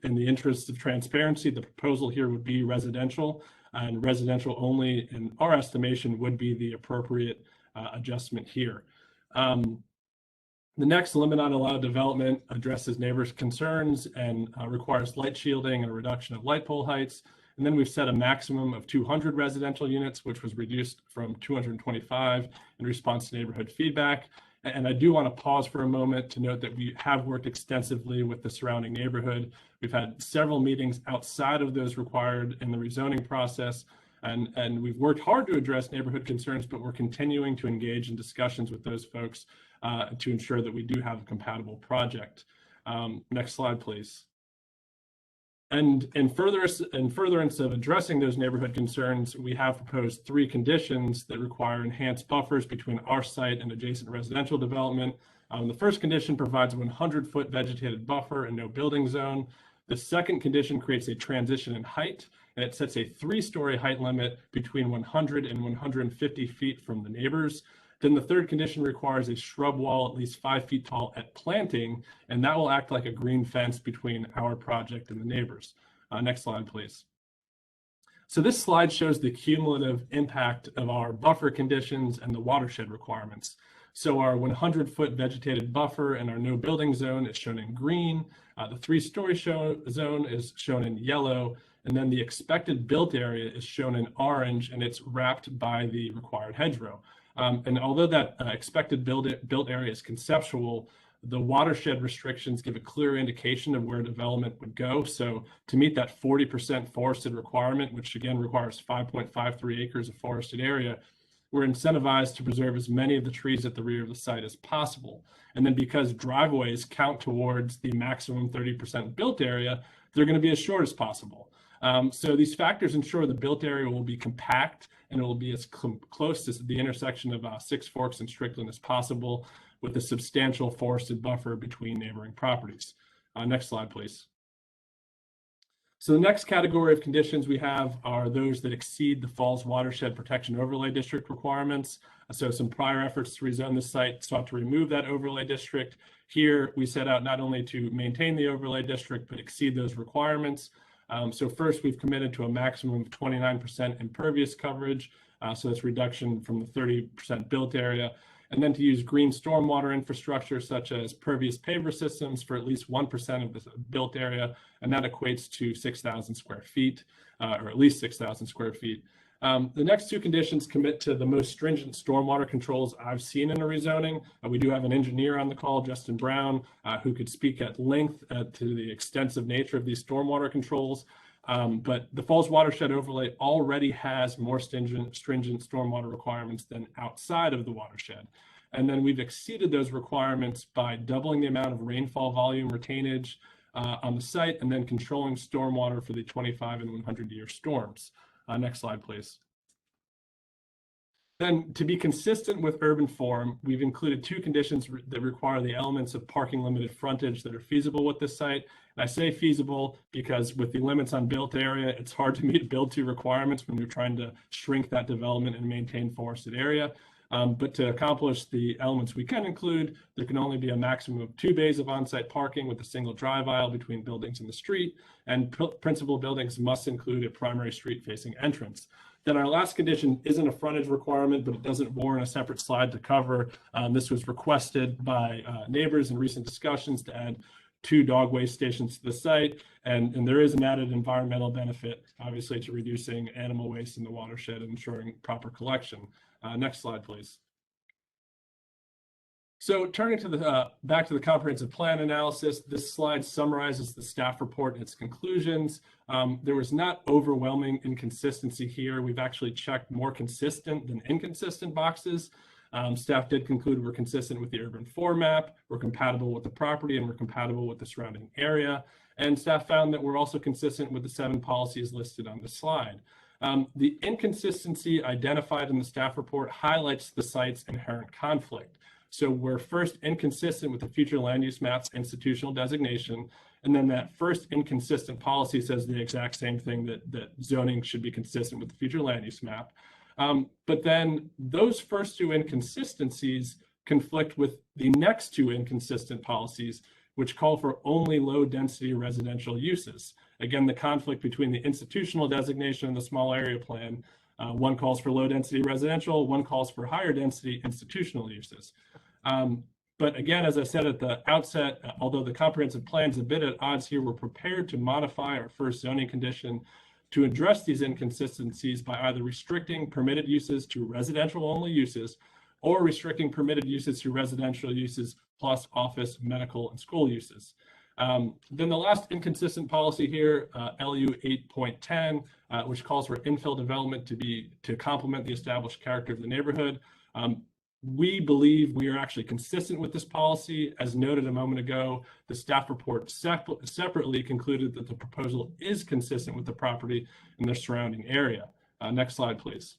In the interest of transparency, the proposal here would be residential, and residential only, in our estimation, would be the appropriate adjustment here. The next limit on allowed development addresses neighbors' concerns and requires light shielding and a reduction of light pole heights. And then we've set a maximum of 200 residential units, which was reduced from 225 in response to neighborhood feedback. And I do want to pause for a moment to note that we have worked extensively with the surrounding neighborhood. We've had several meetings outside of those required in the rezoning process, and we've worked hard to address neighborhood concerns, but we're continuing to engage in discussions with those folks to ensure that we do have a compatible project. Next slide, please. And in furtherance of addressing those neighborhood concerns, we have proposed 3 conditions that require enhanced buffers between our site and adjacent residential development. The first condition provides a 100-foot vegetated buffer and no building zone. The second condition creates a transition in height, and it sets a 3-story height limit between 100 and 150 feet from the neighbors. Then the third condition requires a shrub wall at least 5 feet tall at planting, and that will act like a green fence between our project and the neighbors. Next slide, please. So this slide shows the cumulative impact of our buffer conditions and the watershed requirements. So our 100-foot vegetated buffer and our no building zone is shown in green. The 3-story zone is shown in yellow, and then the expected built area is shown in orange, and it's wrapped by the required hedgerow. And although that expected built area is conceptual, the watershed restrictions give a clear indication of where development would go. So to meet that 40% forested requirement, which again requires 5.53 acres of forested area, we're incentivized to preserve as many of the trees at the rear of the site as possible. And then because driveways count towards the maximum 30% built area, they're going to be as short as possible. So these factors ensure the built area will be compact and it will be as close to the intersection of Six Forks and Strickland as possible, with a substantial forested buffer between neighboring properties. Next slide, please. So the next category of conditions we have are those that exceed the Falls Watershed Protection Overlay District requirements. So some prior efforts to rezone the site sought to remove that overlay district. Here, we set out not only to maintain the overlay district, but exceed those requirements. So first, we've committed to a maximum of 29% impervious coverage. So that's reduction from the 30% built area. And then to use green stormwater infrastructure, such as pervious paver systems, for at least 1% of the built area. And that equates to 6,000 square feet, or at least 6,000 square feet. The next two conditions commit to the most stringent stormwater controls I've seen in a rezoning. We do have an engineer on the call, Justin Brown, who could speak at length to the extensive nature of these stormwater controls. But the Falls Watershed Overlay already has more stringent stormwater requirements than outside of the watershed. And then we've exceeded those requirements by doubling the amount of rainfall volume retainage on the site, and then controlling stormwater for the 25 and 100-year storms. Next slide, please. Then, to be consistent with urban form, we've included two conditions that require the elements of parking limited frontage that are feasible with this site. And I say feasible because with the limits on built area, it's hard to meet build-to requirements when you're trying to shrink that development and maintain forested area. But to accomplish the elements we can include, there can only be a maximum of 2 bays of on-site parking with a single drive aisle between buildings and the street, and principal buildings must include a primary street-facing entrance. Then our last condition isn't a frontage requirement, but it doesn't warrant a separate slide to cover. This was requested by neighbors in recent discussions to add 2 dog waste stations to the site, and there is an added environmental benefit, obviously, to reducing animal waste in the watershed and ensuring proper collection. Next slide, please. So turning to the back to the comprehensive plan analysis, this slide summarizes the staff report and its conclusions. There was not overwhelming inconsistency here. We've actually checked more consistent than inconsistent boxes. Staff did conclude we're consistent with the urban form map, we're compatible with the property, and we're compatible with the surrounding area. And staff found that we're also consistent with the 7 policies listed on the slide. The inconsistency identified in the staff report highlights the site's inherent conflict. So we're first inconsistent with the future land use map's institutional designation, and then that first inconsistent policy says the exact same thing, that zoning should be consistent with the future land use map. But then those first 2 inconsistencies conflict with the next 2 inconsistent policies, which call for only low density residential uses. Again, the conflict between the institutional designation and the small area plan. One calls for low density residential, one calls for higher density institutional uses. But again, as I said at the outset, although the comprehensive plan is a bit at odds here, we're prepared to modify our first zoning condition to address these inconsistencies by either restricting permitted uses to residential only uses, or restricting permitted uses to residential uses plus office, medical, and school uses. Then the last inconsistent policy here, LU 8.10, which calls for infill development to complement the established character of the neighborhood. We believe we are actually consistent with this policy. As noted a moment ago, the staff report separately concluded that the proposal is consistent with the property and the surrounding area. Next slide, please.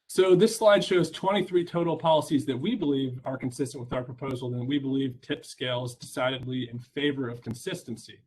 So this slide shows 23 total policies that we believe are consistent with our proposal, and we believe tip scale is decidedly in favor of consistency.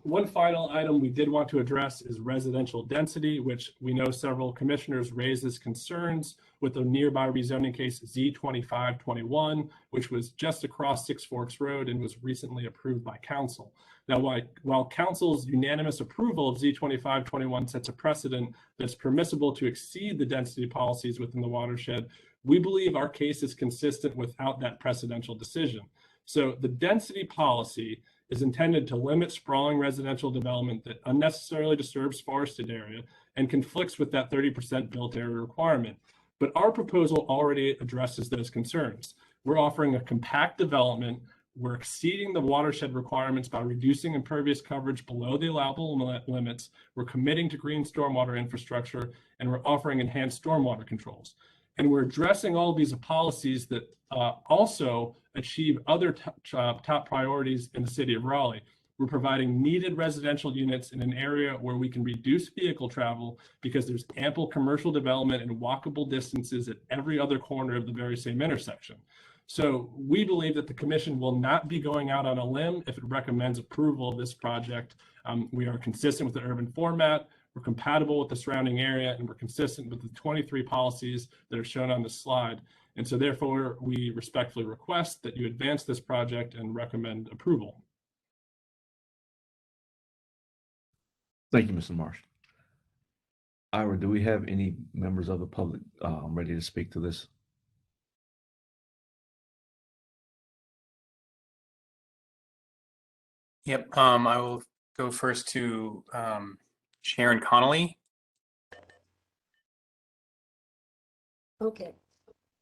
One final item we did want to address is residential density, which we know several commissioners raised as concerns with the nearby rezoning case Z2521, which was just across Six Forks Road and was recently approved by council. Now, while council's unanimous approval of Z2521 sets a precedent that's permissible to exceed the density policies within the watershed, we believe our case is consistent without that precedential decision. So the density policy is intended to limit sprawling residential development that unnecessarily disturbs forested area and conflicts with that 30% built area requirement. But our proposal already addresses those concerns. We're offering a compact development. We're exceeding the watershed requirements by reducing impervious coverage below the allowable limits. We're committing to green stormwater infrastructure, and we're offering enhanced stormwater controls. And we're addressing all of these policies that also achieve other top priorities in the city of Raleigh. We're providing needed residential units in an area where we can reduce vehicle travel because there's ample commercial development and walkable distances at every other corner of the very same intersection. So we believe that the commission will not be going out on a limb if it recommends approval of this project. We are consistent with the urban format, we're compatible with the surrounding area, and we're consistent with the 23 policies that are shown on this slide. And so therefore, we respectfully request that you advance this project and recommend approval. Thank you, Mr. Marsh. Ira, do we have any members of the public ready to speak to this? Yep, I will go first to Sharon Connolly. Okay.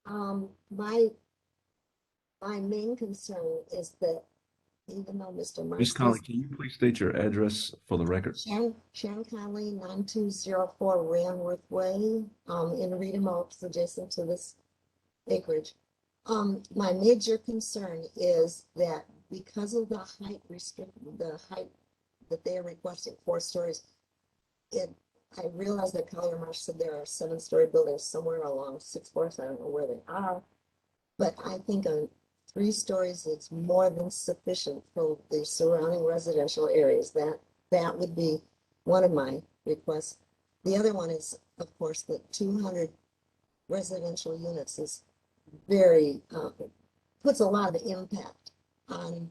My main concern is that even though Mr. Marsh Ms. Conley, can you please state your address for the record? Sharon Conley, 9204 Ranworth Way, in Reedham Oaks, adjacent to this acreage. My major concern is that because of the height that they are requesting 4 stories, I realize that Collier Marsh said there are 7-story buildings somewhere along 6 Fourths. I don't know where they are, but I think on 3 stories is more than sufficient for the surrounding residential areas. That would be one of my requests. The other one is, of course, that 200 residential units is very puts a lot of impact on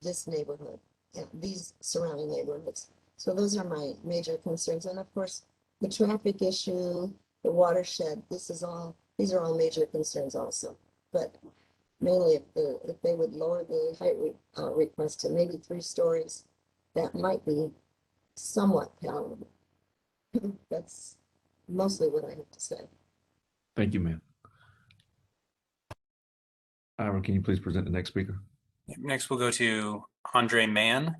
this neighborhood and these surrounding neighborhoods. So those are my major concerns. And of course, the traffic issue, the watershed, these are all major concerns also. But mainly if they would lower the height request to maybe 3 stories, that might be somewhat palatable. That's mostly what I have to say. Thank you, ma'am. Ira, can you please present the next speaker? Next, we'll go to Andre Mann.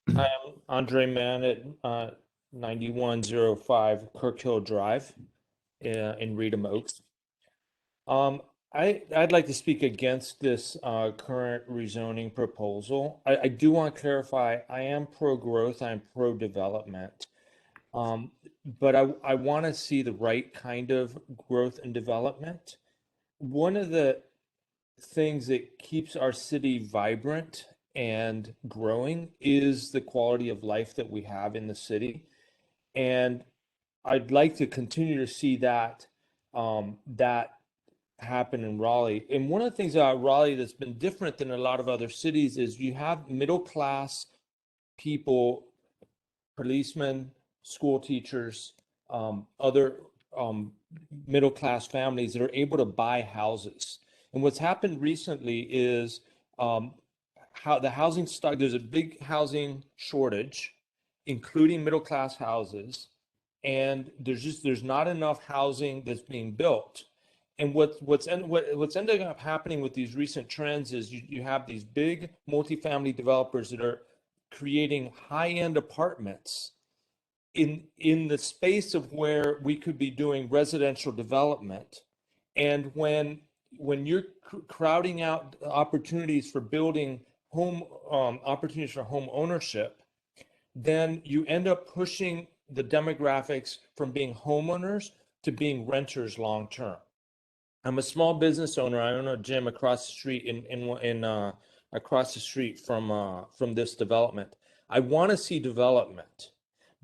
I'm Andre Mann at 9105 Kirk Hill Drive in Reedham Oaks. I'd like to speak against this current rezoning proposal. I do want to clarify, I am pro-growth, I'm pro-development. But I want to see the right kind of growth and development. One of the things that keeps our city vibrant and growing is the quality of life that we have in the city. And I'd like to continue to see that that happen in Raleigh. And one of the things about Raleigh that's been different than a lot of other cities is you have middle class people, policemen, school teachers, other middle class families that are able to buy houses. And what's happened recently is how the housing stock, there's a big housing shortage, including middle class houses, and there's not enough housing that's being built. And what's ended up happening with these recent trends is you have these big multifamily developers that are creating high-end apartments in the space of where we could be doing residential development. And when you're crowding out opportunities for building home opportunities for home ownership, then you end up pushing the demographics from being homeowners to being renters long term. I'm a small business owner. I own a gym across the street across the street from this development. I want to see development,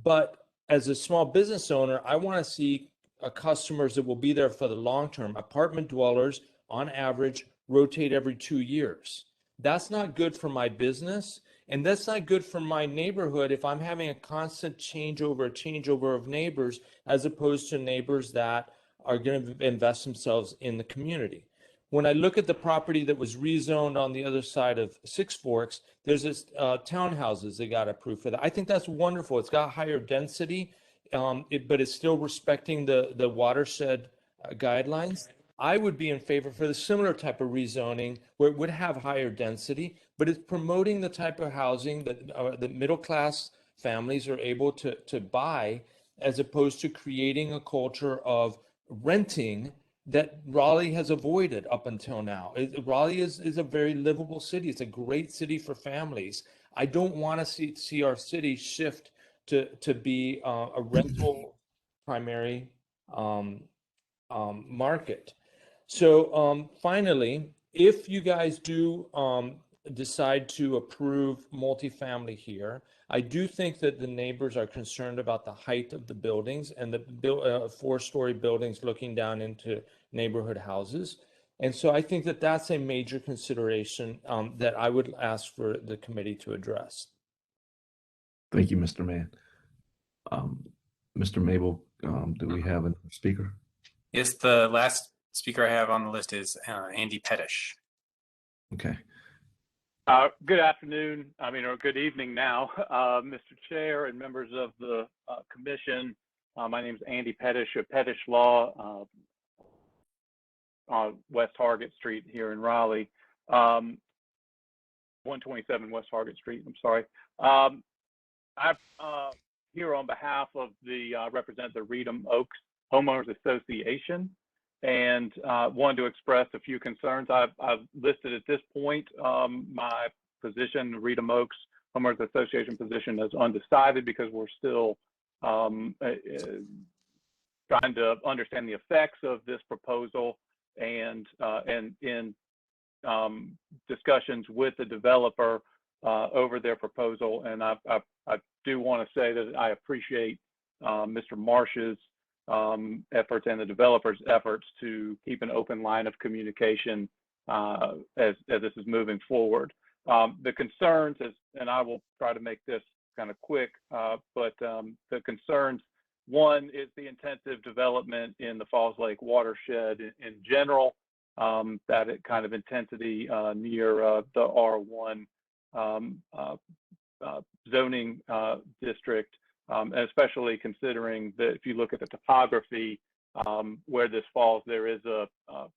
but as a small business owner, I want to see customers that will be there for the long term. Apartment dwellers, on average, rotate every 2 years. That's not good for my business, and that's not good for my neighborhood if I'm having a constant changeover of neighbors, as opposed to neighbors that are going to invest themselves in the community. When I look at the property that was rezoned on the other side of 6 Forks, there's this townhouses that got approved for that. I think that's wonderful. It's got higher density, but it's still respecting the watershed guidelines. I would be in favor for the similar type of rezoning where it would have higher density, but it's promoting the type of housing that the middle class families are able to buy, as opposed to creating a culture of renting that Raleigh has avoided up until now. Raleigh is a very livable city. It's a great city for families. I don't want to see our city shift to be a rental primary market. So finally, if you guys do decide to approve multifamily here, I do think that the neighbors are concerned about the height of the buildings and the four-story buildings looking down into neighborhood houses. And so I think that that's a major consideration that I would ask for the committee to address. Thank you, Mr. Mann. Mr. Mabel, do we have a speaker? Yes, the last speaker I have on the list is Andy Pettish. Okay. Good afternoon, or good evening now, Mr. Chair and members of the commission. My name is Andy Pettish of Pettish Law on West Hargett Street here in Raleigh. 127 West Hargett Street, I'm sorry. I'm here on behalf of the represent the Reedham Oaks Homeowners Association, and wanted to express a few concerns. I've listed at this point my position, the Reedham Oaks Homeowners Association position, as undecided because we're still trying to understand the effects of this proposal, and in discussions with the developer over their proposal. And I do want to say that I appreciate Mr. Marsh's efforts and the developer's efforts to keep an open line of communication as this is moving forward. The concerns, and I will try to make this kind of quick, but the concerns, one is the intensive development in the Falls Lake watershed in general, that kind of intensity near the R1 zoning district. Especially considering that if you look at the topography where this falls, there is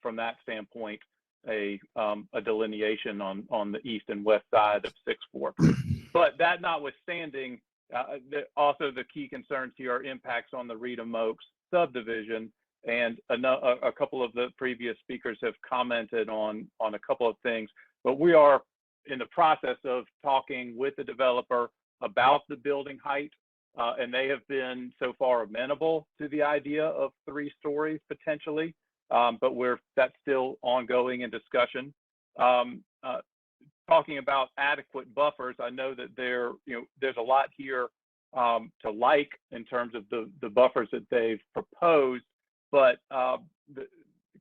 from that standpoint, a delineation on the east and west side of Six Forks. But that notwithstanding, also the key concerns here are impacts on the Reedham Oaks subdivision, and a couple of the previous speakers have commented on a couple of things. But we are in the process of talking with the developer about the building height. And they have been so far amenable to the idea of 3 stories potentially, but that's still ongoing in discussion. Talking about adequate buffers, I know that there's a lot here to like in terms of the buffers that they've proposed, but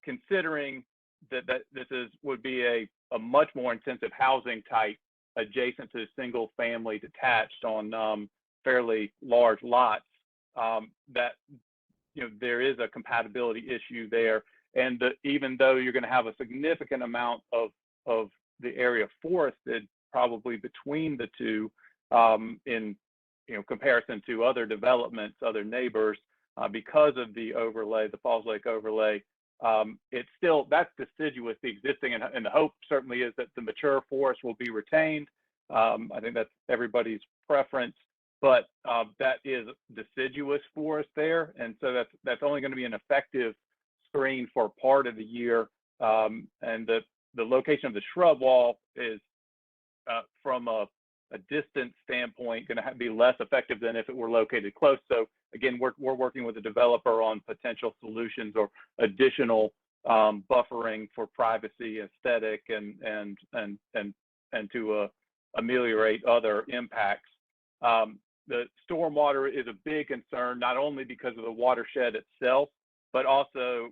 considering that this would be a much more intensive housing type adjacent to single family detached on fairly large lots, that there is a compatibility issue there, and even though you're going to have a significant amount of the area forested, probably between the two, in comparison to other developments, other neighbors, because of the overlay, the Falls Lake overlay, it's still, that's deciduous, the existing, and the hope certainly is that the mature forest will be retained. I think that's everybody's preference. But that is deciduous forest there, and so that's only going to be an effective screen for part of the year. And the location of the shrub wall is, from a distance standpoint, going to be less effective than if it were located close. So again, we're working with the developer on potential solutions or additional buffering for privacy, aesthetic, and to ameliorate other impacts. The stormwater is a big concern, not only because of the watershed itself, but also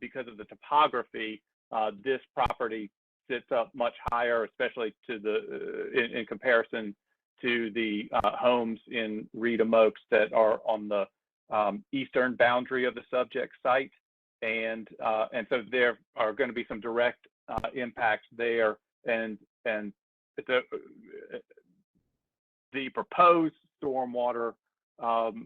because of the topography. This property sits up much higher, especially in comparison to the homes in Reedham Oaks that are on the eastern boundary of the subject site, and so there are going to be some direct impacts there, and the proposed stormwater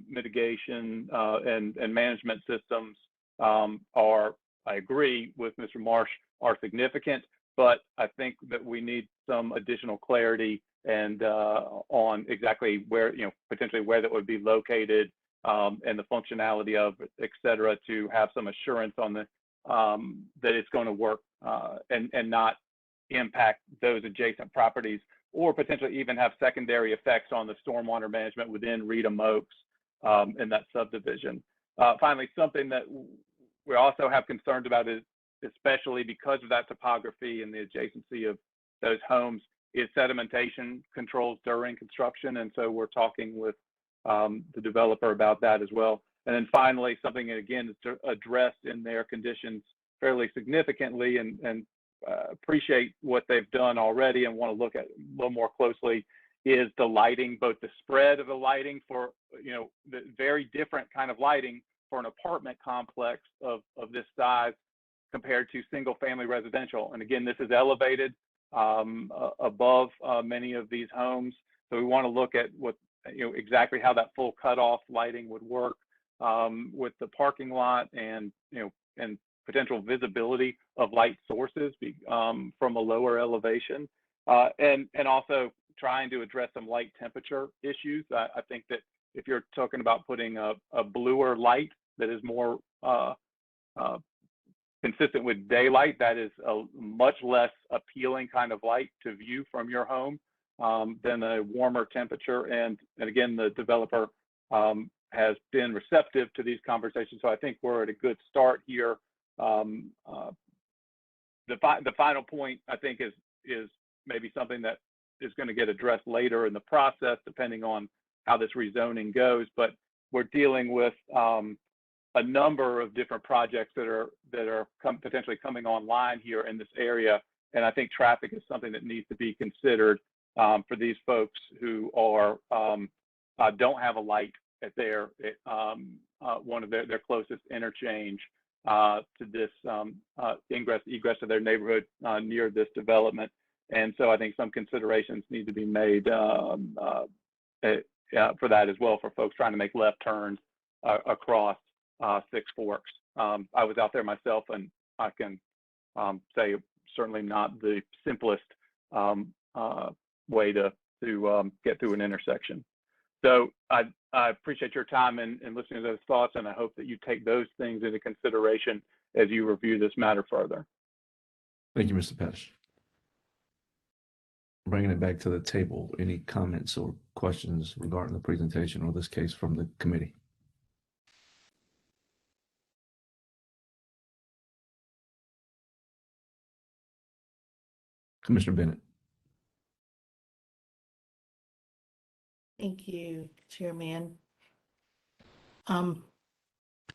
mitigation and management systems are, I agree with Mr. Marsh, are significant, but I think that we need some additional clarity and on exactly where, potentially where that would be located, and the functionality of it, et cetera, to have some assurance on the that it's going to work and not impact those adjacent properties, or potentially even have secondary effects on the stormwater management within Redham Oaks in that subdivision. Finally, something that we also have concerns about is, especially because of that topography and the adjacency of those homes, is sedimentation controls during construction. And so we're talking with the developer about that as well. And then finally, something that again is addressed in their conditions fairly significantly, and appreciate what they've done already and want to look at a little more closely, is the lighting, both the spread of the lighting for, you know, the very different kind of lighting for an apartment complex of this size compared to single family residential. And again, this is elevated above many of these homes. So we want to look at what, you know, exactly how that full cutoff lighting would work with the parking lot, and, you know, and potential visibility of light sources from a lower elevation, and also trying to address some light temperature issues. I think that if you're talking about putting a bluer light that is more consistent with daylight, that is a much less appealing kind of light to view from your home than a warmer temperature. And again, the developer has been receptive to these conversations. So I think we're at a good start here. The final point, I think, is maybe something that is going to get addressed later in the process, depending on how this rezoning goes. But we're dealing with a number of different projects that are potentially coming online here in this area, and I think traffic is something that needs to be considered for these folks who are don't have a light at their one of their closest interchange to this ingress egress to their neighborhood near this development. And so I think some considerations need to be made for that as well, for folks trying to make left turns across Six Forks. I was out there myself, and I can say certainly not the simplest way to get through an intersection. So I appreciate your time and listening to those thoughts, and I hope that you take those things into consideration as you review this matter further. Thank you, Mr. Pettis. Bringing it back to the table, any comments or questions regarding the presentation or this case from the committee? Commissioner Bennett. Thank you, Chairman.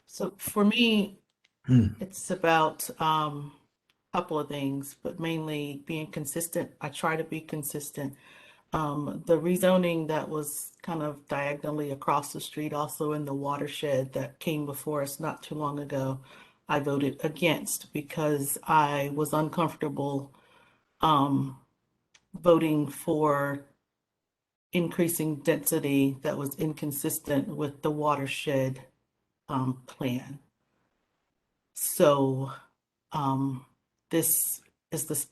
So for me, it's about a couple of things, but mainly being consistent. I try to be consistent. The rezoning that was kind of diagonally across the street, also in the watershed that came before us not too long ago, I voted against because I was uncomfortable voting for increasing density that was inconsistent with the watershed plan. So this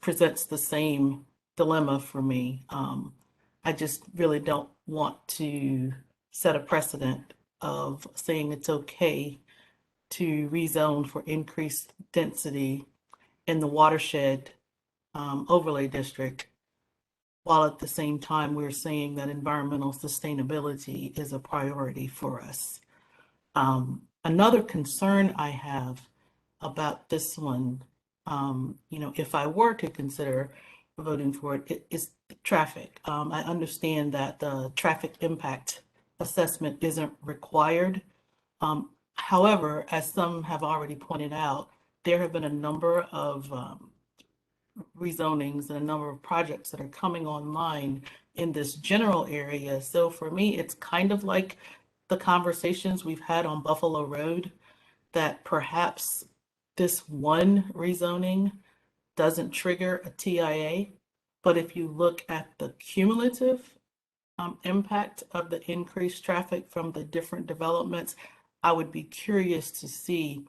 presents the same dilemma for me. I just really don't want to set a precedent of saying it's okay to rezone for increased density in the watershed overlay district, while at the same time we're saying that environmental sustainability is a priority for us. Another concern I have about this one, you know, if I were to consider voting for it, is traffic. I understand that the traffic impact assessment isn't required. However, as some have already pointed out, there have been a number of rezonings and a number of projects that are coming online in this general area. So for me, it's kind of like the conversations we've had on Buffalo Road, that perhaps this one rezoning doesn't trigger a TIA. But if you look at the cumulative impact of the increased traffic from the different developments, I would be curious to see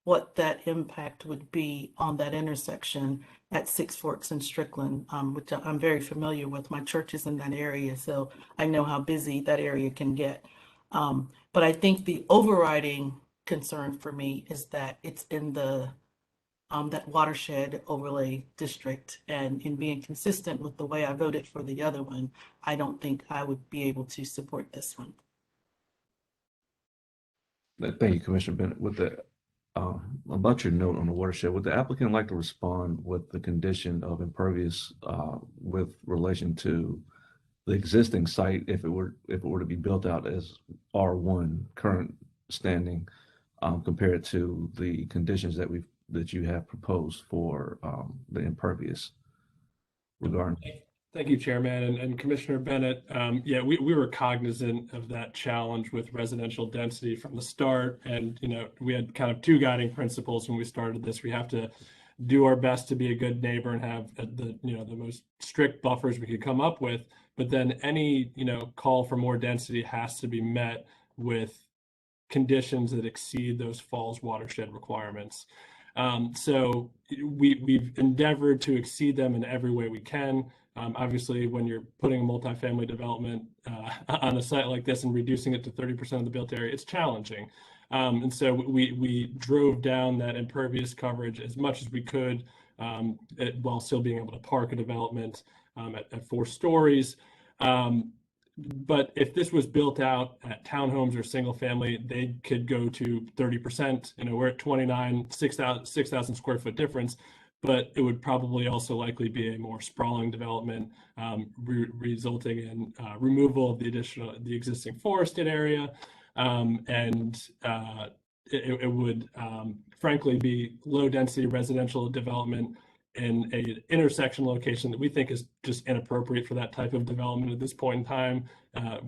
what that impact would be on that intersection at Six Forks and Strickland, which I'm very familiar with. My church is in that area, so I know how busy that area can get. But I think the overriding concern for me is that it's in the that watershed overlay district. And in being consistent with the way I voted for the other one, I don't think I would be able to support this one. Thank you, Commissioner Bennett. With the about your note on the watershed, would the applicant like to respond with the condition of impervious with relation to the existing site if it were to be built out as R1 current standing compared to the conditions that you have proposed for the impervious regarding? Thank you, Chairman and Commissioner Bennett. Yeah, we were cognizant of that challenge with residential density from the start. And, we had kind of two guiding principles when we started this. We have to do our best to be a good neighbor and have the most strict buffers we could come up with. But then any, call for more density has to be met with conditions that exceed those falls watershed requirements. So we've endeavored to exceed them in every way we can. Obviously, when you're putting a multifamily development on a site like this and reducing it to 30% of the built area, it's challenging. And so we drove down that impervious coverage as much as we could while still being able to park a development at 4 stories. But if this was built out at townhomes or single family, they could go to 30%. We're at 29, 6,000 square foot difference, but it would probably also likely be a more sprawling development, resulting in removal of the existing forested area. And it would frankly be low density residential development in an intersection location that we think is just inappropriate for that type of development at this point in time,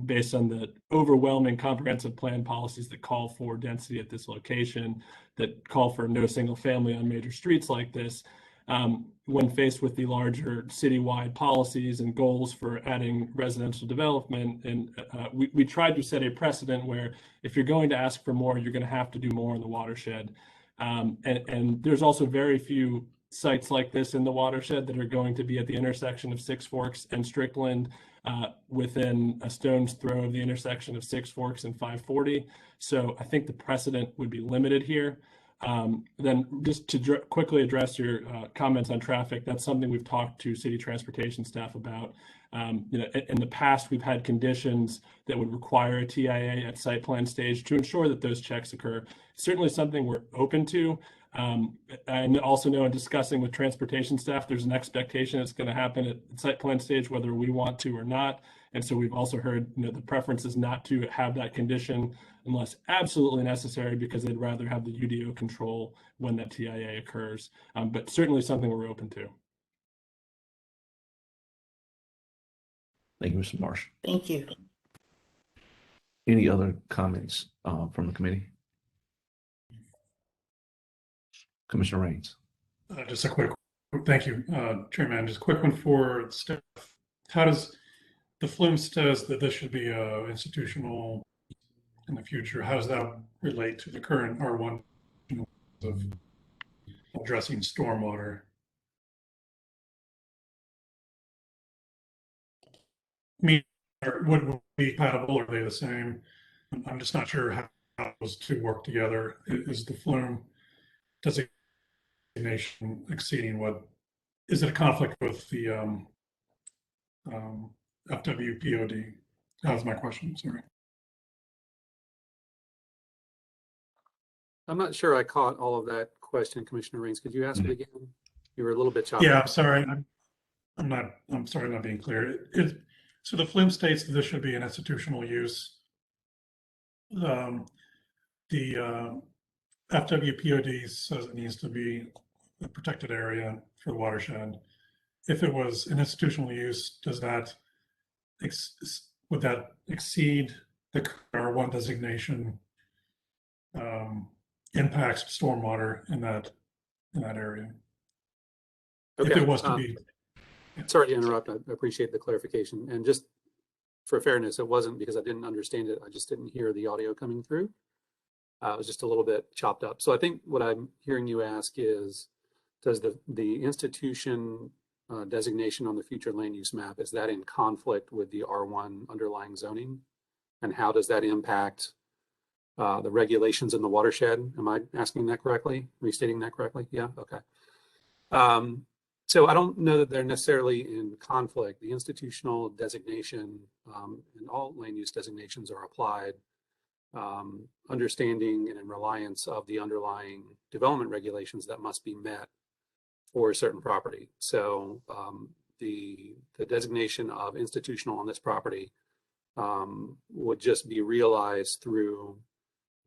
based on the overwhelming comprehensive plan policies that call for density at this location, that call for no single family on major streets like this. When faced with the larger citywide policies and goals for adding residential development, and we tried to set a precedent where if you're going to ask for more, you're going to have to do more in the watershed. And there's also very few sites like this in the watershed that are going to be at the intersection of Six Forks and Strickland, within a stone's throw of the intersection of Six Forks and 540. So I think the precedent would be limited here. Then just to quickly address your comments on traffic, that's something we've talked to city transportation staff about. In the past, we've had conditions that would require a TIA at site plan stage to ensure that those checks occur. Certainly something we're open to. I also know in discussing with transportation staff, there's an expectation it's going to happen at site plan stage, whether we want to or not. And so we've also heard, the preference is not to have that condition unless absolutely necessary, because they'd rather have the UDO control when that TIA occurs. But certainly something we're open to. Thank you, Mr. Marsh. Thank you. Any other comments from the committee? Commissioner Raines. Just a quick, thank you, Chairman. Just a quick one for staff. How does the Flume says that this should be institutional in the future? How does that relate to the current R1 of addressing stormwater? Would be compatible, or are they the same? I'm just not sure how those two work together. Is the Flume designation exceeding what? Is it a conflict with the FWPOD? That was my question. Sorry. I'm not sure I caught all of that question, Commissioner Raines. Could you ask it again? You were a little bit choppy. Yeah, I'm sorry. I'm sorry, I'm not being clear. So the Flume states that this should be an institutional use. The FWPOD says it needs to be a protected area for the watershed. If it was an institutional use, does that would that exceed the R1 designation impacts stormwater in that area? Okay. If it was to be. Sorry to interrupt. I appreciate the clarification. And just for fairness, it wasn't because I didn't understand it. I just didn't hear the audio coming through. It was just a little bit chopped up. So I think what I'm hearing you ask is, does the institution designation on the future land use map, is that in conflict with the R1 underlying zoning? And how does that impact the regulations in the watershed? Am I asking that correctly? Restating that correctly? Yeah, okay. So I don't know that they're necessarily in conflict. The institutional designation and all land use designations are applied, understanding and in reliance of the underlying development regulations that must be met for a certain property. So the designation of institutional on this property would just be realized through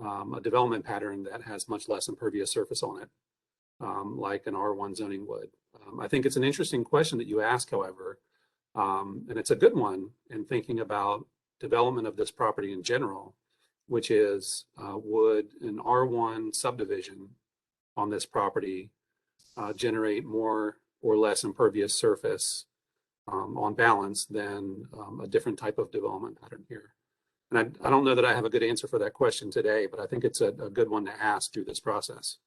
a development pattern that has much less impervious surface on it, like an R1 zoning would. I think it's an interesting question that you ask, however, and it's a good one in thinking about development of this property in general, which is would an R1 subdivision on this property generate more or less impervious surface on balance than a different type of development pattern here? And I don't know that I have a good answer for that question today, but I think it's a good one to ask through this process.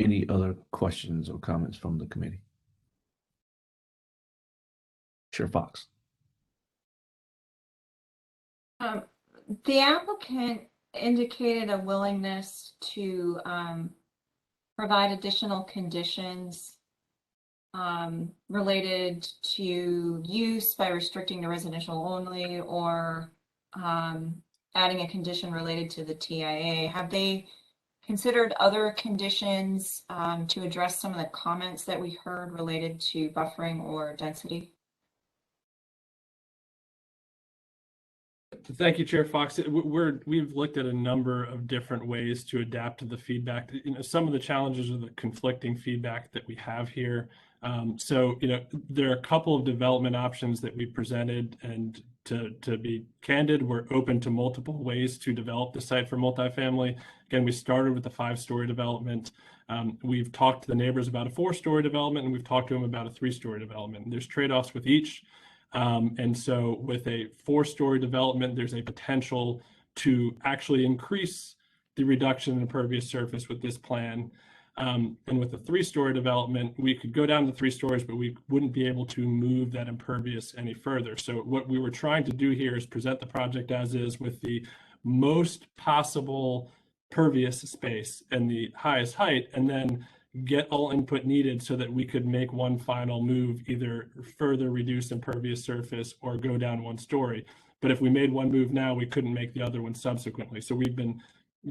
Any other questions or comments from the committee? Chair Fox. The applicant indicated a willingness to provide additional conditions related to use by restricting to residential only, or adding a condition related to the TIA. Have they considered other conditions to address some of the comments that we heard related to buffering or density? Thank you, Chair Fox. We've looked at a number of different ways to adapt to the feedback. Some of the challenges are the conflicting feedback that we have here. There are a couple of development options that we presented, and to be candid, we're open to multiple ways to develop the site for multifamily. Again, we started with a 5-story development. We've talked to the neighbors about a 4-story development, and we've talked to them about a 3-story development. There's trade-offs with each. And so with a 4-story development, there's a potential to actually increase the reduction in impervious surface with this plan. And with a 3-story development, we could go down to 3 stories, but we wouldn't be able to move that impervious any further. So what we were trying to do here is present the project as is, with the most possible pervious space and the highest height, and then get all input needed so that we could make one final move, either further reduce impervious surface or go down 1 story. But if we made one move now, we couldn't make the other one subsequently. So we've been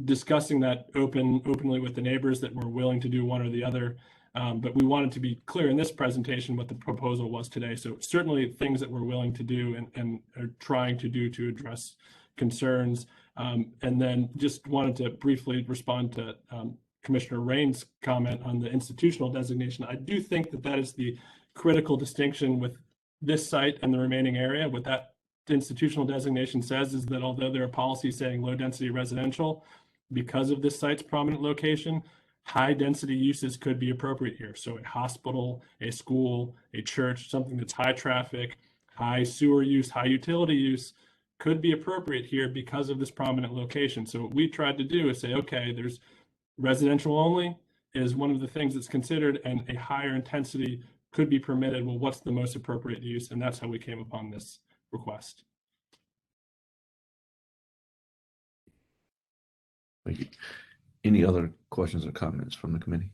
discussing that openly with the neighbors, that we're willing to do one or the other. But we wanted to be clear in this presentation what the proposal was today. So certainly things that we're willing to do and are trying to do to address concerns. And then just wanted to briefly respond to Commissioner Rain's comment on the institutional designation. I do think that that is the critical distinction with this site and the remaining area. What that institutional designation says is that although there are policies saying low density residential, because of this site's prominent location, high density uses could be appropriate here. So a hospital, a school, a church, something that's high traffic, high sewer use, high utility use could be appropriate here because of this prominent location. So what we tried to do is say, okay, there's residential only is one of the things that's considered, and a higher intensity could be permitted. Well, what's the most appropriate use? And that's how we came upon this request. Thank you. Any other questions or comments from the committee?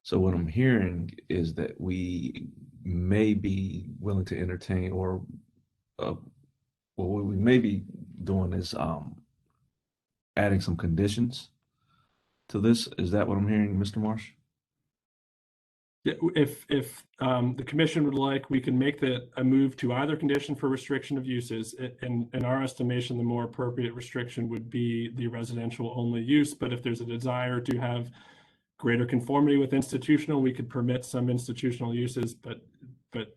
So what I'm hearing is that we may be willing to entertain, or what we may be doing is adding some conditions to this. Is that what I'm hearing, Mr. Marsh? Yeah, if the commission would like, we can make a move to either condition for restriction of uses. In our estimation, the more appropriate restriction would be the residential only use. But if there's a desire to have greater conformity with institutional, we could permit some institutional uses, but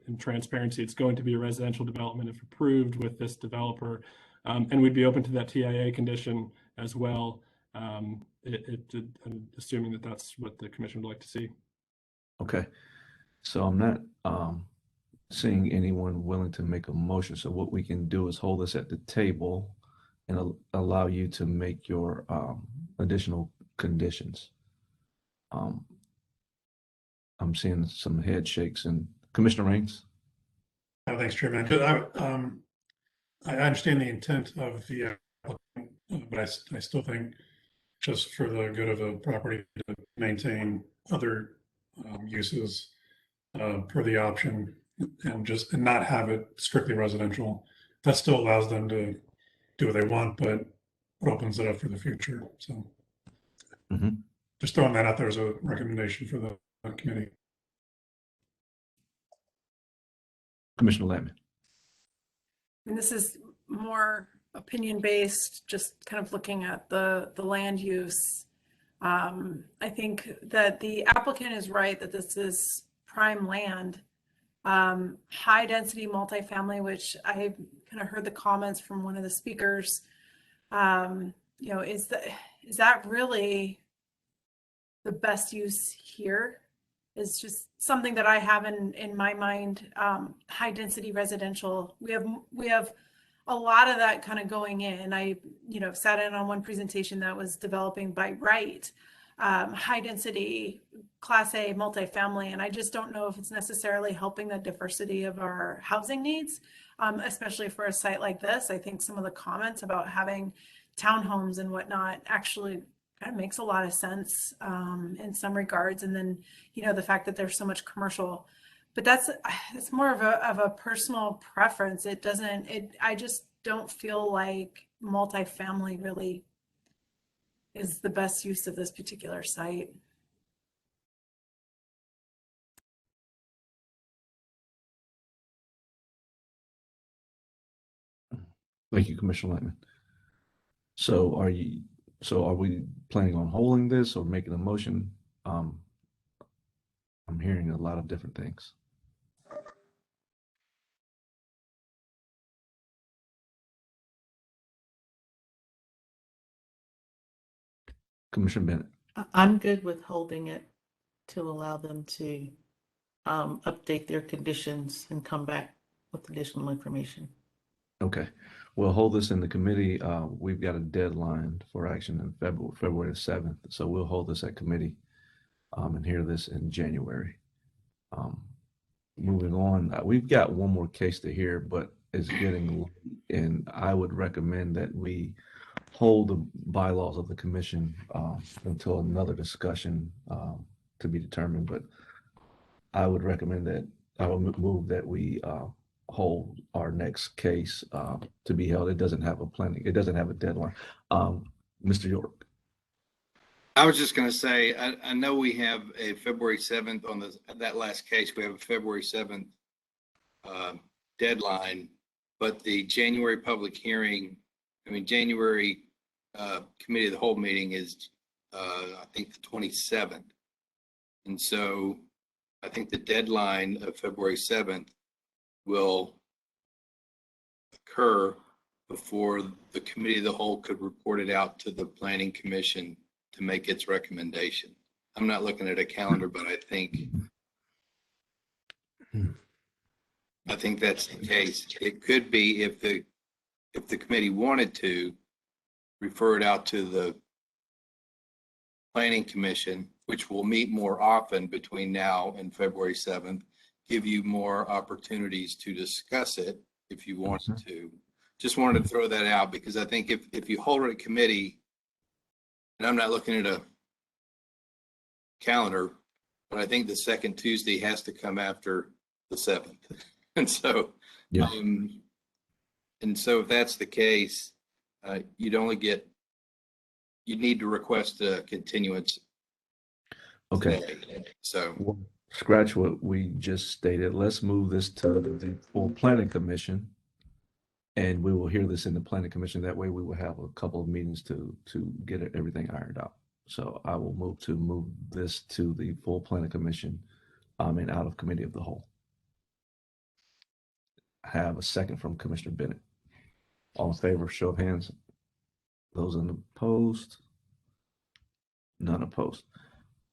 in transparency, it's going to be a residential development if approved with this developer. And we'd be open to that TIA condition as well, I'm assuming that that's what the commission would like to see. Okay, so I'm not seeing anyone willing to make a motion. So what we can do is hold this at the table and allow you to make your additional conditions. I'm seeing some head shakes. And Commissioner Rains. Thanks, Chairman. I understand the intent of the applicant, but I still think just for the good of the property to maintain other uses per the option and not have it strictly residential. That still allows them to do what they want, but it opens it up for the future. So just throwing that out there as a recommendation for the committee. Commissioner Lamb. And this is more opinion based, just kind of looking at the land use. I think that the applicant is right that this is prime land, high density multifamily, which I kind of heard the comments from one of the speakers. You know, is that really the best use here? Is just something that I have in my mind. High density residential. We have a lot of that kind of going in. I, you know, sat in on one presentation that was developing by right, high density class A multifamily. And I just don't know if it's necessarily helping the diversity of our housing needs, especially for a site like this. I think some of the comments about having townhomes and whatnot actually kind of makes a lot of sense in some regards. And then, you know, the fact that there's so much commercial, but it's more of a personal preference. I just don't feel like multifamily really is the best use of this particular site. Thank you, Commissioner Lightman. So are we planning on holding this or making a motion? I'm hearing a lot of different things. Commissioner Bennett. I'm good with holding it to allow them to update their conditions and come back with additional information. Okay, we'll hold this in the committee. We've got a deadline for action in February the 7th. So we'll hold this at committee and hear this in January. Moving on, we've got one more case to hear, but it's getting late, and I would recommend that we hold the bylaws of the commission until another discussion to be determined. But I would recommend that I would move that we hold our next case to be held. It doesn't have a deadline. Mr. York. I was just going to say, I know we have a February 7th on that last case. We have a February 7th deadline, but the January public hearing, January committee of the whole meeting is, I think, the 27th. And so I think the deadline of February 7th will occur before the committee of the whole could report it out to the planning commission to make its recommendation. I'm not looking at a calendar, but I think that's the case. It could be if the committee wanted to refer it out to the planning commission, which will meet more often between now and February 7th, give you more opportunities to discuss it if you wanted to. Just wanted to throw that out because I think if you hold it at committee, and I'm not looking at a calendar, but I think the second Tuesday has to come after the 7th. And so, if that's the case, you'd need to request a continuance. Okay. Today. So We'll scratch what we just stated. Let's move this to the full planning commission. And we will hear this in the planning commission. That way we will have a couple of meetings to get everything ironed out. So I will move this to the full planning commission and out of committee of the whole. I have a second from Commissioner Bennett. All in favor, show of hands. Those opposed? None opposed.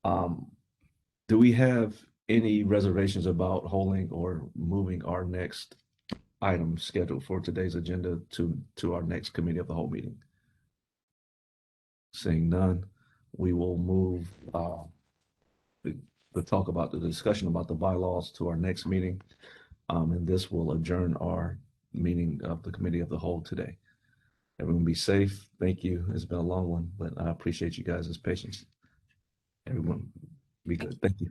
Do we have any reservations about holding or moving our next item scheduled for today's agenda to our next committee of the whole meeting? Seeing none, we will move the discussion about the bylaws to our next meeting. And this will adjourn our meeting of the committee of the whole today. Everyone be safe. Thank you. It's been a long one, but I appreciate you guys' patience. Everyone be good. Thank you.